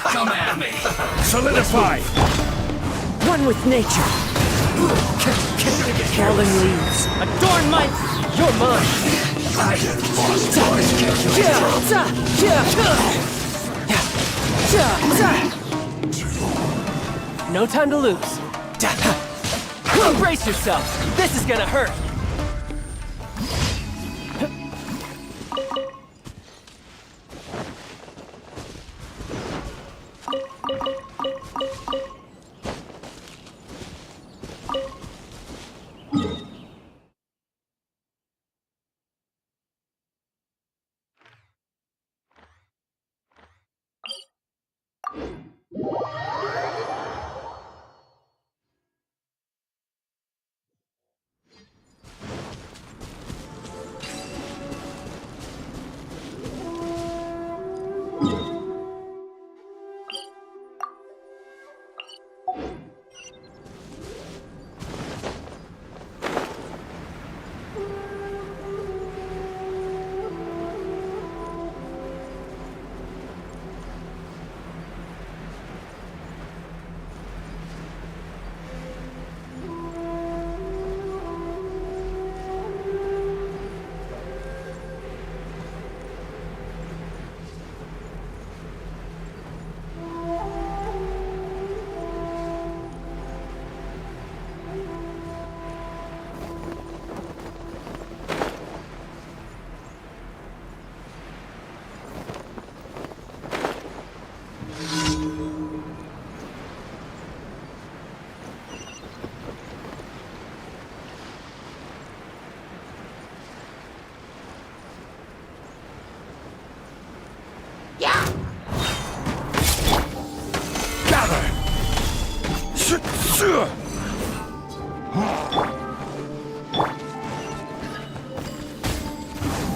Come at me! Solidify! One with nature. Falling leaves. Adorn my... You're mine. No time to lose. Brace yourself. This is gonna hurt.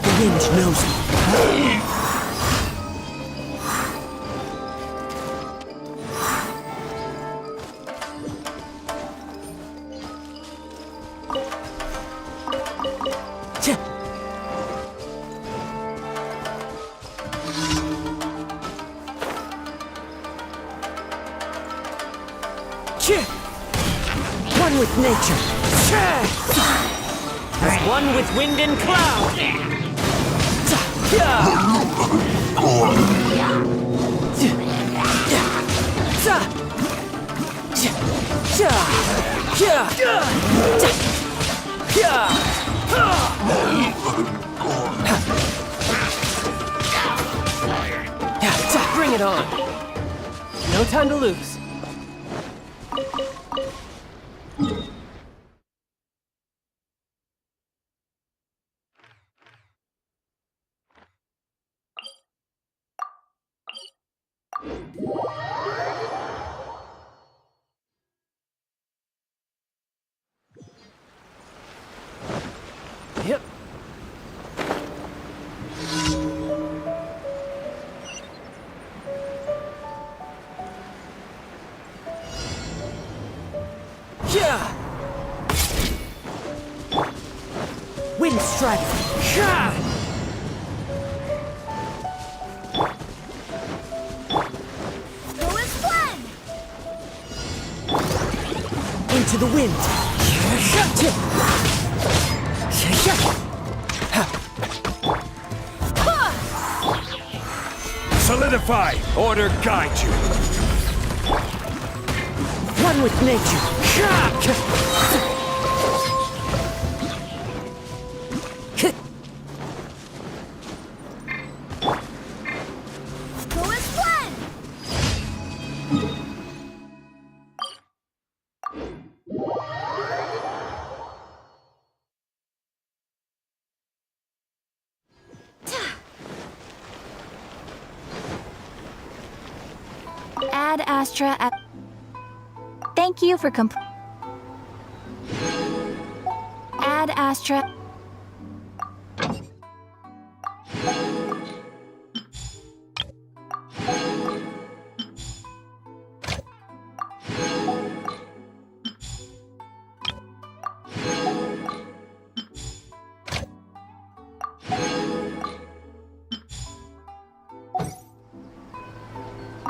The wind knows me. One with nature. As one with wind and cloud. Bring it on. No time to lose. Yep. Yeah. Wind strike. Yeah. Who is one? Into the wind. Solidify! Order guide you! One with nature. Who is one? Ad Astra at... Thank you for Ad Astra...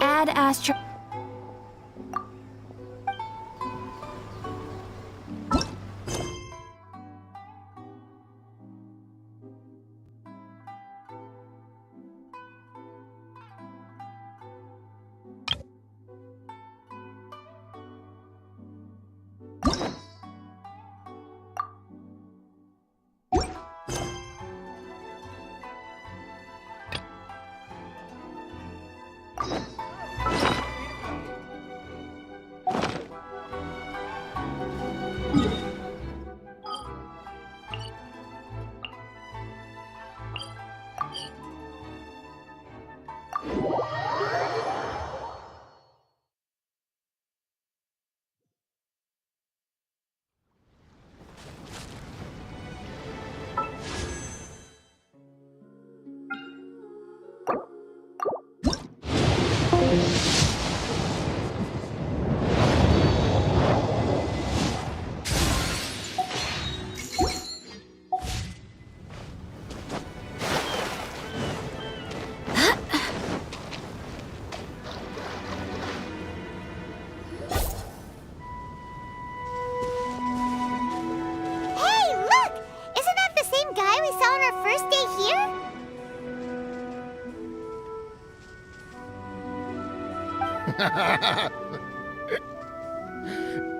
Ad Astra...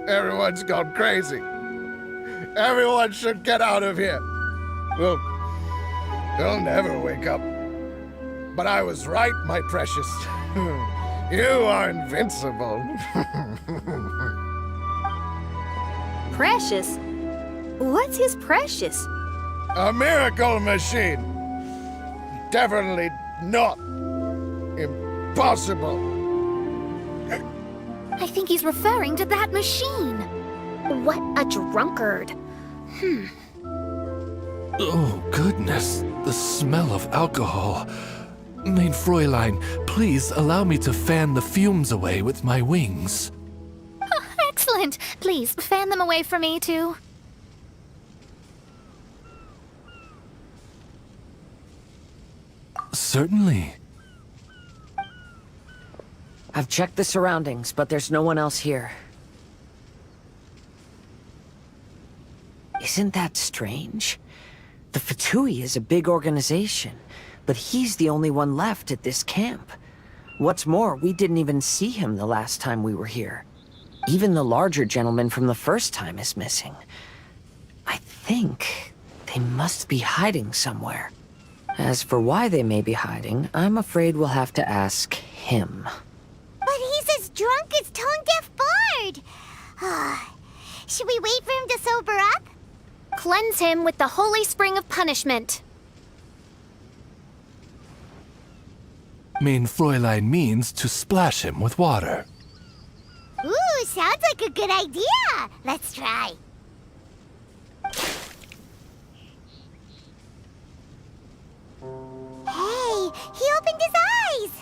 Everyone's gone crazy. Everyone should get out of here. Well, they'll never wake up. But I was right, my precious. You are invincible. Precious? What's his precious? A miracle machine. Definitely not impossible. I think he's referring to that machine. What a drunkard. Oh, goodness. The smell of alcohol. Maid Fräulein, please allow me to fan the fumes away with my wings. Oh, excellent. Please, fan them away for me, too. Certainly. I've checked the surroundings, but there's no one else here. Isn't that strange? The Fatui is a big organization, but he's the only one left at this camp. What's more, we didn't even see him the last time we were here. Even the larger gentleman from the first time is missing. I think they must be hiding somewhere. As for why they may be hiding, I'm afraid we'll have to ask him. But he's as drunk as Tone-Deaf Bard! Should we wait for him to sober up? Cleanse him with the holy spring of punishment. Maid Fräulein means to splash him with water. Ooh, sounds like a good idea! Let's try. Hey, he opened his eyes!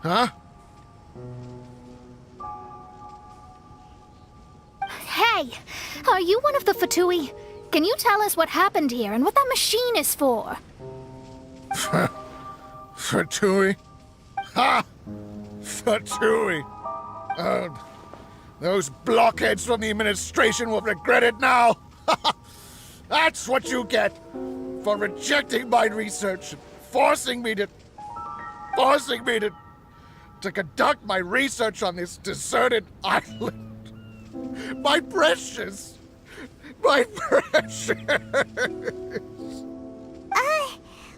Huh? Hey, are you one of the Fatui? Can you tell us what happened here and what that machine is for? Fatui? Ha! Fatui! Those blockheads from the administration will regret it now! That's what you get for rejecting my research and forcing me to conduct my research on this deserted island. My precious! My precious!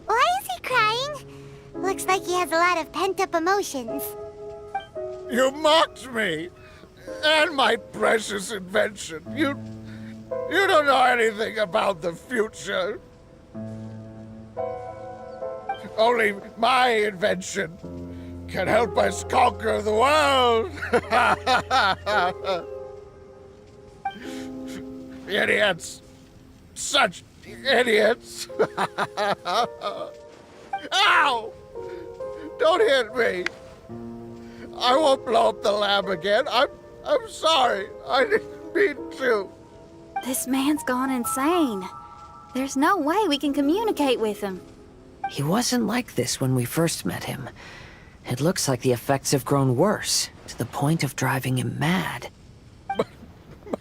Why is he crying? Looks like he has a lot of pent-up emotions. You mocked me! And my precious invention. You don't know anything about the future. Only my invention can help us conquer the world. Idiots. Such idiots. Ow! Don't hit me. I won't blow up the lab again. I'm sorry. I didn't mean to. This man's gone insane. There's no way we can communicate with him. He wasn't like this when we first met him. It looks like the effects have grown worse, to the point of driving him mad.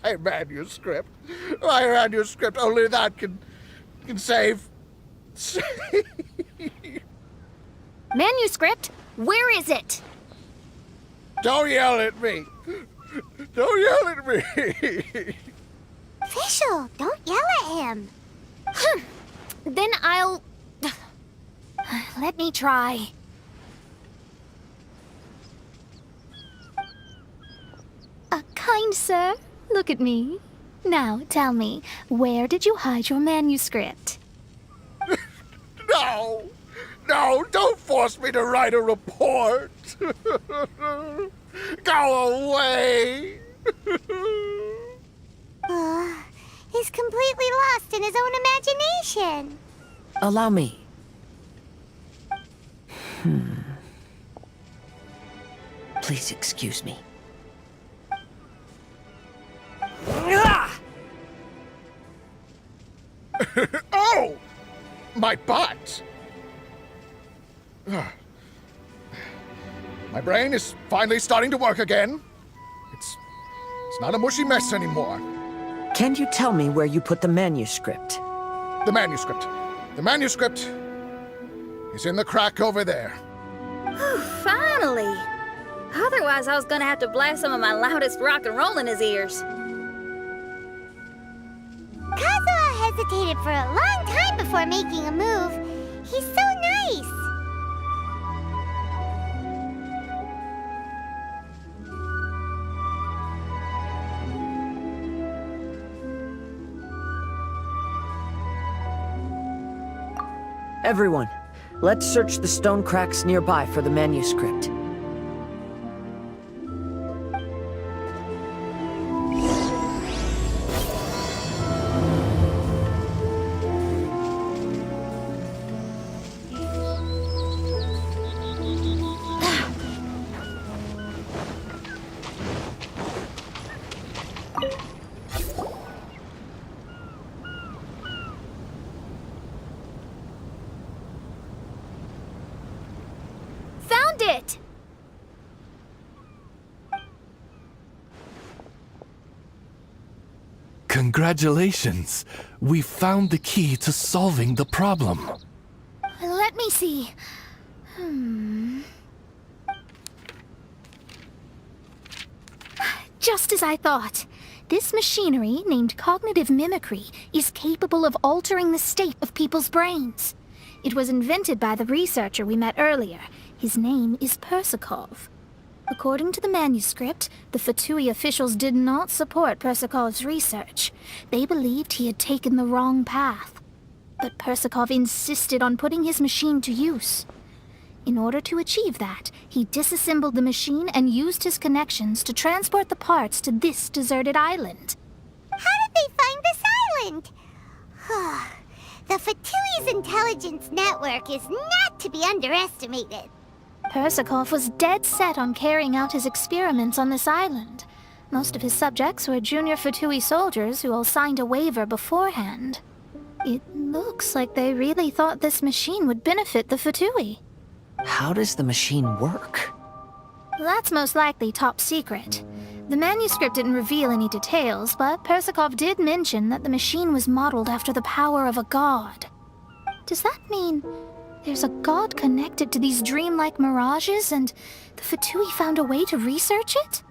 My manuscript. My manuscript. Only that can save. Manuscript? Where is it? Don't yell at me. Don't yell at me. Fischl, don't yell at him. Then I'll... Let me try. Kind sir, look at me. Now, tell me, where did you hide your manuscript? No! No, don't force me to write a report! Go away! He's completely lost in his own imagination. Allow me. Please excuse me. Oh! My butt! My brain is finally starting to work again. It's not a mushy mess anymore. Can you tell me where you put the manuscript? The manuscript. The manuscript is in the crack over there. Finally! Otherwise, I was gonna have to blast some of my loudest rock and roll in his ears. Kazuha hesitated for a long time before making a move. He's so nice. Everyone, let's search the stone cracks nearby for the manuscript. Found it! Congratulations! We found the key to solving the problem. Let me see. Just as I thought. This machinery, named cognitive mimicry, is capable of altering the state of people's brains. It was invented by the researcher we met earlier. His name is Persikov. According to the manuscript, the Fatui officials did not support Persikov's research. They believed he had taken the wrong path. But Persikov insisted on putting his machine to use. In order to achieve that, he disassembled the machine and used his connections to transport the parts to this deserted island. How did they find this island? The Fatui's intelligence network is not to be underestimated. Persikov was dead set on carrying out his experiments on this island. Most of his subjects were junior Fatui soldiers who all signed a waiver beforehand. It looks like they really thought this machine would benefit the Fatui. How does the machine work? That's most likely top secret. The manuscript didn't reveal any details, but Persikov did mention that the machine was modeled after the power of a god. Does that mean there's a god connected to these dreamlike mirages, and the Fatui found a way to research it?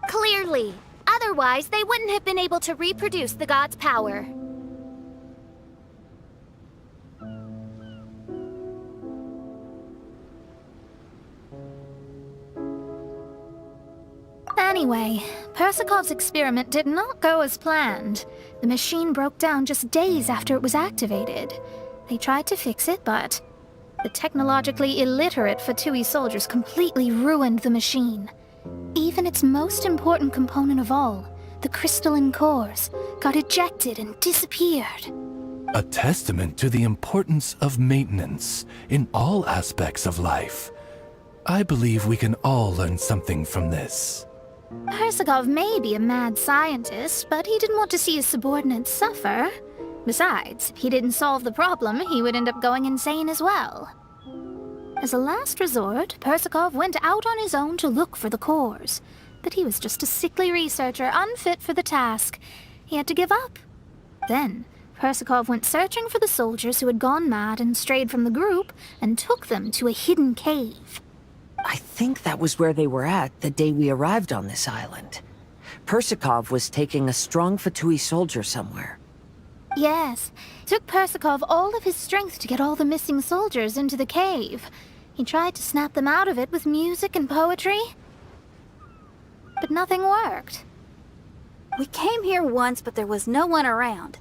Clearly. Otherwise, they wouldn't have been able to reproduce the god's power. Anyway, Persikov's experiment did not go as planned. The machine broke down just days after it was activated. They tried to fix it, but The technologically illiterate Fatui soldiers completely ruined the machine. Even its most important component of all, the crystalline cores, got ejected and disappeared. A testament to the importance of maintenance in all aspects of life. I believe we can all learn something from this. Persakov may be a mad scientist, but he didn't want to see his subordinates suffer. Besides, if he didn't solve the problem, he would end up going insane as well. As a last resort, Persakov went out on his own to look for the cores. But he was just a sickly researcher, unfit for the task. He had to give up. Then, Persakov went searching for the soldiers who had gone mad and strayed from the group, and took them to a hidden cave. I think that was where they were at the day we arrived on this island. Persakov was taking a strong Fatui soldier somewhere. Yes, it took Persakov all of his strength to get all the missing soldiers into the cave. He tried to snap them out of it with music and poetry, but nothing worked. We came here once, but there was no one around.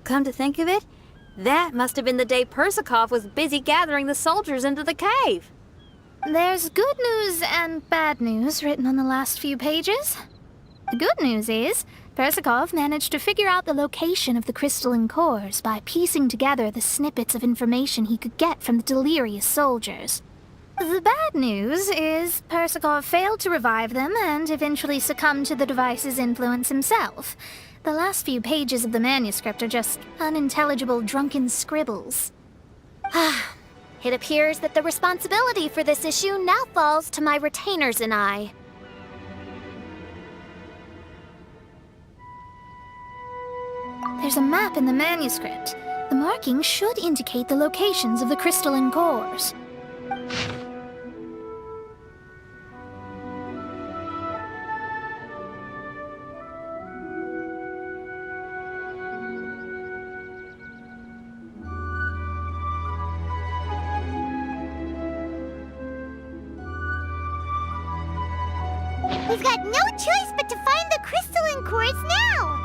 Come to think of it, that must have been the day Persakov was busy gathering the soldiers into the cave. There's good news and bad news written on the last few pages. The good news is, Persakov managed to figure out the location of the crystalline cores by piecing together the snippets of information he could get from the delirious soldiers. The bad news is Persakov failed to revive them and eventually succumbed to the device's influence himself. The last few pages of the manuscript are just unintelligible drunken scribbles. It appears that the responsibility for this issue now falls to my retainers and I. There's a map in the manuscript. The markings should indicate the locations of the crystalline cores. We've got no choice but to find the crystalline cores now!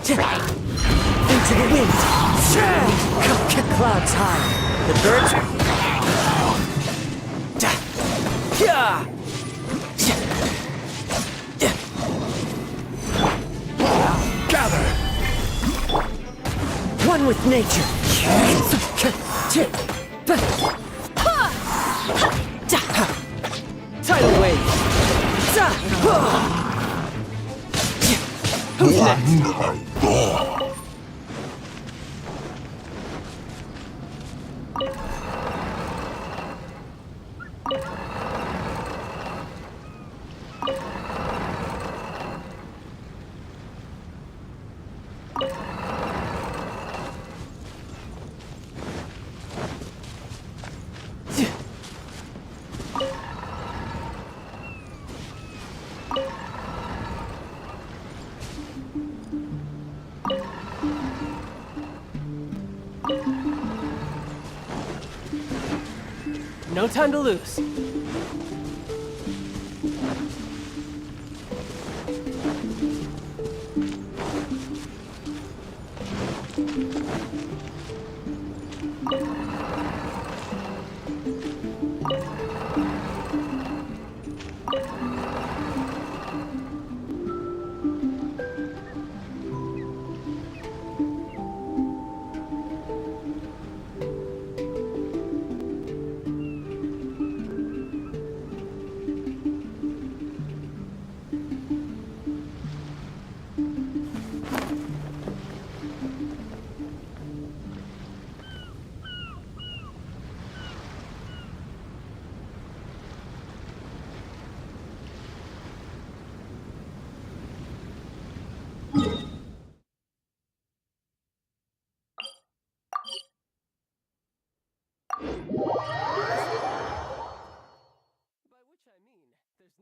Into the wind! Clouds high. The birds... Gather! One with nature. Tidal wave. Who's next? No time to lose.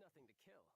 nothing to kill.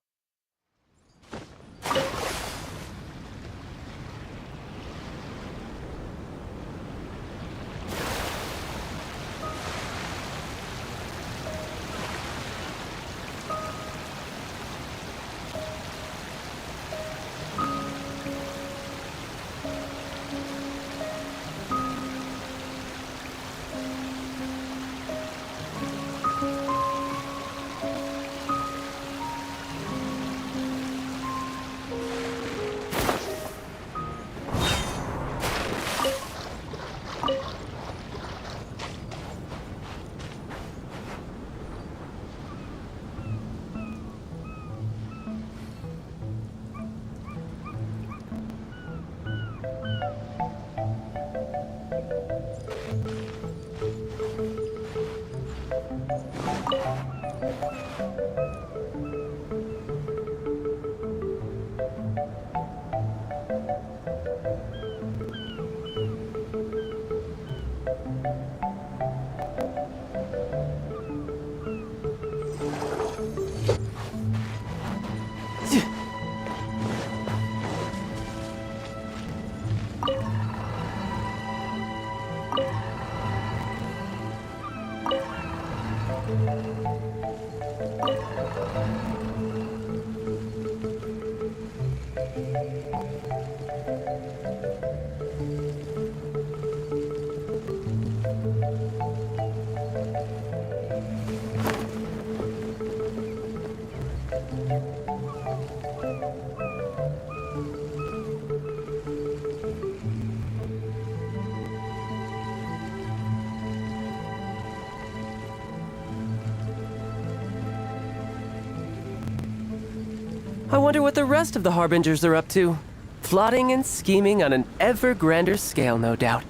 I wonder what the rest of the Harbingers are up to. Plotting and scheming on an ever grander scale, no doubt.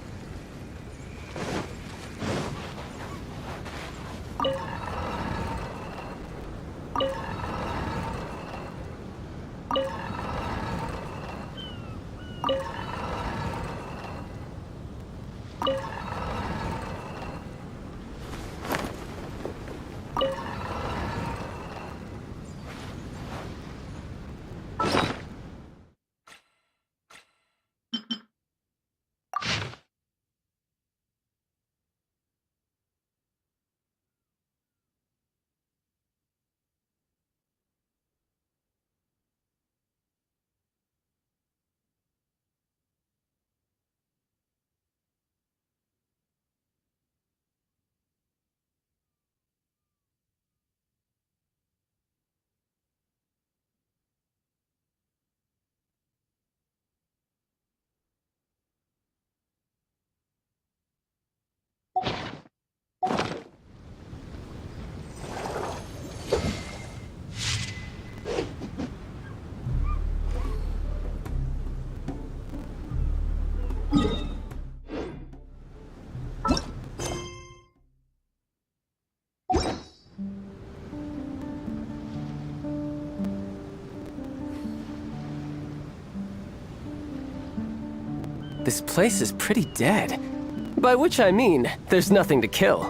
This place is pretty dead. By which I mean, there's nothing to kill.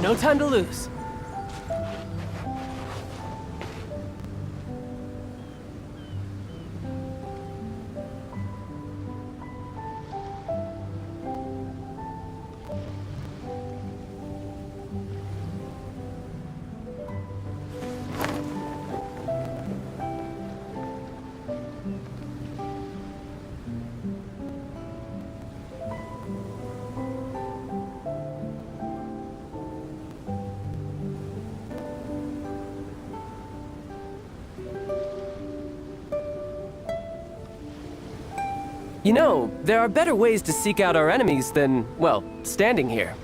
No time to lose. You know, there are better ways to seek out our enemies than, well, standing here.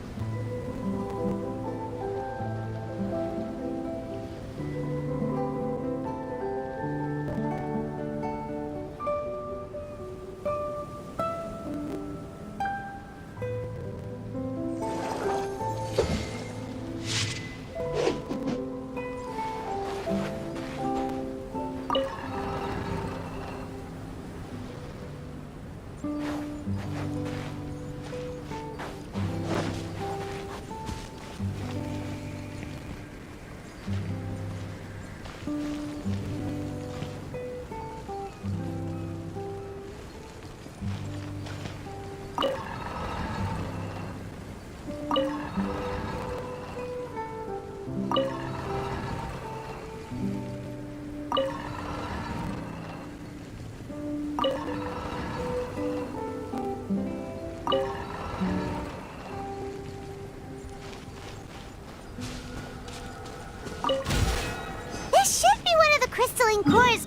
This should be one of the crystalline cores.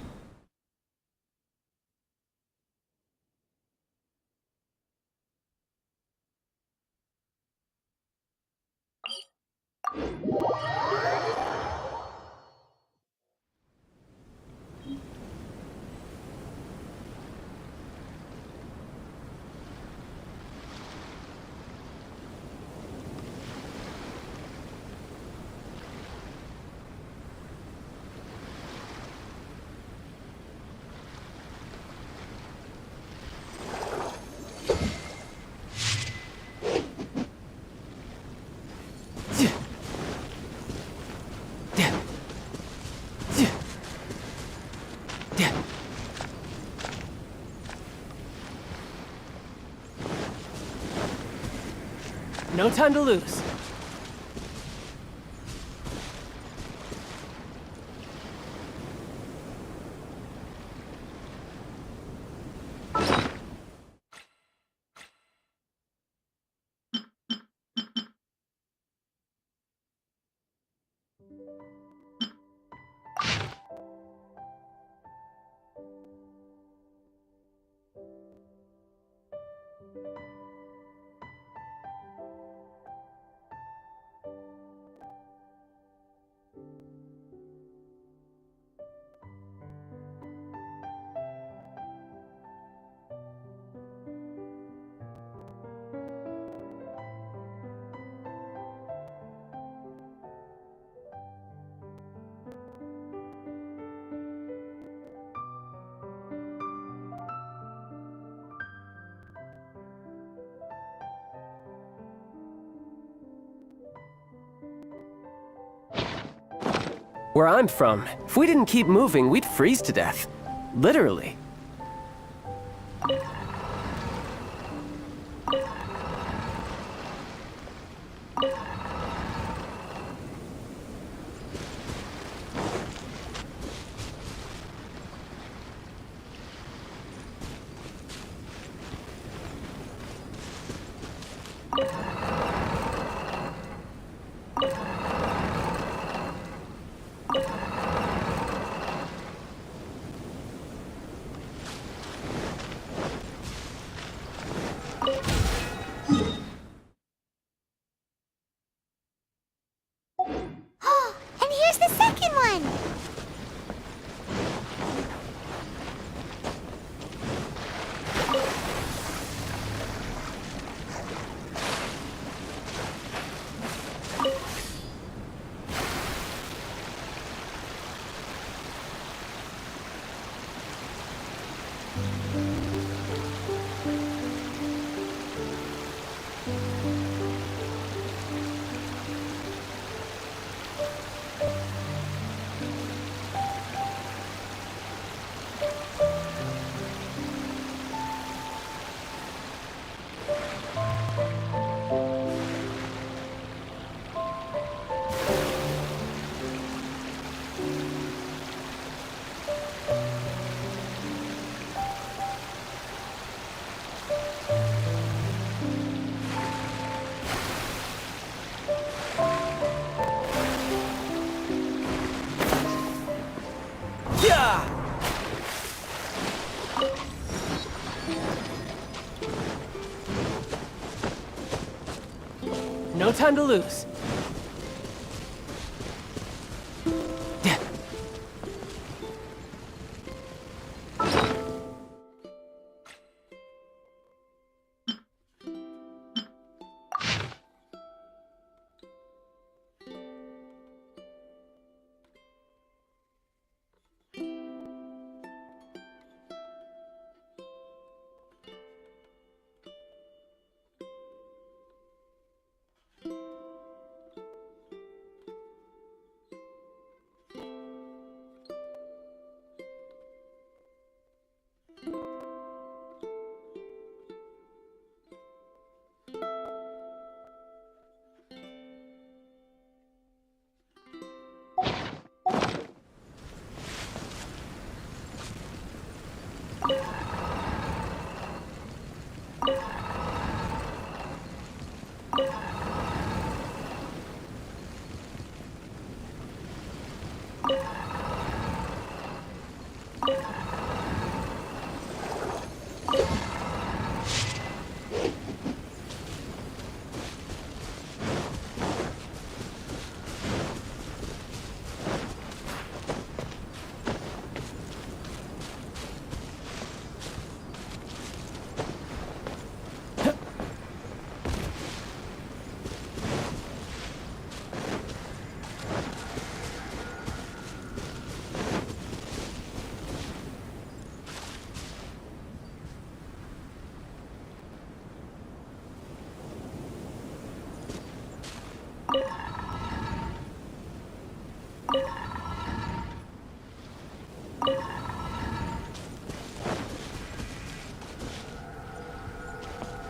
No time to lose. Where I'm from, if we didn't keep moving, we'd freeze to death. Literally. And here's the second one! No time to lose.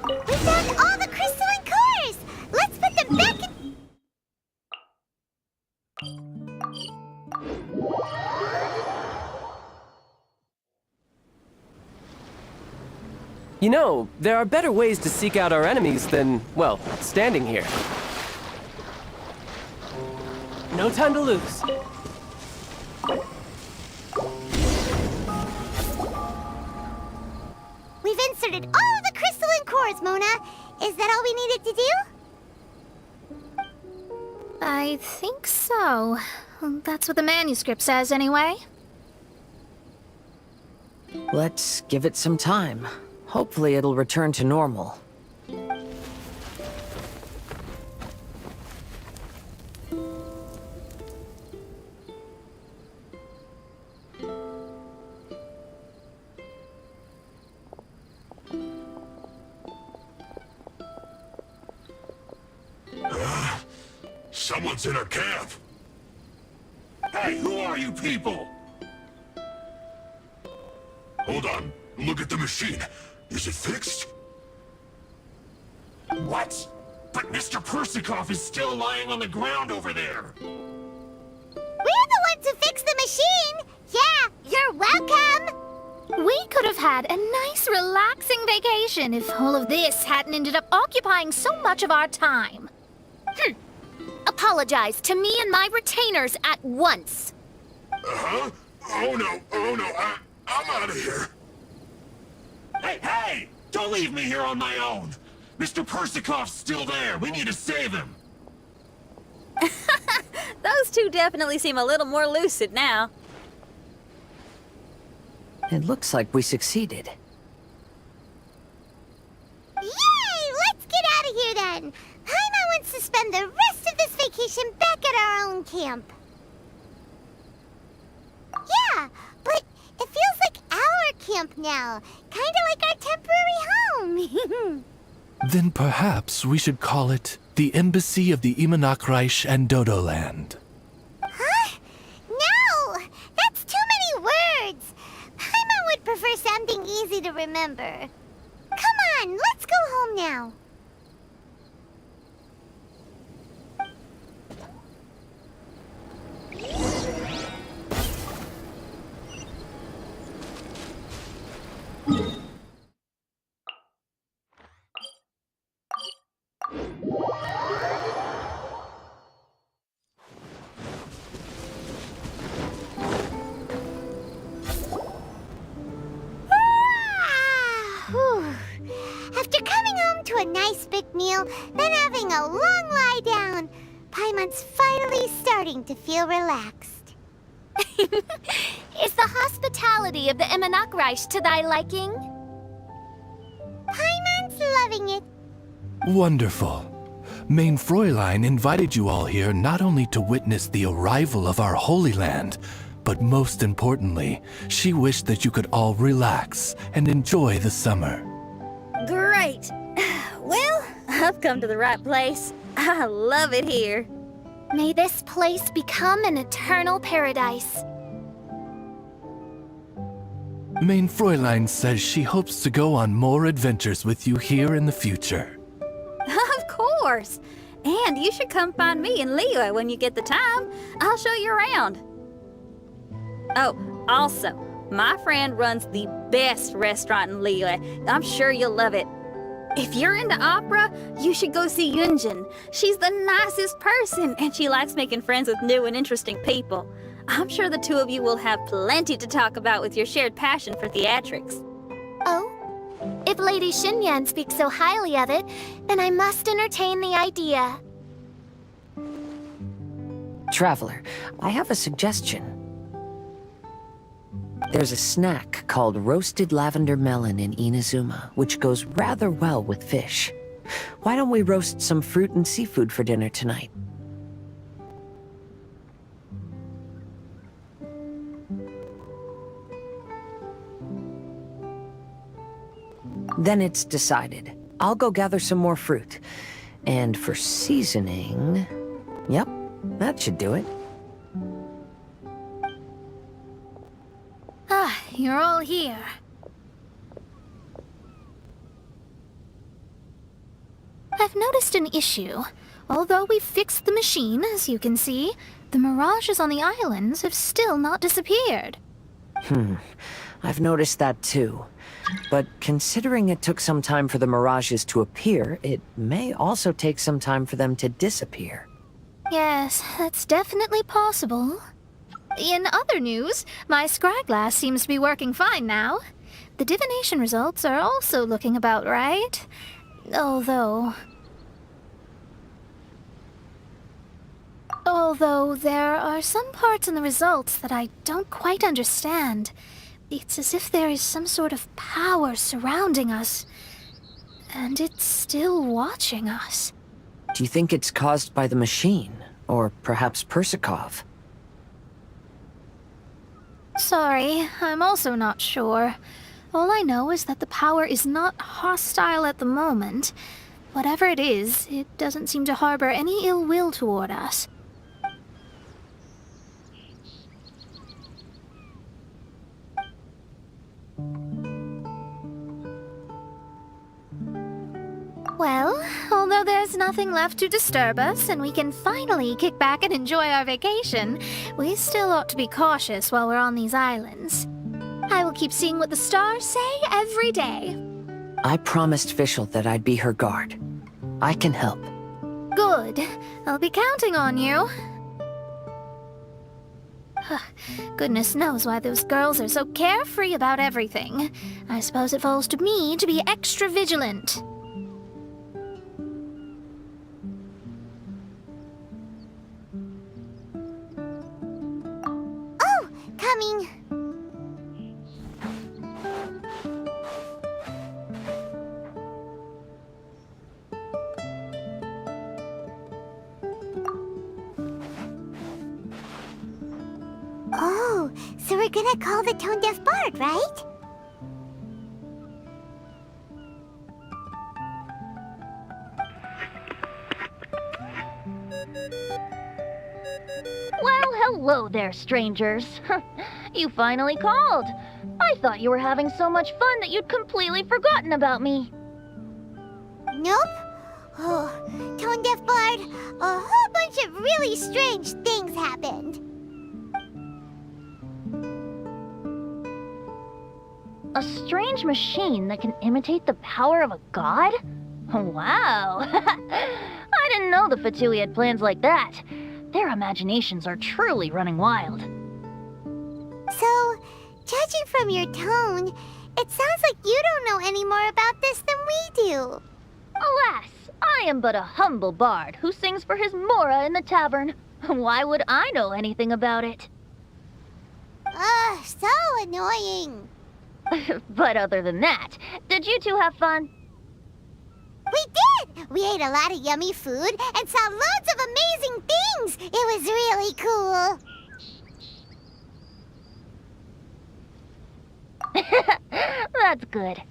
We found all the crystalline cores! Let's put them back in... You know, there are better ways to seek out our enemies than, well, standing here. No time to lose. We've inserted all the crystalline cores, Mona. Is that all we needed to do? I think so. That's what the manuscript says, anyway. Let's give it some time. Hopefully it'll return to normal. Someone's in our camp. Hey, who are you people? Hold on. Look at the machine. Is it fixed? What? But Mr. Persikov is still lying on the ground over there. We're the ones who fixed the machine! Yeah, you're welcome! We could have had a nice, relaxing vacation if all of this hadn't ended up occupying so much of our time. Apologize to me and my retainers at once. Uh-huh? Oh no, I'm out of here. Hey! Don't leave me here on my own! Mr. Persikov's still there! We need to save him! Those two definitely seem a little more lucid now. It looks like we succeeded. Yay! Let's get out of here then! Paimon wants to spend the rest of this vacation back at our own camp. Yeah, but it feels like our camp now. Kinda like our temporary home. Then perhaps we should call it the Embassy of the Imanakreich and Dodoland. Huh? No! That's too many words! Paimon would prefer something easy to remember. Come on, let's go home now. After coming home to a nice big meal, then having a long lie down. Paimon's finally starting to feel relaxed. Is the hospitality of the Immonok to thy liking? Paimon's loving it. Wonderful. Main Fräulein invited you all here not only to witness the arrival of our Holy Land, but most importantly, she wished that you could all relax and enjoy the summer. Great. Well, I've come to the right place. I love it here. May this place become an eternal paradise. Main Fräulein says she hopes to go on more adventures with you here in the future. Of course. And you should come find me and Leo when you get the time. I'll show you around. Oh, also, my friend runs the best restaurant in Leo. I'm sure you'll love it. If you're into opera, you should go see Yunjin. She's the nicest person, and she likes making friends with new and interesting people. I'm sure the two of you will have plenty to talk about with your shared passion for theatrics. Oh? If Lady Xinyan speaks so highly of it, then I must entertain the idea. Traveler, I have a suggestion. There's a snack called roasted lavender melon in Inazuma, which goes rather well with fish. Why don't we roast some fruit and seafood for dinner tonight? Then it's decided. I'll go gather some more fruit. And for seasoning... Yep, that should do it. Ah, you're all here. I've noticed an issue. Although we've fixed the machine, as you can see, the mirages on the islands have still not disappeared. I've noticed that too. But considering it took some time for the mirages to appear, it may also take some time for them to disappear. Yes, that's definitely possible. In other news, my scryglass seems to be working fine now. The divination results are also looking about right. Although there are some parts in the results that I don't quite understand. It's as if there is some sort of power surrounding us, and it's still watching us. Do you think it's caused by the machine? Or perhaps Persikov? Sorry, I'm also not sure. All I know is that the power is not hostile at the moment. Whatever it is, it doesn't seem to harbor any ill will toward us. Well, although there's nothing left to disturb us and we can finally kick back and enjoy our vacation, we still ought to be cautious while we're on these islands. I will keep seeing what the stars say every day. I promised Fischl that I'd be her guard. I can help. Good. I'll be counting on you. Goodness knows why those girls are so carefree about everything. I suppose it falls to me to be extra vigilant. Coming. Oh, so we're gonna call the tone-deaf bard, right? Well, hello there, strangers. You finally called. I thought you were having so much fun that you'd completely forgotten about me. Nope. Oh, tone-deaf bard, a whole bunch of really strange things happened. A strange machine that can imitate the power of a god? Wow. I didn't know the Fatui had plans like that. Their imaginations are truly running wild. So, judging from your tone, it sounds like you don't know any more about this than we do. Alas, I am but a humble bard who sings for his Mora in the tavern. Why would I know anything about it? Ugh, so annoying. But other than that, did you two have fun? We did! We ate a lot of yummy food and saw loads of amazing things! It was really cool! That's good.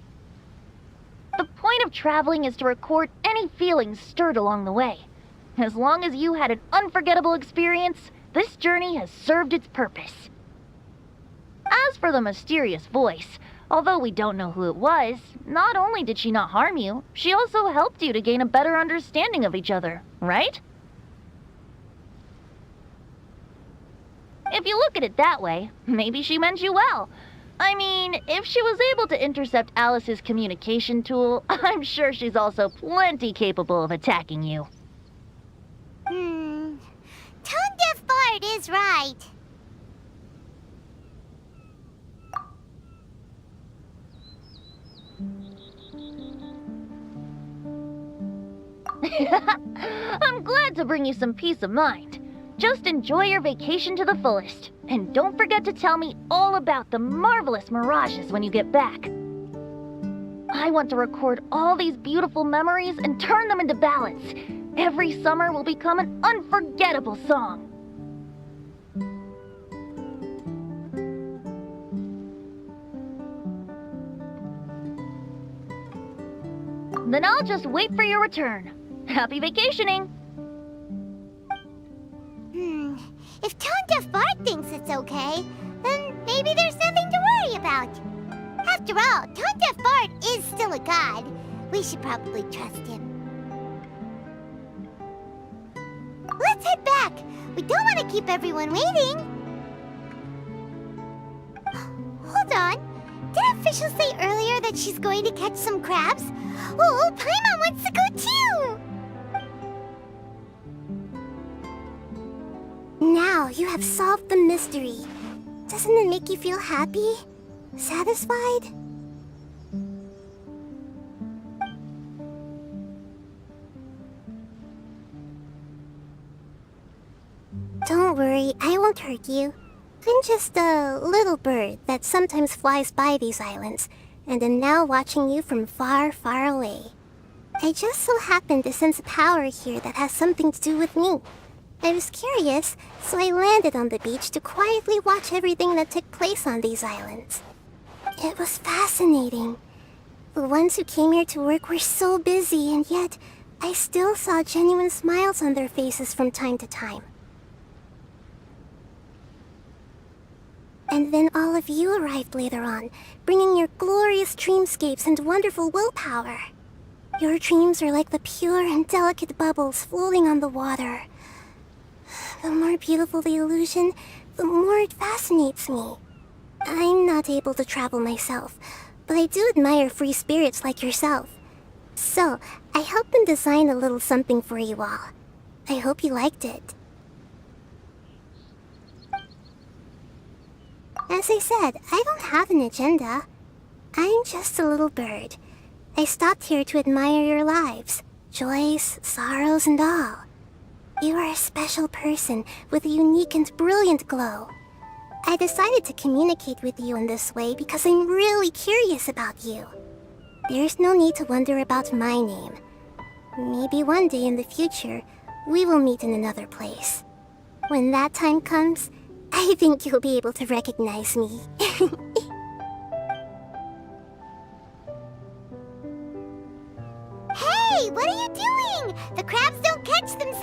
The point of traveling is to record any feelings stirred along the way. As long as you had an unforgettable experience, this journey has served its purpose. As for the mysterious voice, although we don't know who it was, not only did she not harm you, she also helped you to gain a better understanding of each other, right? If you look at it that way, maybe she meant you well. I mean, if she was able to intercept Alice's communication tool, I'm sure she's also plenty capable of attacking you. Tone Deaf Bard is right. I'm glad to bring you some peace of mind. Just enjoy your vacation to the fullest. And don't forget to tell me all about the marvelous mirages when you get back. I want to record all these beautiful memories and turn them into ballads. Every summer will become an unforgettable song. Then I'll just wait for your return. Happy vacationing! If Tone Deaf Bard thinks it's okay, then maybe there's nothing to worry about. After all, Tone Deaf Bard is still a god. We should probably trust him. Let's head back. We don't want to keep everyone waiting. Hold on. Did Official say earlier that she's going to catch some crabs? Oh, Paimon wants to go too! Now you have solved the mystery. Doesn't it make you feel happy? Satisfied? Don't worry, I won't hurt you. I'm just a little bird that sometimes flies by these islands, and am now watching you from far, far away. I just so happen to sense a power here that has something to do with me. I was curious, so I landed on the beach to quietly watch everything that took place on these islands. It was fascinating. The ones who came here to work were so busy, and yet I still saw genuine smiles on their faces from time to time. And then all of you arrived later on, bringing your glorious dreamscapes and wonderful willpower. Your dreams are like the pure and delicate bubbles floating on the water. The more beautiful the illusion, the more it fascinates me. I'm not able to travel myself, but I do admire free spirits like yourself. So, I helped them design a little something for you all. I hope you liked it. As I said, I don't have an agenda. I'm just a little bird. I stopped here to admire your lives, joys, sorrows, and all. You are a special person with a unique and brilliant glow. I decided to communicate with you in this way because I'm really curious about you. There's no need to wonder about my name. Maybe one day in the future, we will meet in another place. When that time comes, I think you'll be able to recognize me. Hey, what are you doing? The crabs don't catch themselves!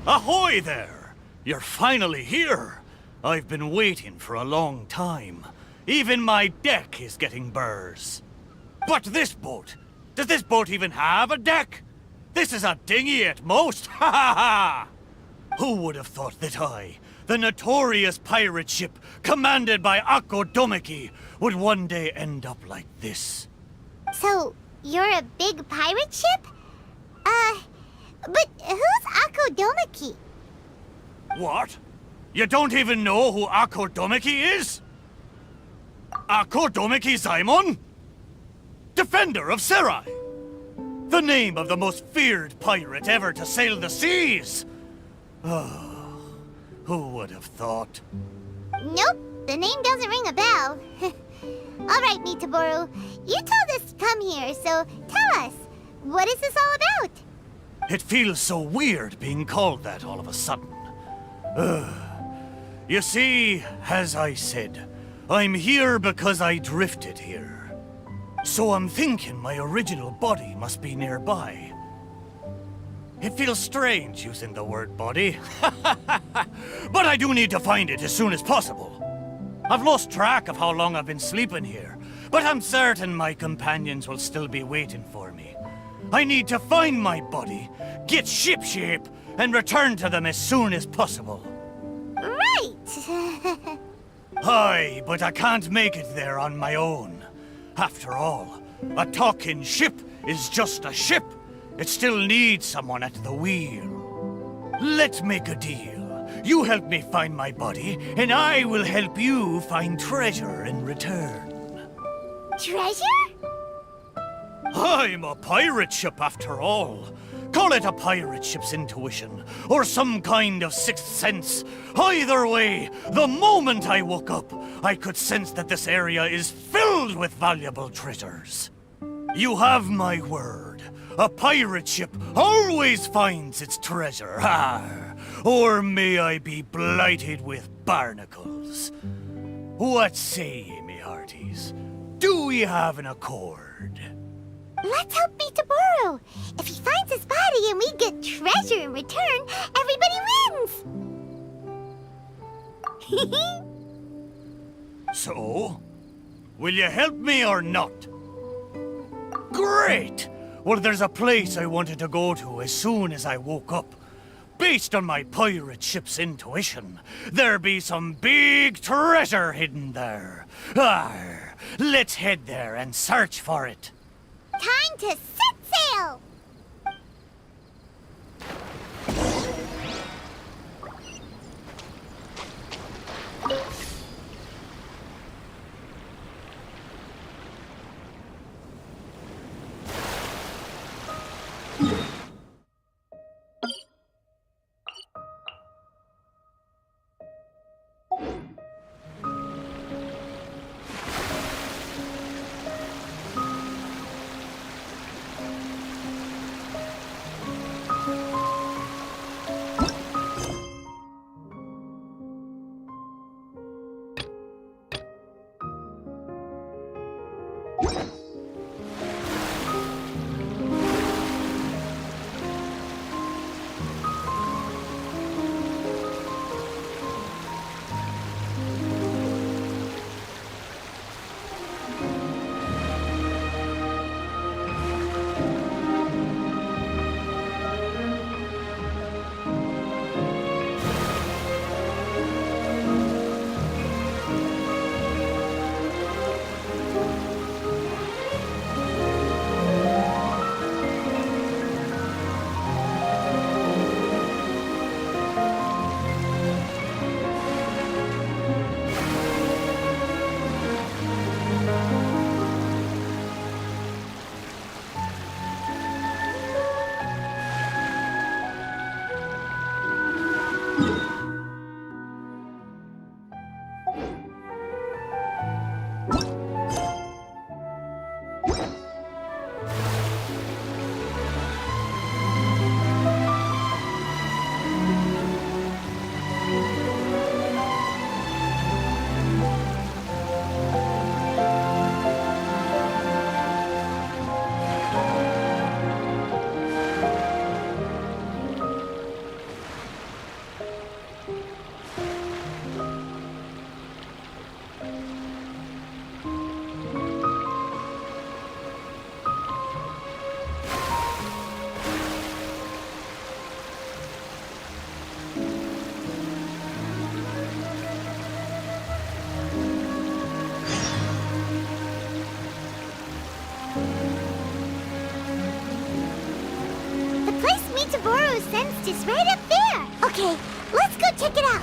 Ahoy there! You're finally here! I've been waiting for a long time. Even my deck is getting burrs. But this boat, does this boat even have a deck? This is a dinghy at most, ha ha ha! Who would have thought that I, the notorious pirate ship commanded by Akko Domeki, would one day end up like this? So, you're a big pirate ship? But who's Akko Domeki? What? You don't even know who Akko Domeki is? Akko Domeki Zaimon? Defender of Serai! The name of the most feared pirate ever to sail the seas! Oh, who would have thought? Nope, the name doesn't ring a bell. Alright, Mitaboru, you told us to come here, so tell us, what is this all about? It feels so weird being called that all of a sudden. You see, as I said, I'm here because I drifted here. So I'm thinking my original body must be nearby. It feels strange using the word body. But I do need to find it as soon as possible. I've lost track of how long I've been sleeping here, but I'm certain my companions will still be waiting for me. I need to find my body, get shipshape, and return to them as soon as possible. Right! Aye, but I can't make it there on my own. After all, a talking ship is just a ship. It still needs someone at the wheel. Let's make a deal. You help me find my body, and I will help you find treasure in return. Treasure? I'm a pirate ship after all. Call it a pirate ship's intuition, or some kind of sixth sense. Either way, the moment I woke up, I could sense that this area is filled with valuable treasures. You have my word. A pirate ship always finds its treasure. Or may I be blighted with barnacles. What say ye, me hearties? Do we have an accord? Let's help Mitaboru. If he finds his body and we get treasure in return, everybody wins! So, will you help me or not? Great! Well, there's a place I wanted to go to as soon as I woke up. Based on my pirate ship's intuition, there be some big treasure hidden there. Let's head there and search for it. Time to set sail! craft is right up there. Okay, let's go check it out.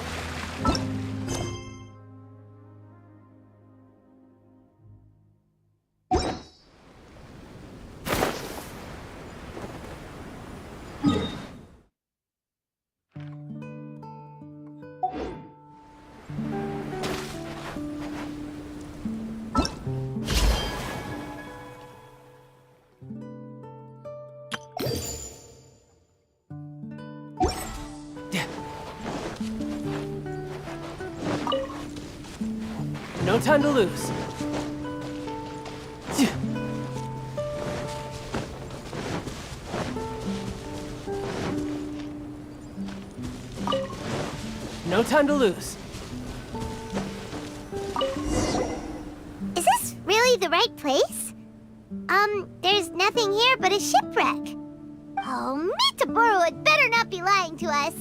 No time to lose. No time to lose. Is this really the right place? There's nothing here but a shipwreck. Oh, Metaboro had better not be lying to us.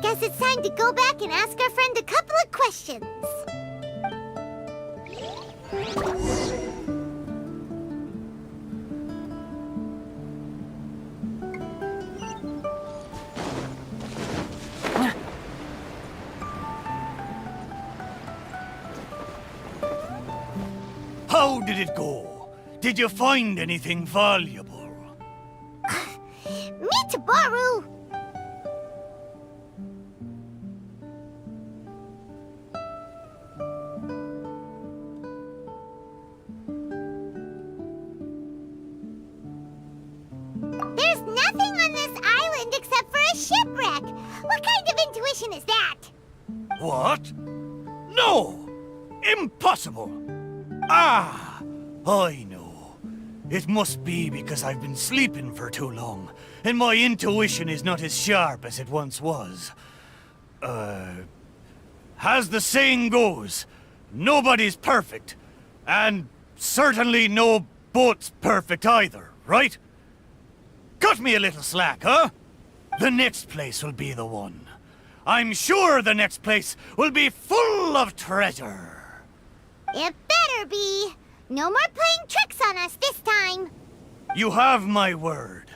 Guess it's time to go back and ask our friend a couple of questions. How did it go? Did you find anything valuable? Metaboro! There's nothing on this island except for a shipwreck. What kind of intuition is that? What? No! Impossible! Ah! I know. It must be because I've been sleeping for too long, and my intuition is not as sharp as it once was. As the saying goes, nobody's perfect, and certainly no boat's perfect either, right? Cut me a little slack, huh? The next place will be the one. I'm sure the next place will be full of treasure. It better be. No more playing tricks on us this time. You have my word.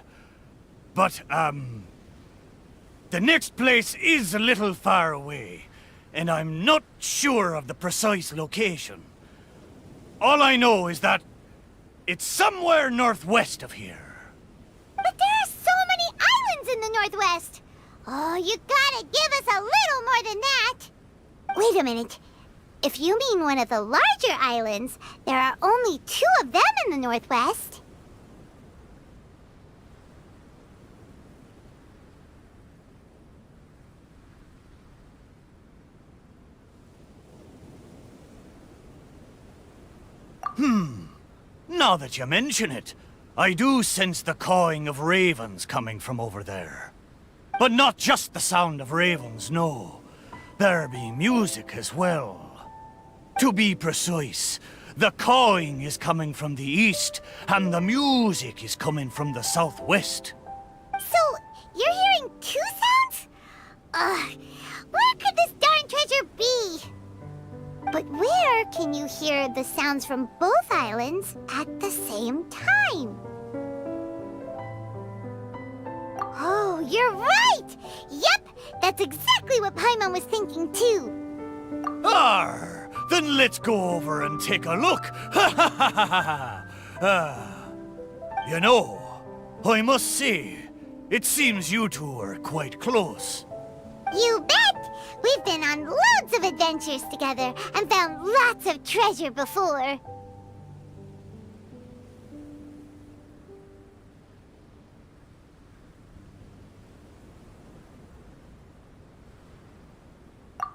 But, the next place is a little far away, and I'm not sure of the precise location. All I know is that it's somewhere northwest of here. But there are so many islands in the Northwest! Oh, you gotta give us a little more than that! Wait a minute. If you mean one of the larger islands, there are only 2 of them in the Northwest. Now that you mention it, I do sense the cawing of ravens coming from over there. But not just the sound of ravens, no. There be music as well. To be precise, the cawing is coming from the east, and the music is coming from the southwest. So, you're hearing 2 sounds? Where could this darn treasure be? But where can you hear the sounds from both islands at the same time? Oh, you're right! Yep, that's exactly what Paimon was thinking too. Arr! Then let's go over and take a look. Ha ha ha ha ha! You know, I must say, it seems you two are quite close. You bet! We've been on loads of adventures together and found lots of treasure before.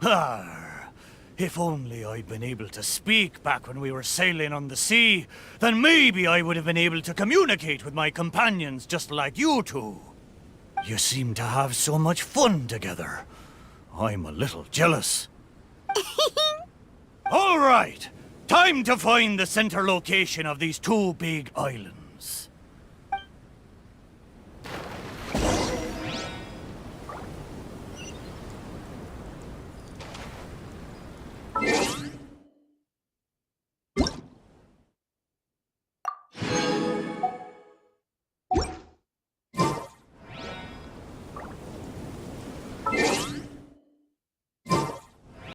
Ah, if only I'd been able to speak back when we were sailing on the sea, then maybe I would have been able to communicate with my companions just like you two. You seem to have so much fun together. I'm a little jealous. All right, time to find the center location of these 2 big islands.